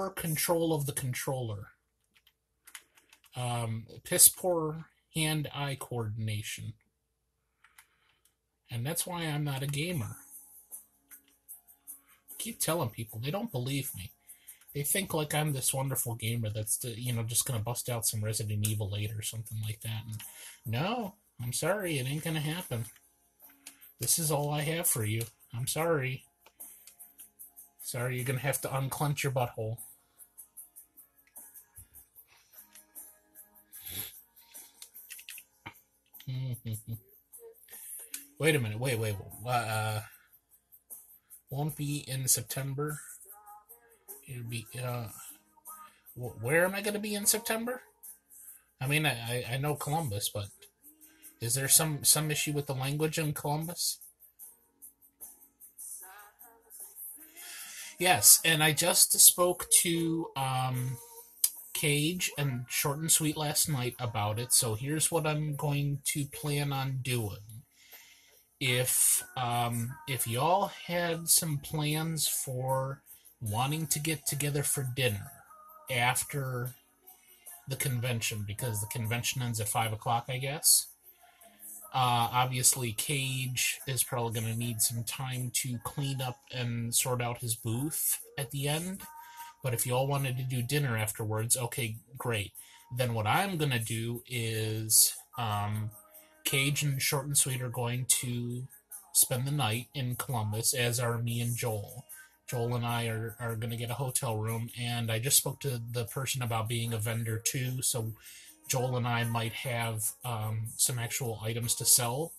control of the controller. Piss poor hand-eye coordination. And that's why I'm not a gamer. I keep telling people, they don't believe me. They think like I'm this wonderful gamer that's, just gonna bust out some Resident Evil 8 or something like that. And no, I'm sorry, it ain't gonna happen. This is all I have for you. I'm sorry. Sorry, you're gonna have to unclench your butthole. Wait a minute. Wait. Won't be in September. It'll be. Where am I going to be in September? I mean, I know Columbus, but is there some issue with the language in Columbus? Yes, and I just spoke to Cage and Short and Sweet last night about it. So here's what I'm going to plan on doing. If y'all had some plans for wanting to get together for dinner after the convention, because the convention ends at 5 o'clock, I guess, Obviously, Cage is probably going to need some time to clean up and sort out his booth at the end. But if you all wanted to do dinner afterwards, okay, great. Then what I'm going to do is Cage and Short and Sweet are going to spend the night in Columbus, as are me and Joel. Joel and I are going to get a hotel room, and I just spoke to the person about being a vendor too, so Joel and I might have some actual items to sell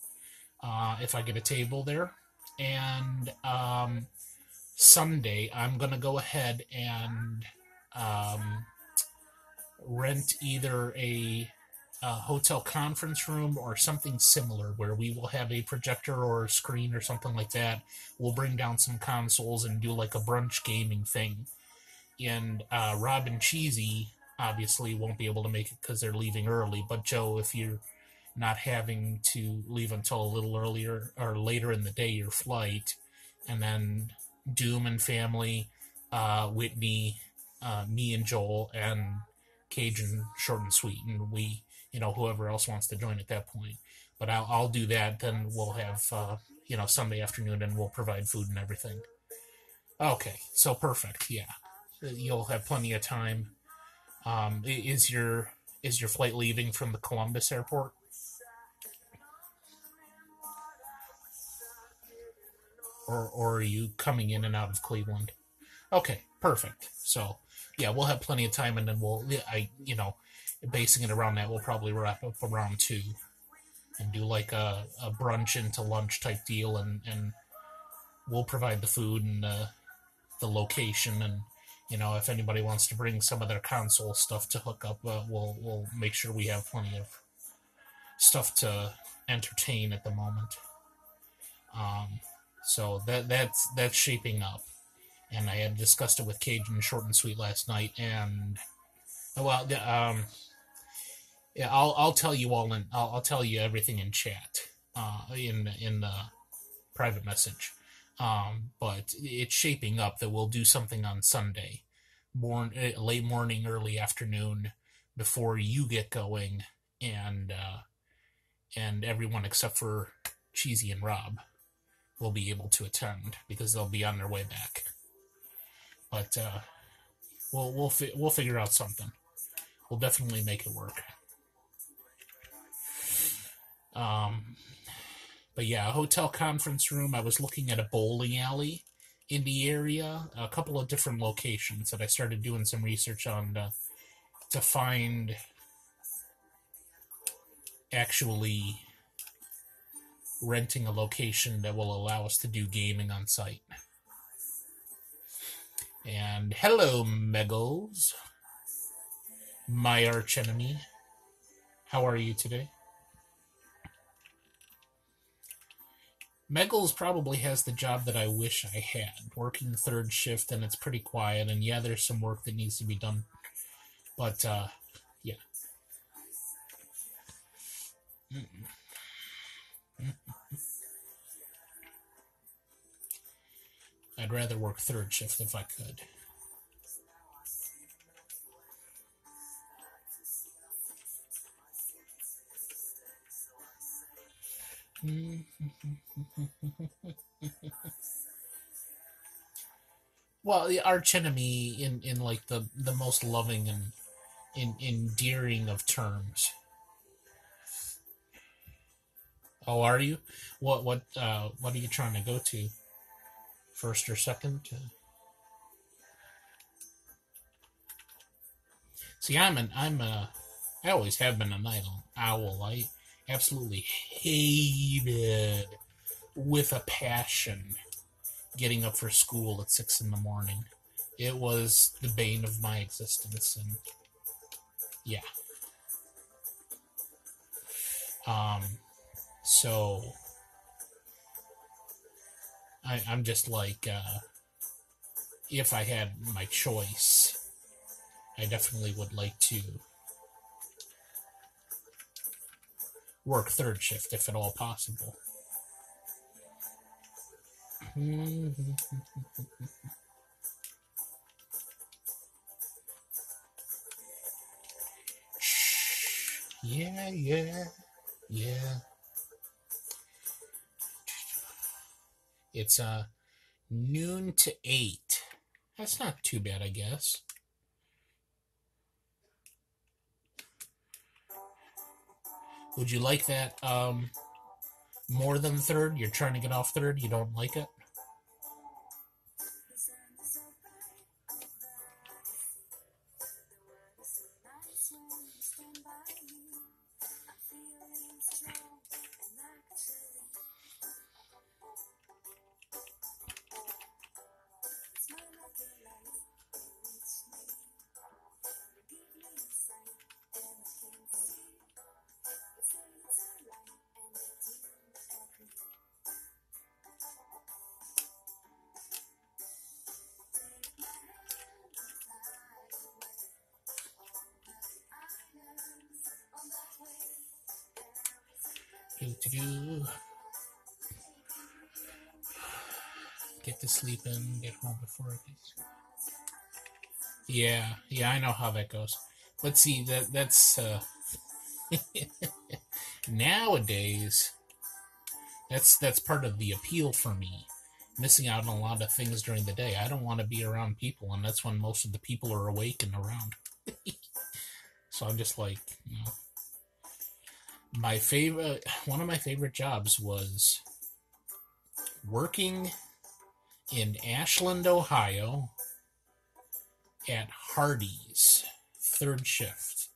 if I get a table there. And Sunday, I'm going to go ahead and um, rent either a hotel conference room or something similar where we will have a projector or a screen or something like that. We'll bring down some consoles and do like a brunch gaming thing. And Rob and Cheesy obviously won't be able to make it because they're leaving early. But Joe, if you're not having to leave until a little earlier or later in the day, your flight, and then Doom and family, Whitney, me and Joel, and Cage and Short and Sweet, and we, whoever else wants to join at that point. But I'll do that. Then we'll have, Sunday afternoon, and we'll provide food and everything. Okay, so perfect. Yeah, you'll have plenty of time. Is your flight leaving from the Columbus airport? Or are you coming in and out of Cleveland? Okay, perfect. So, yeah, we'll have plenty of time, and then basing it around that, we'll probably wrap up around 2 and do like a brunch into lunch type deal, and we'll provide the food and the location, and if anybody wants to bring some of their console stuff to hook up, we'll make sure we have plenty of stuff to entertain at the moment. So that's shaping up, and I had discussed it with Cage and Short and Sweet last night, and well, yeah, I'll tell you all I'll tell you everything in chat, in the private message. But it's shaping up that we'll do something on Sunday, late morning, early afternoon, before you get going, and everyone except for Cheesy and Rob will be able to attend because they'll be on their way back. But we'll figure out something. We'll definitely make it work. But yeah, a hotel conference room. I was looking at a bowling alley in the area, a couple of different locations that I started doing some research on to find actually renting a location that will allow us to do gaming on site. And hello, Megals, my archenemy. How are you today? Megals probably has the job that I wish I had, working third shift, and it's pretty quiet, and yeah, there's some work that needs to be done, but yeah. I'd rather work third shift if I could. Well, the archenemy in like the most loving and endearing of terms. Oh, are you? What are you trying to go to? First or second? See, I always have been a night owl. I absolutely hated, with a passion, getting up for school at 6 in the morning. It was the bane of my existence, and yeah. So I'm just like, if I had my choice, I definitely would like to work third shift if at all possible. Yeah. It's noon to 8. That's not too bad, I guess. Would you like that more than third? You're trying to get off third, you don't like it? Get to sleep in, get home before it gets... Yeah, I know how that goes. But see, that's nowadays, that's part of the appeal for me. Missing out on a lot of things during the day. I don't want to be around people, and that's when most of the people are awake and around. So I'm just like, one of my favorite jobs was working in Ashland, Ohio at Hardee's, third shift.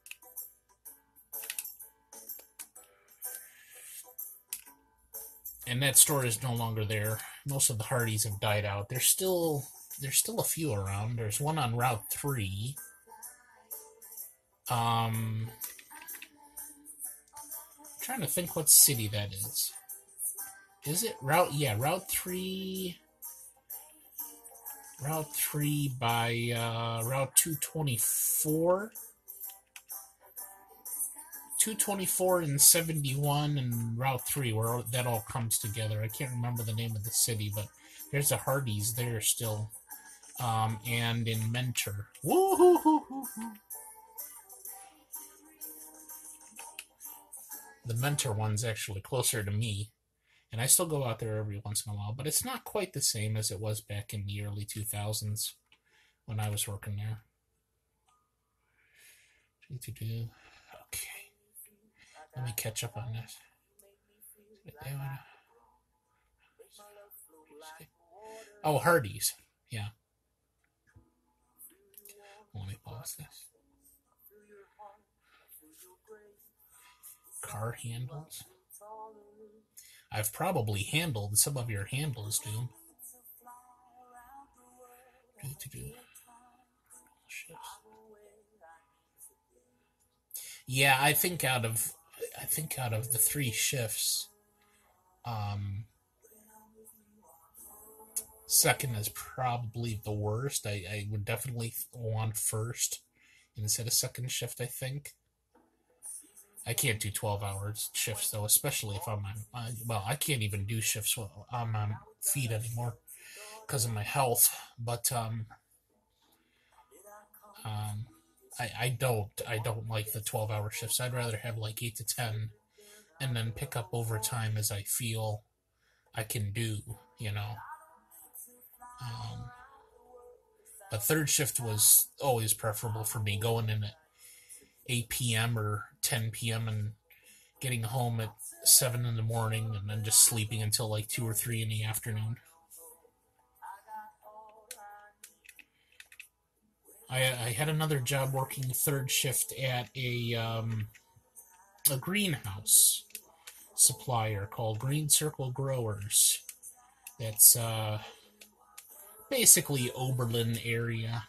And that store is no longer there. Most of the Hardee's have died out. There's still a few around. There's one on Route 3. I'm trying to think what city that is. Is it Route 3? Route 3 by Route 224. 224 and 71 and Route 3, where that all comes together. I can't remember the name of the city, but there's a Hardee's there still. And in Mentor. Woo-hoo-hoo-hoo-hoo. The Mentor one's actually closer to me. And I still go out there every once in a while, but it's not quite the same as it was back in the early 2000s when I was working there. Okay. Let me catch up on this. Oh, Hardee's. Yeah. Let me pause this. Car handles. I've probably handled some of your handles, Doom. Yeah, I think out of the 3 shifts, second is probably the worst. I would definitely want first instead of second shift, I think. I can't do 12-hour shifts, though, especially if I'm on... well, I can't even do shifts while I'm on feet anymore because of my health. But I don't like the 12-hour shifts. I'd rather have like 8 to 10 and then pick up overtime as I feel I can do, But third shift was always preferable for me, going in at 8 p.m. or 10 p.m. and getting home at 7 in the morning and then just sleeping until like 2 or 3 in the afternoon. I had another job working third shift at a greenhouse supplier called Green Circle Growers. That's basically Oberlin area.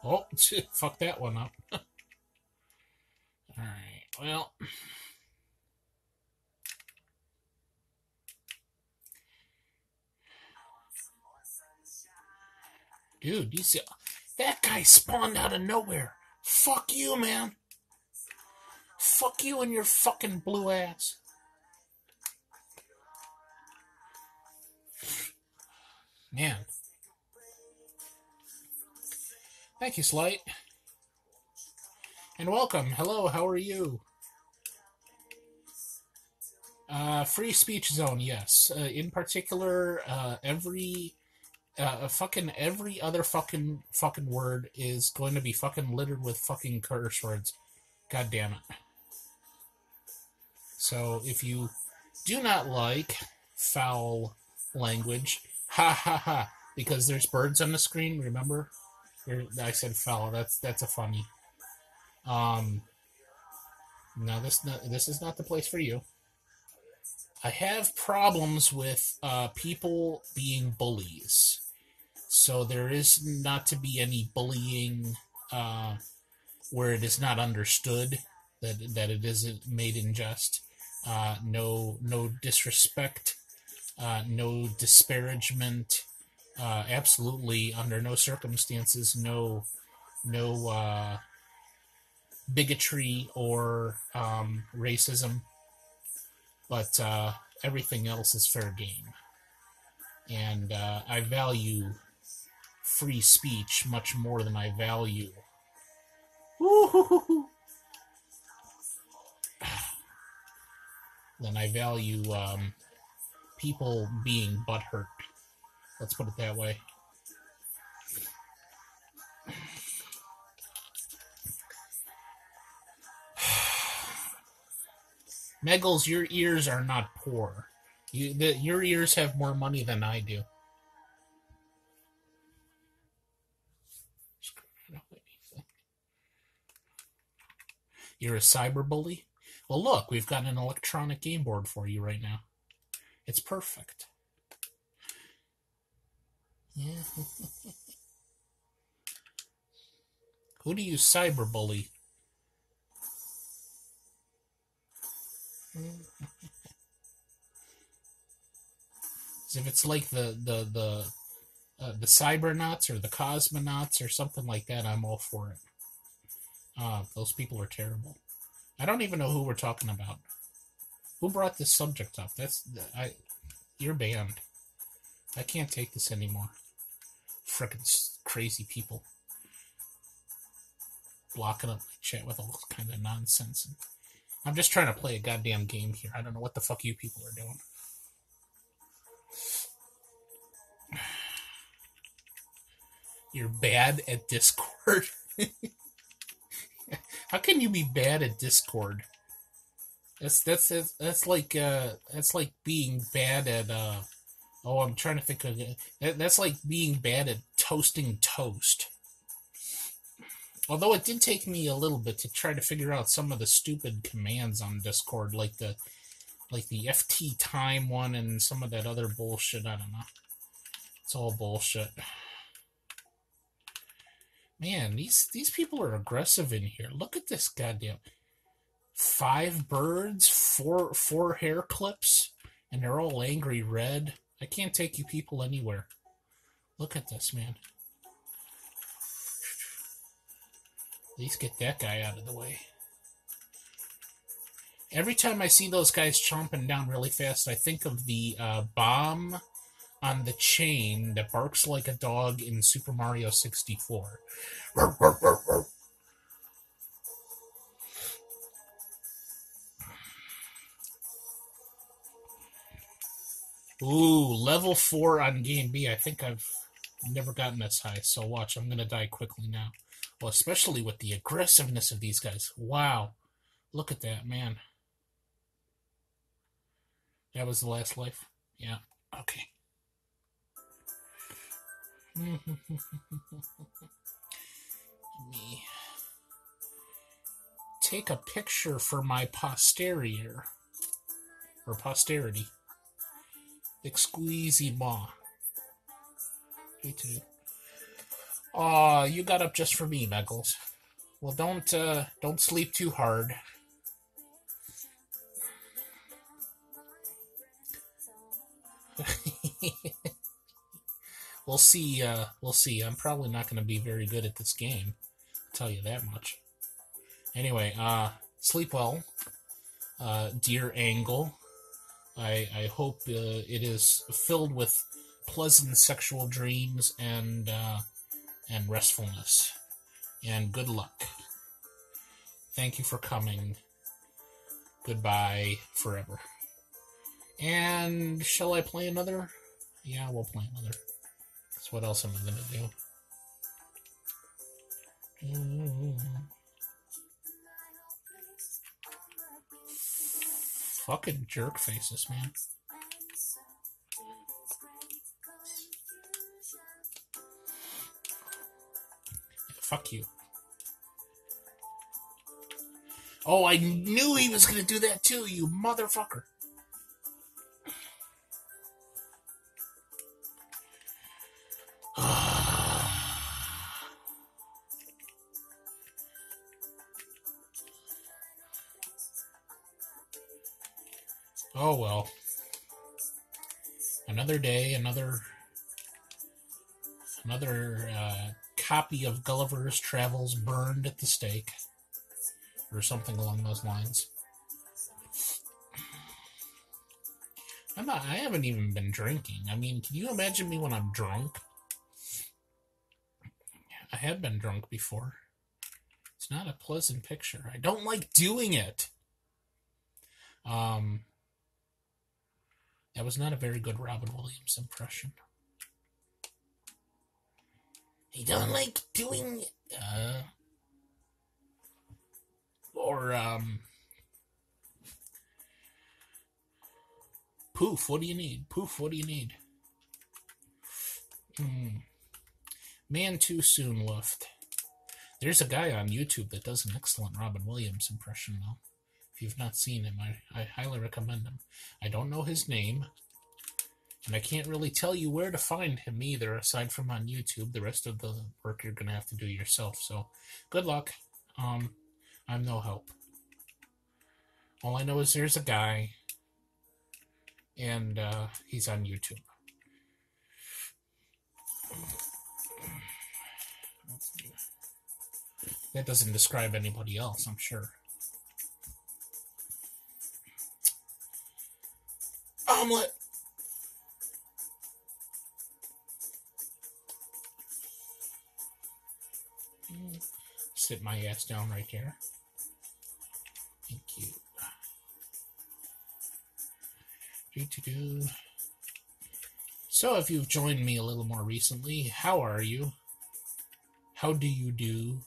Oh, fuck that one up. Alright, well. Dude, you see, that guy spawned out of nowhere. Fuck you, man. Fuck you and your fucking blue ass. Man. Thank you, Slight. And welcome. Hello, how are you? Free speech zone, yes. In particular, fucking every other fucking word is going to be fucking littered with fucking curse words. God damn it. So if you do not like foul language, ha ha ha, because there's birds on the screen, remember? I said foul, that's a funny. No, this is not the place for you. I have problems with people being bullies. So there is not to be any bullying where it is not understood that it isn't made in jest. No disrespect, no disparagement. Absolutely, under no circumstances, no bigotry or racism. But everything else is fair game, and I value free speech much more than I value. Than I value people being butthurt. Let's put it that way. Meggles, your ears are not poor. Your ears have more money than I do. You're a cyberbully? Well, look, we've got an electronic game board for you right now. It's perfect. Yeah. Who do you cyberbully? As if it's like the cybernauts or the cosmonauts or something like that, I'm all for it. Those people are terrible. I don't even know who we're talking about. Who brought this subject up? You're banned. I can't take this anymore. Frickin' crazy people blocking up my chat with all kind of nonsense. I'm just trying to play a goddamn game here. I don't know what the fuck you people are doing. You're bad at Discord. How can you be bad at Discord? That's like being bad at I'm trying to think of it. That's like being bad at toasting toast. Although it did take me a little bit to try to figure out some of the stupid commands on Discord, like the FT time one and some of that other bullshit. I don't know. It's all bullshit. Man, these people are aggressive in here. Look at this goddamn 5 birds, 4 hair clips, and they're all angry red. I can't take you people anywhere. Look at this, man. At least get that guy out of the way. Every time I see those guys chomping down really fast, I think of the bomb on the chain that barks like a dog in Super Mario 64. Ooh, level 4 on Game B. I think I've never gotten this high, so watch. I'm going to die quickly now. Well, especially with the aggressiveness of these guys. Wow. Look at that, man. That was the last life? Yeah. Okay. Let me take a picture for my posterior. Or posterity. Excusez-moi. Aw, you got up just for me, Meggles. Well, don't sleep too hard. We'll see. I'm probably not going to be very good at this game. I'll tell you that much. Anyway, sleep well, dear Angle. I hope it is filled with pleasant sexual dreams and restfulness. And good luck. Thank you for coming. Goodbye forever. And shall I play another? Yeah, we'll play another. Because what else am I going to do? Fucking jerk faces, man. Fuck you. Oh, I knew he was going to do that too, you motherfucker. Oh well. Another day, another copy of Gulliver's Travels burned at the stake. Or something along those lines. I haven't even been drinking. I mean, can you imagine me when I'm drunk? I have been drunk before. It's not a pleasant picture. I don't like doing it. That was not a very good Robin Williams impression. I don't like doing Poof, what do you need? Poof, what do you need? Man too soon left. There's a guy on YouTube that does an excellent Robin Williams impression, though. If you've not seen him, I highly recommend him. I don't know his name, and I can't really tell you where to find him either, aside from on YouTube. The rest of the work you're going to have to do yourself, so good luck. I'm no help. All I know is there's a guy, and he's on YouTube. That doesn't describe anybody else, I'm sure. Omelet! Sit my ass down right here. Thank you. So, if you've joined me a little more recently, how are you? How do you do?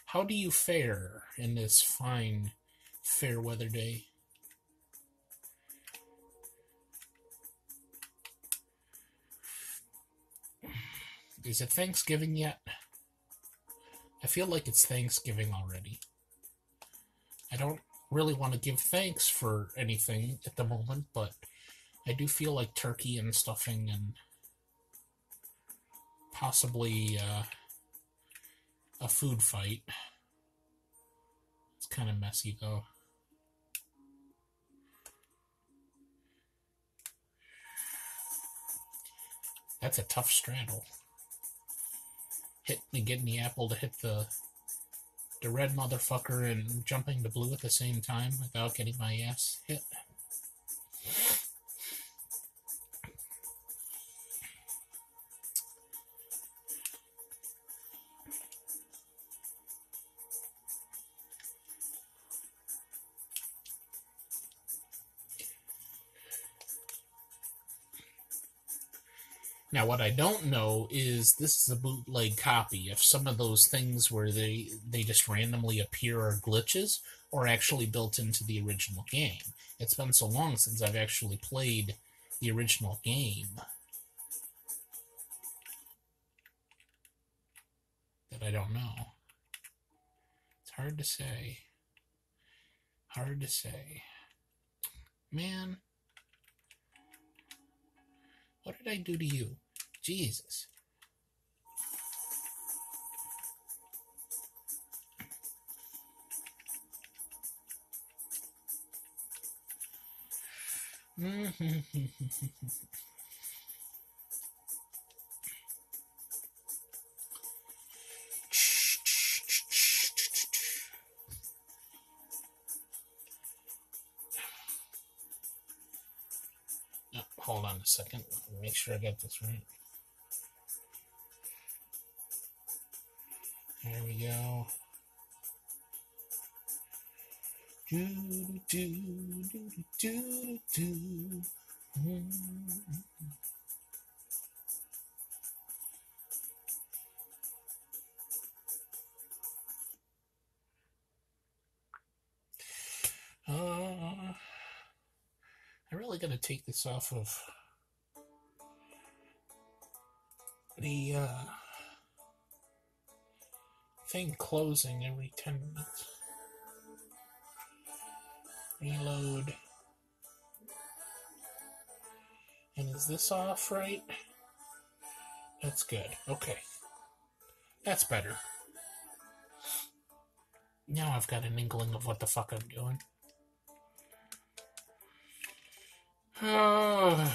How do you fare in this fine, fair weather day? Is it Thanksgiving yet? I feel like it's Thanksgiving already. I don't really want to give thanks for anything at the moment, but I do feel like turkey and stuffing and possibly a food fight. It's kind of messy, though. That's a tough straddle. Getting the apple to hit the red motherfucker and jumping to blue at the same time without getting my ass hit. Now, what I don't know is this is a bootleg copy if some of those things where they just randomly appear are glitches or actually built into the original game. It's been so long since I've actually played the original game that I don't know. It's hard to say. Hard to say. Man. What did I do to you? Jesus. Hold on a second. Make sure I get this right. There we go. Do, do, do, do, do, do. I'm really gonna take this off of the thing closing every 10 minutes. Reload. And is this off right? That's good. Okay. That's better. Now I've got an inkling of what the fuck I'm doing. Na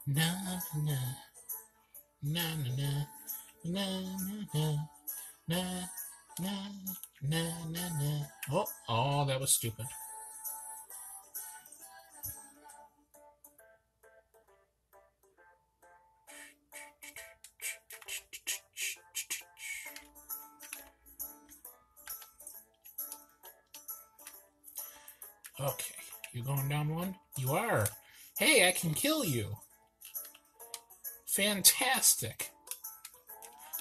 na na na na na na na na na na. Oh, that was stupid. Okay, you going down one? You are. Hey, I can kill you. Fantastic.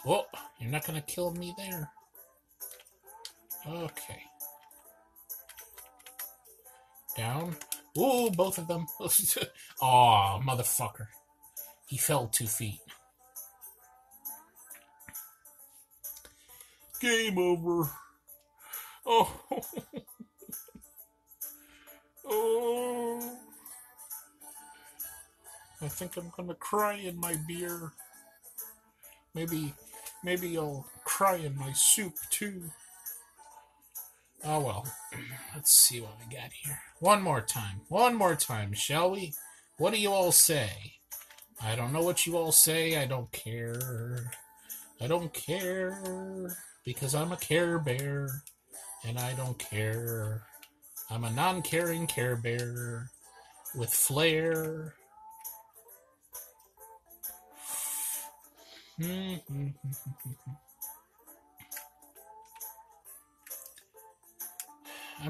Oh, you're not going to kill me there. Okay. Down. Ooh, both of them. Aw, motherfucker. He fell 2 feet. Game over. Oh. Oh. I think I'm gonna cry in my beer. Maybe I'll cry in my soup too. Oh well. Let's see what we got here. One more time, shall we? What do you all say? I don't know what you all say. I don't care. I don't care. Because I'm a Care Bear. And I don't care. I'm a non-caring Care Bear. With flair. I'm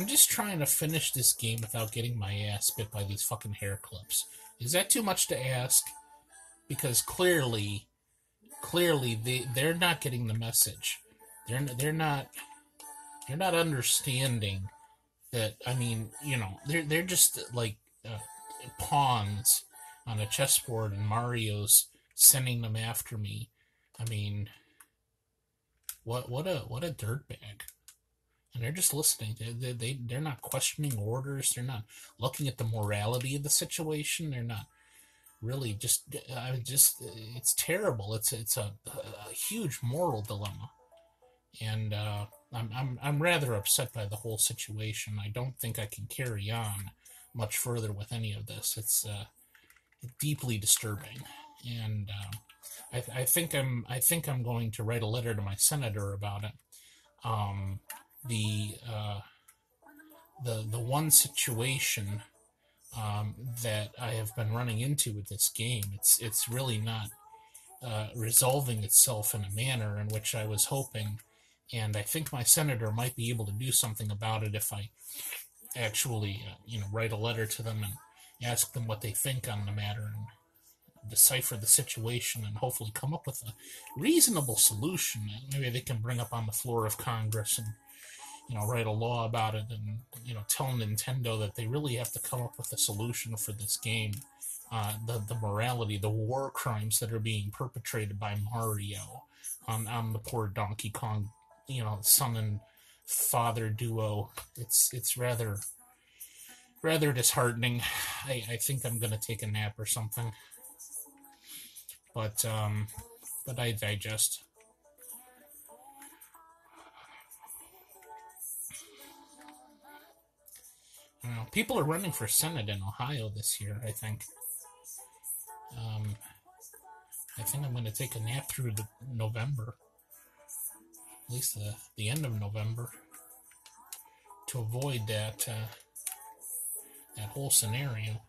just trying to finish this game without getting my ass bit by these fucking hair clips. Is that too much to ask? Because clearly they're not getting the message. They're not understanding that. I mean, they're just like pawns on a chessboard, and Mario's sending them after me. I mean, what a dirtbag. And they're just listening. They're not questioning orders. They're not looking at the morality of the situation. They're not really it's terrible. It's a huge moral dilemma. And I'm rather upset by the whole situation. I don't think I can carry on much further with any of this. It's deeply disturbing. And I think I'm going to write a letter to my senator about it. The one situation that I have been running into with this game, it's really not resolving itself in a manner in which I was hoping, and I think my senator might be able to do something about it if I actually write a letter to them and ask them what they think on the matter and decipher the situation and hopefully come up with a reasonable solution that maybe they can bring up on the floor of Congress and write a law about it and tell Nintendo that they really have to come up with a solution for this game. The morality, the war crimes that are being perpetrated by Mario on the poor Donkey Kong, son and father duo. It's rather disheartening. I think I'm gonna take a nap or something. But I digest. People are running for Senate in Ohio this year, I think. I think I'm going to take a nap through November. At least the end of November. To avoid that whole scenario.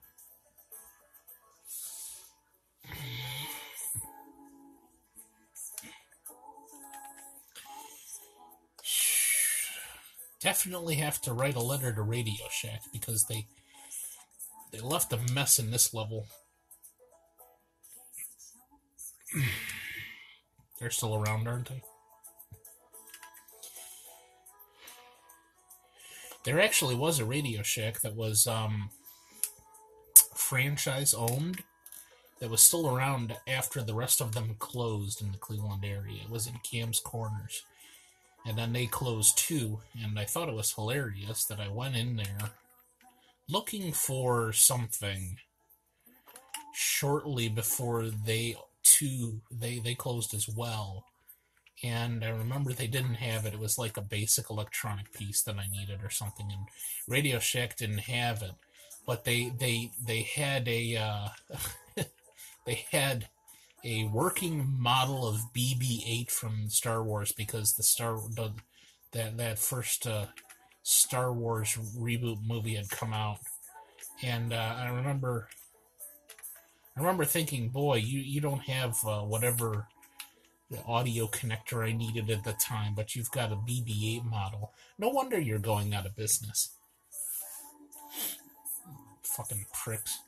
definitely have to write a letter to Radio Shack because they left a mess in this level. They're still around, aren't they? There actually was a Radio Shack that was franchise owned that was still around after the rest of them closed in the Cleveland area. It was in Cam's Corners. And then they closed too, and I thought it was hilarious that I went in there looking for something shortly before they closed as well. And I remember they didn't have it. It was like a basic electronic piece that I needed or something, and Radio Shack didn't have it. But they had a they had a working model of BB-8 from Star Wars because that first Star Wars reboot movie had come out, and I remember thinking, boy, you don't have whatever the audio connector I needed at the time, but you've got a BB-8 model. No wonder you're going out of business. Fucking pricks.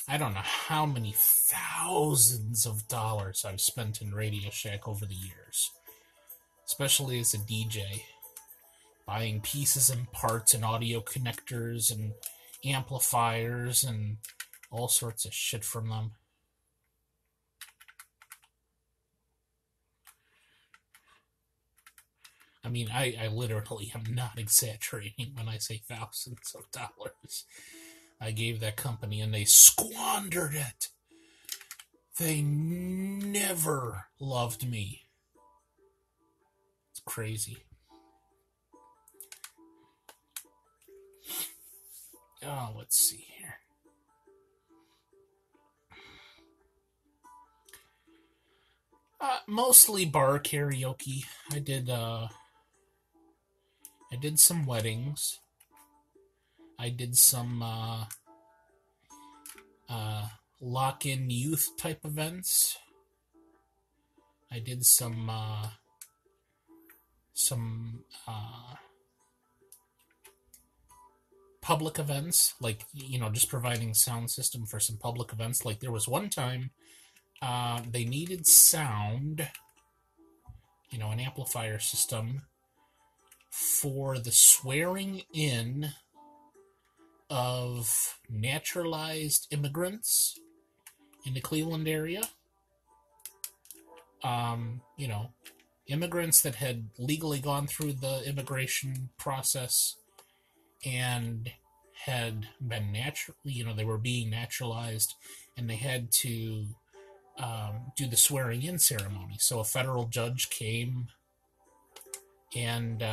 I don't know how many thousands of dollars I've spent in Radio Shack over the years, especially as a DJ, buying pieces and parts and audio connectors and amplifiers and all sorts of shit from them. I mean, I literally am not exaggerating when I say thousands of dollars. I gave that company and they squandered it. They never loved me. It's crazy. Oh, let's see here. Mostly bar karaoke. I did some weddings. I did some lock-in youth type events. I did some public events, like, just providing sound system for some public events. Like, there was one time they needed sound, an amplifier system for the swearing in of naturalized immigrants in the Cleveland area. Immigrants that had legally gone through the immigration process and had been they were being naturalized, and they had to do the swearing in ceremony. So a federal judge came and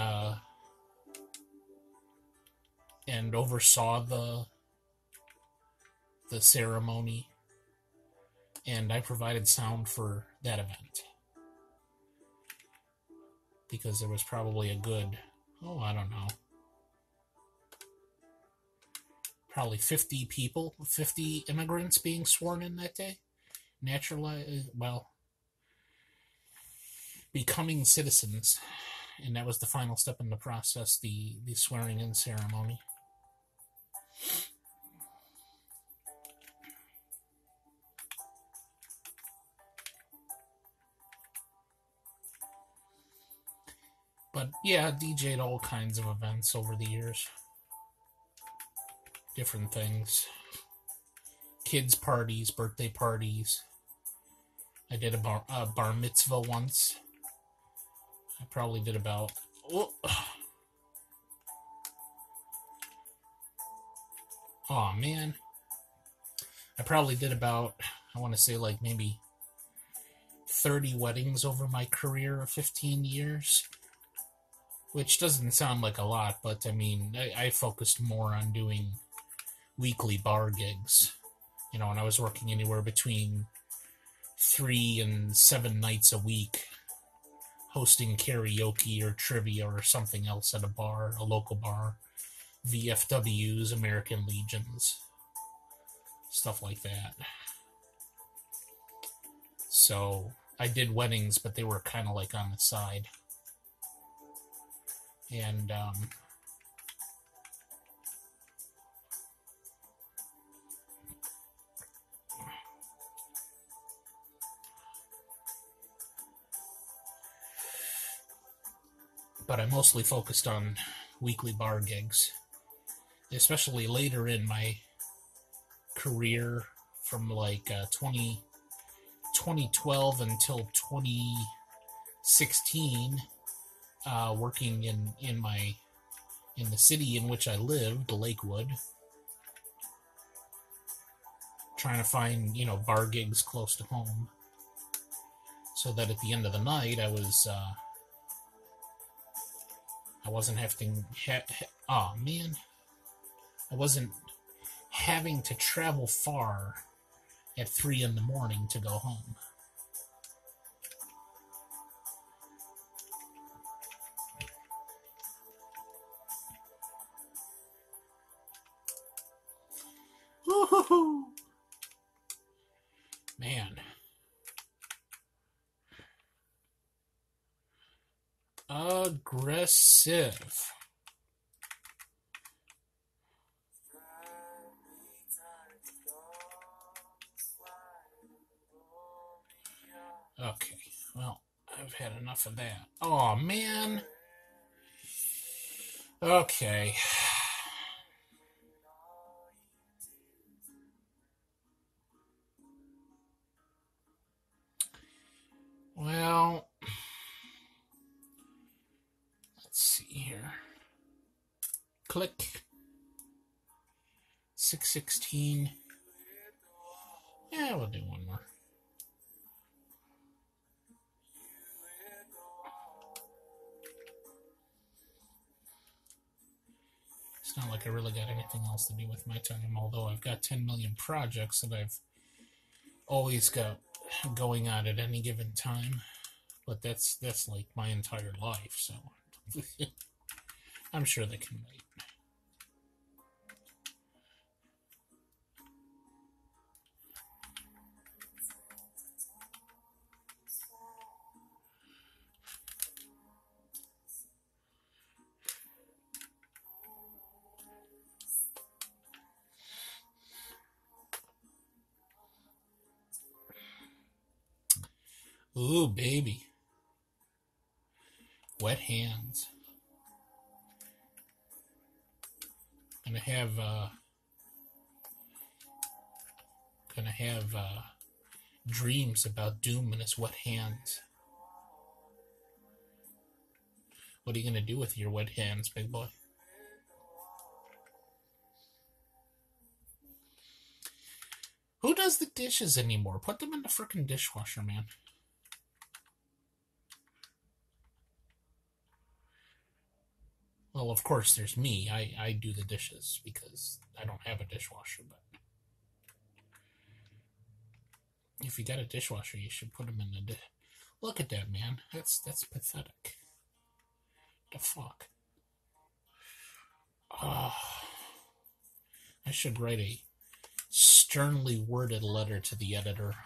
oversaw the ceremony, and I provided sound for that event because there was probably a good, I don't know, probably 50 immigrants being sworn in that day, becoming citizens, and that was the final step in the process, the swearing in ceremony. But yeah, DJ'd all kinds of events over the years. Different things. Kids' parties, birthday parties. I did a bar mitzvah once. I probably did about... Oh, man. I probably did about, I want to say like maybe 30 weddings over my career of 15 years. Which doesn't sound like a lot, but I mean, I focused more on doing weekly bar gigs. And I was working anywhere between 3 and 7 nights a week, hosting karaoke or trivia or something else at a local bar, VFWs, American Legions, stuff like that. So, I did weddings, but they were kind of like on the side. And but I mostly focused on weekly bar gigs, especially later in my career from like 2012 until 2016, working in the city in which I lived, Lakewood, trying to find, bar gigs close to home, so that at the end of the night I wasn't having I wasn't having to travel far at 3 in the morning to go home. Woo-hoo-hoo. Man. Aggressive. Okay, well, I've had enough of that. Oh, man. Okay. Well, let's see here. Click. 616. Yeah, we'll do one more. It's not like I really got anything else to do with my time, although I've got 10 million projects that I've always got going on at any given time. But that's like my entire life, so I'm sure they can wait. Ooh, baby. Wet hands. Gonna have dreams about Doom and his wet hands. What are you gonna do with your wet hands, big boy? Who does the dishes anymore? Put them in the frickin' dishwasher, man. Well, of course, there's me. I do the dishes because I don't have a dishwasher, but if you got a dishwasher, you should put them in the Look at that, man. That's pathetic. The fuck? I should write a sternly worded letter to the editor.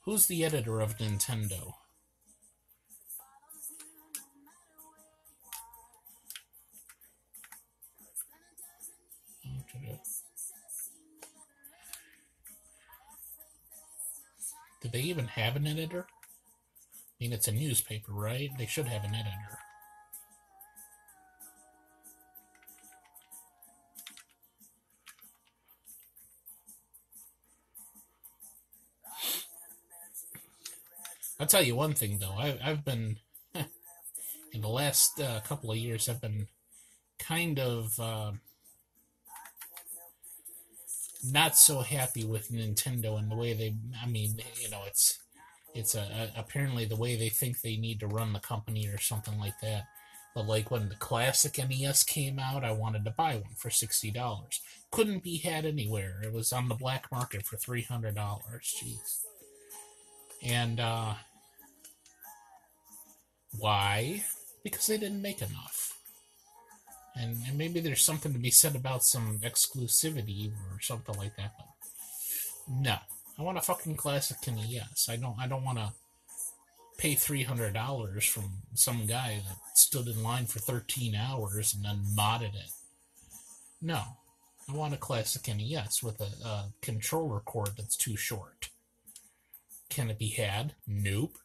Who's the editor of Nintendo? Do they even have an editor? I mean, it's a newspaper, right? They should have an editor. I'll tell you one thing, though. I've been, in the last couple of years, I've been kind of not so happy with Nintendo and the way they, it's apparently the way they think they need to run the company or something like that. But like when the classic NES came out, I wanted to buy one for $60. Couldn't be had anywhere. It was on the black market for $300. Jeez. And why? Because they didn't make enough. And maybe there's something to be said about some exclusivity or something like that. But no. I want a fucking classic NES. I don't want to pay $300 from some guy that stood in line for 13 hours and then modded it. No. I want a classic NES with a controller cord that's too short. Can it be had? Nope.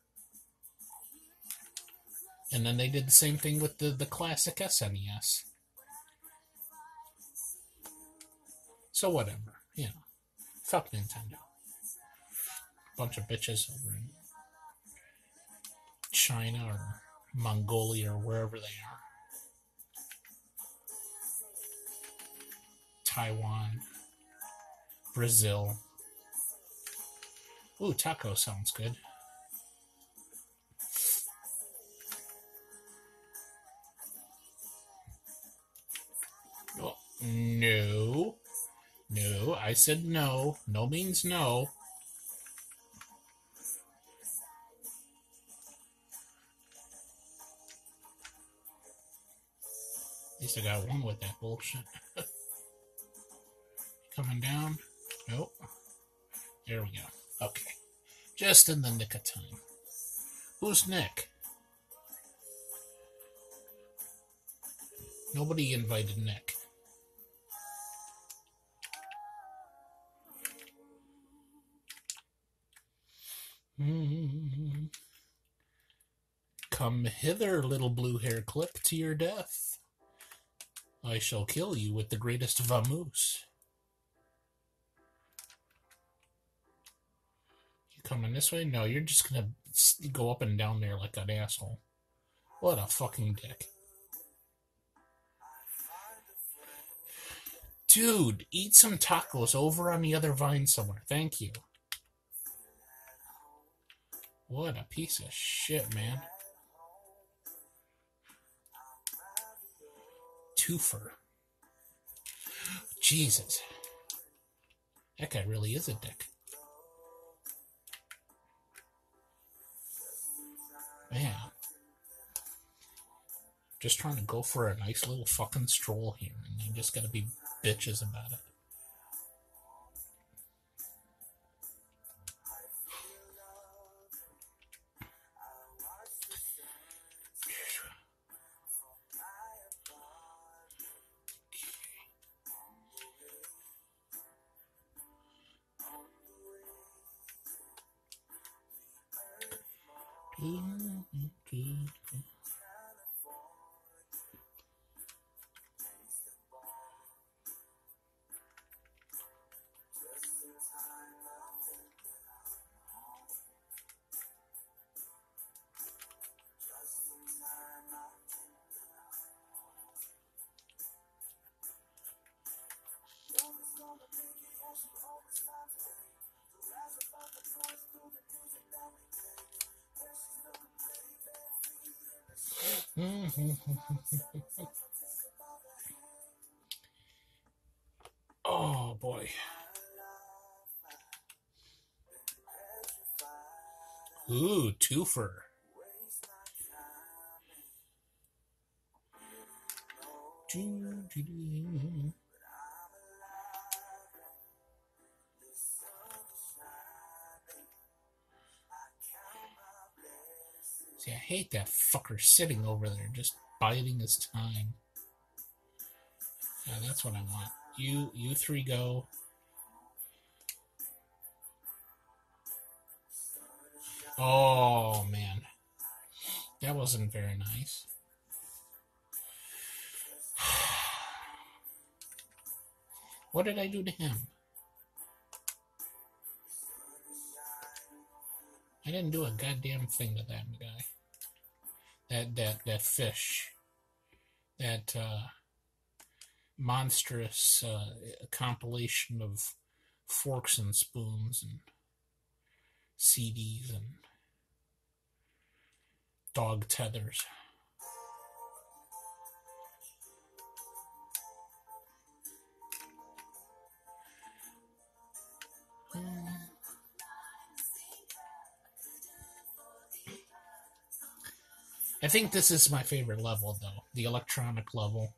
And then they did the same thing with the classic SNES. So whatever, you know. Fuck Nintendo. Bunch of bitches over in China or Mongolia or wherever they are. Taiwan. Brazil. Ooh, taco sounds good. Oh, no. No, I said no. No means no. At least I got one with that bullshit. Coming down. Nope. There we go. Okay. Just in the nick of time. Who's Nick? Nobody invited Nick. Come hither, little blue hair clip, to your death. I shall kill you with the greatest vamoose. You coming this way? No, you're just gonna go up and down there like an asshole. What a fucking dick. Dude, eat some tacos over on the other vine somewhere. Thank you. What a piece of shit, man. Twofer. Jesus. That guy really is a dick. Man. Just trying to go for a nice little fucking stroll here, and they just gotta be bitches about it. Oh boy. Ooh, twofer. See, I hate that fucker sitting over there just biding his time. Yeah, that's what I want. You three go. Oh, man. That wasn't very nice. What did I do to him? I didn't do a goddamn thing to that guy. That fish. That, monstrous compilation of forks and spoons and CDs and dog tethers. I think this is my favorite level, though. The electronic level.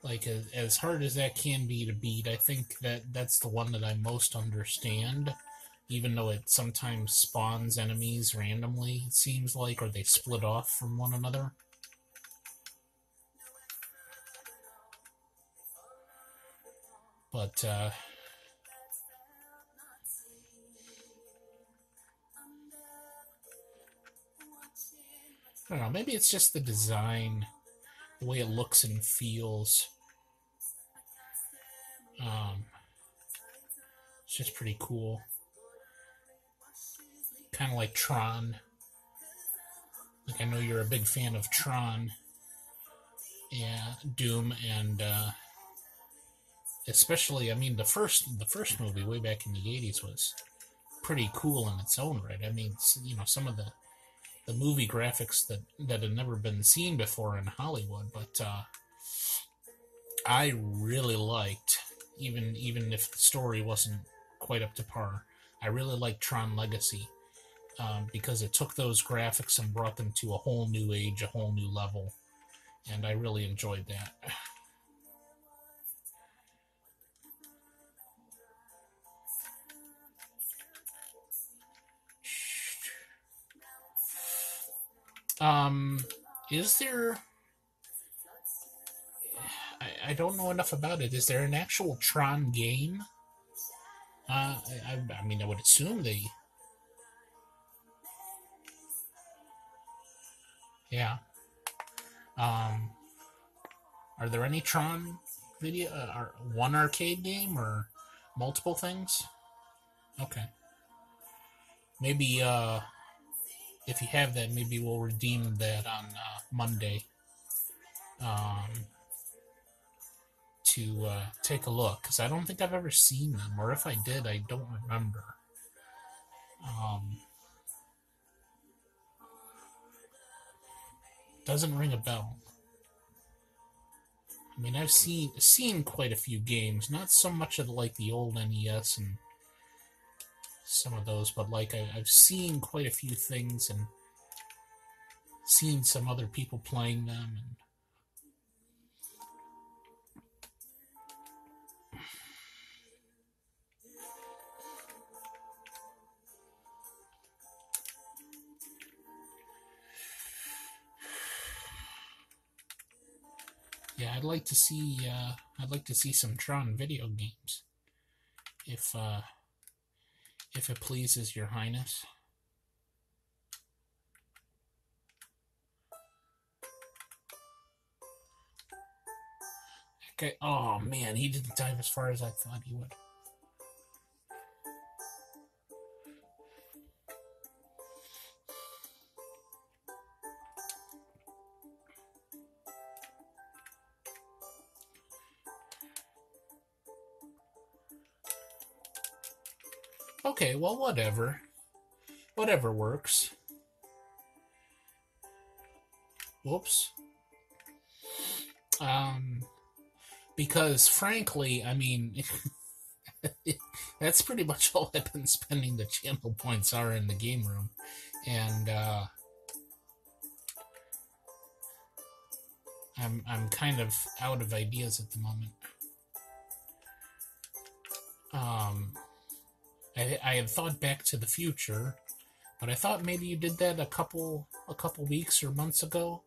Like, as hard as that can be to beat, I think that's the one that I most understand, even though it sometimes spawns enemies randomly, it seems like, or they split off from one another. But, I don't know, maybe it's just the design, the way it looks and feels. It's just pretty cool. Kind of like Tron. Like, I know you're a big fan of Tron, yeah, Doom, and especially, I mean, the first movie way back in the '80s was pretty cool in its own right. I mean, some of the movie graphics that had never been seen before in Hollywood, but I really liked, even if the story wasn't quite up to par, I really liked Tron Legacy, because it took those graphics and brought them to a whole new age, a whole new level, and I really enjoyed that. Um, is there? I don't know enough about it. Is there an actual Tron game? I mean, I would assume they. Yeah. Um, are there any Tron video? Or one arcade game or multiple things? Okay. Maybe if you have that, maybe we'll redeem that on Monday. Um, to take a look, because I don't think I've ever seen them, or if I did, I don't remember. Um, doesn't ring a bell. I mean, I've seen quite a few games, not so much of like the old NES and some of those, but like I've seen quite a few things and seen some other people playing them. And yeah, I'd like to see some Tron video games, if it pleases your highness. Okay. Oh man, he didn't dive as far as I thought he would. Okay, well, whatever. Whatever works. Whoops. Um, because frankly, I mean, that's pretty much all I've been spending the channel points are in the game room, and I'm kind of out of ideas at the moment. Um, I had thought Back to the Future, but I thought maybe you did that a couple weeks or months ago.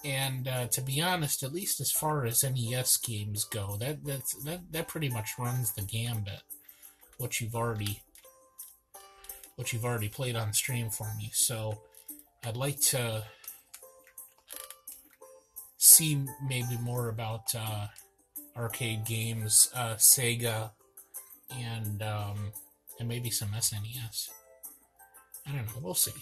And to be honest, at least as far as NES games go, that pretty much runs the gambit. What you've already played on stream for me. So I'd like to see maybe more about arcade games, Sega, and maybe some SNES. I don't know. We'll see.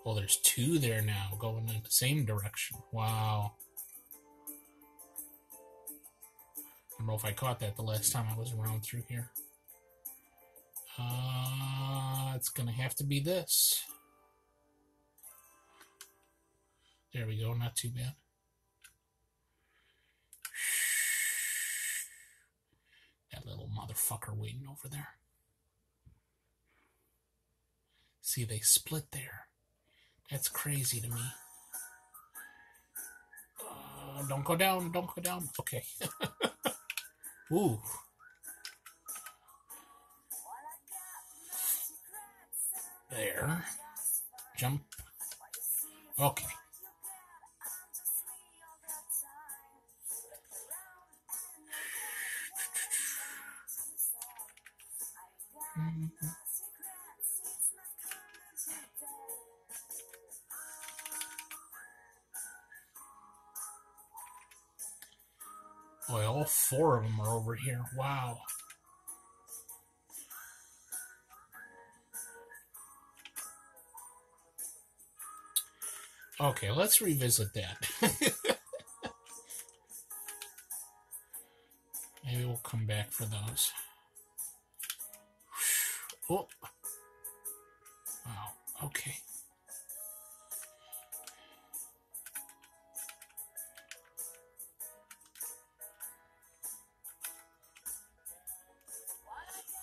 Well, there's two there now going in the same direction. Wow. I don't know if I caught that the last time I was around through here. It's going to have to be this. There we go. Not too bad. That little motherfucker waiting over there. See, they split there. That's crazy to me. Don't go down. Don't go down. Okay. Ooh. There. Jump. Okay. Mm-hmm. Boy, all four of them are over here. Wow. Okay, let's revisit that. Maybe we'll come back for those. Oh. Wow, okay.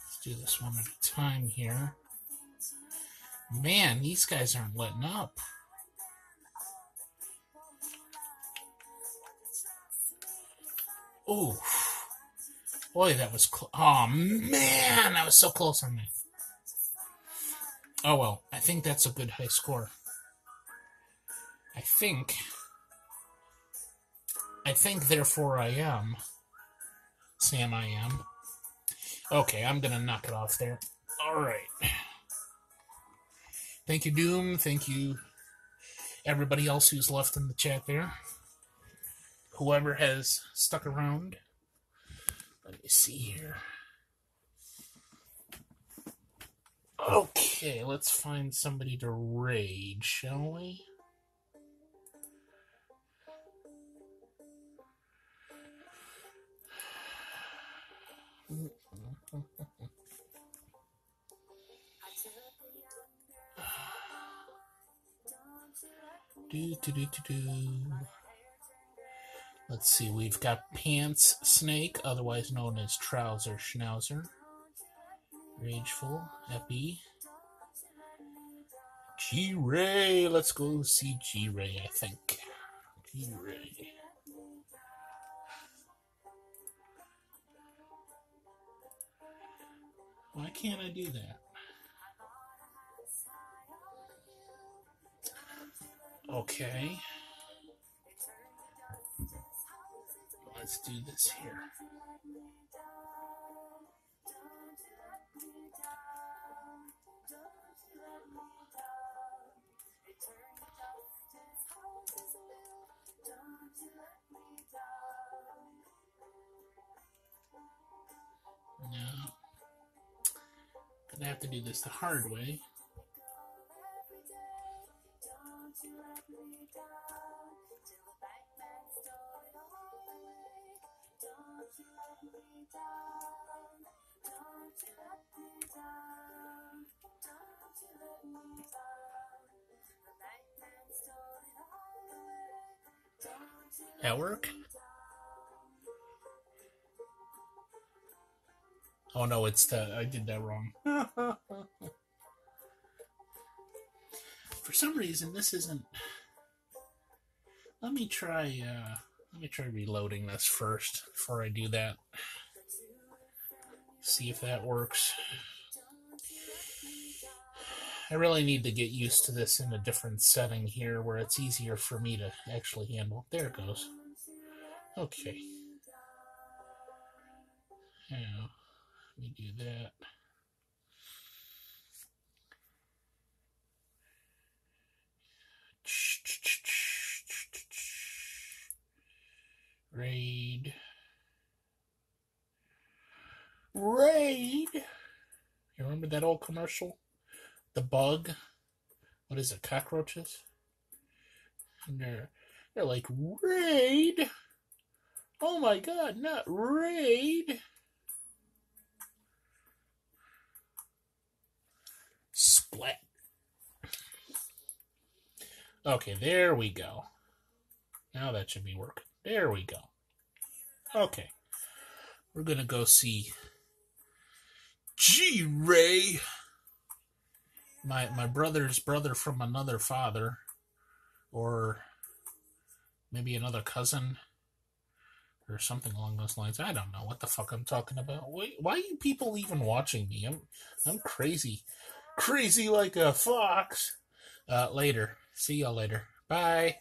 Let's do this one at a time here. Man, these guys aren't letting up. Oh, boy, that was close. Oh, man, that was so close on that. Oh, well, I think that's a good high score. I think, therefore, I am. Sam, I am. Okay, I'm going to knock it off there. All right. Thank you, Doom. Thank you, everybody else who's left in the chat there. Whoever has stuck around. Let me see here. Okay, let's find somebody to raid, shall we? Let's see, we've got Pants Snake, otherwise known as Trouser Schnauzer. Rageful, Epi. G-Ray, let's go see G-Ray, I think. G-Ray. Why can't I do that? Okay. Let's do this here. No. Gonna have to do this the hard way. That work? Oh no, it's the I did that wrong. For some reason this isn't. Let me try reloading this first before I do that. See if that works. I really need to get used to this in a different setting here where it's easier for me to actually handle. There it goes. Okay. Now, let me do that. Raid. You remember that old commercial? The bug? What is it, cockroaches? And they're like, raid? Oh my god, not raid! Splat. Okay, there we go. Now that should be working. There we go. Okay. we're gonna go see G-Ray, my brother's brother from another father, or maybe another cousin, or something along those lines. I don't know what the fuck I'm talking about. Why are you people even watching me? I'm crazy. Crazy like a fox. Later. See y'all later. Bye.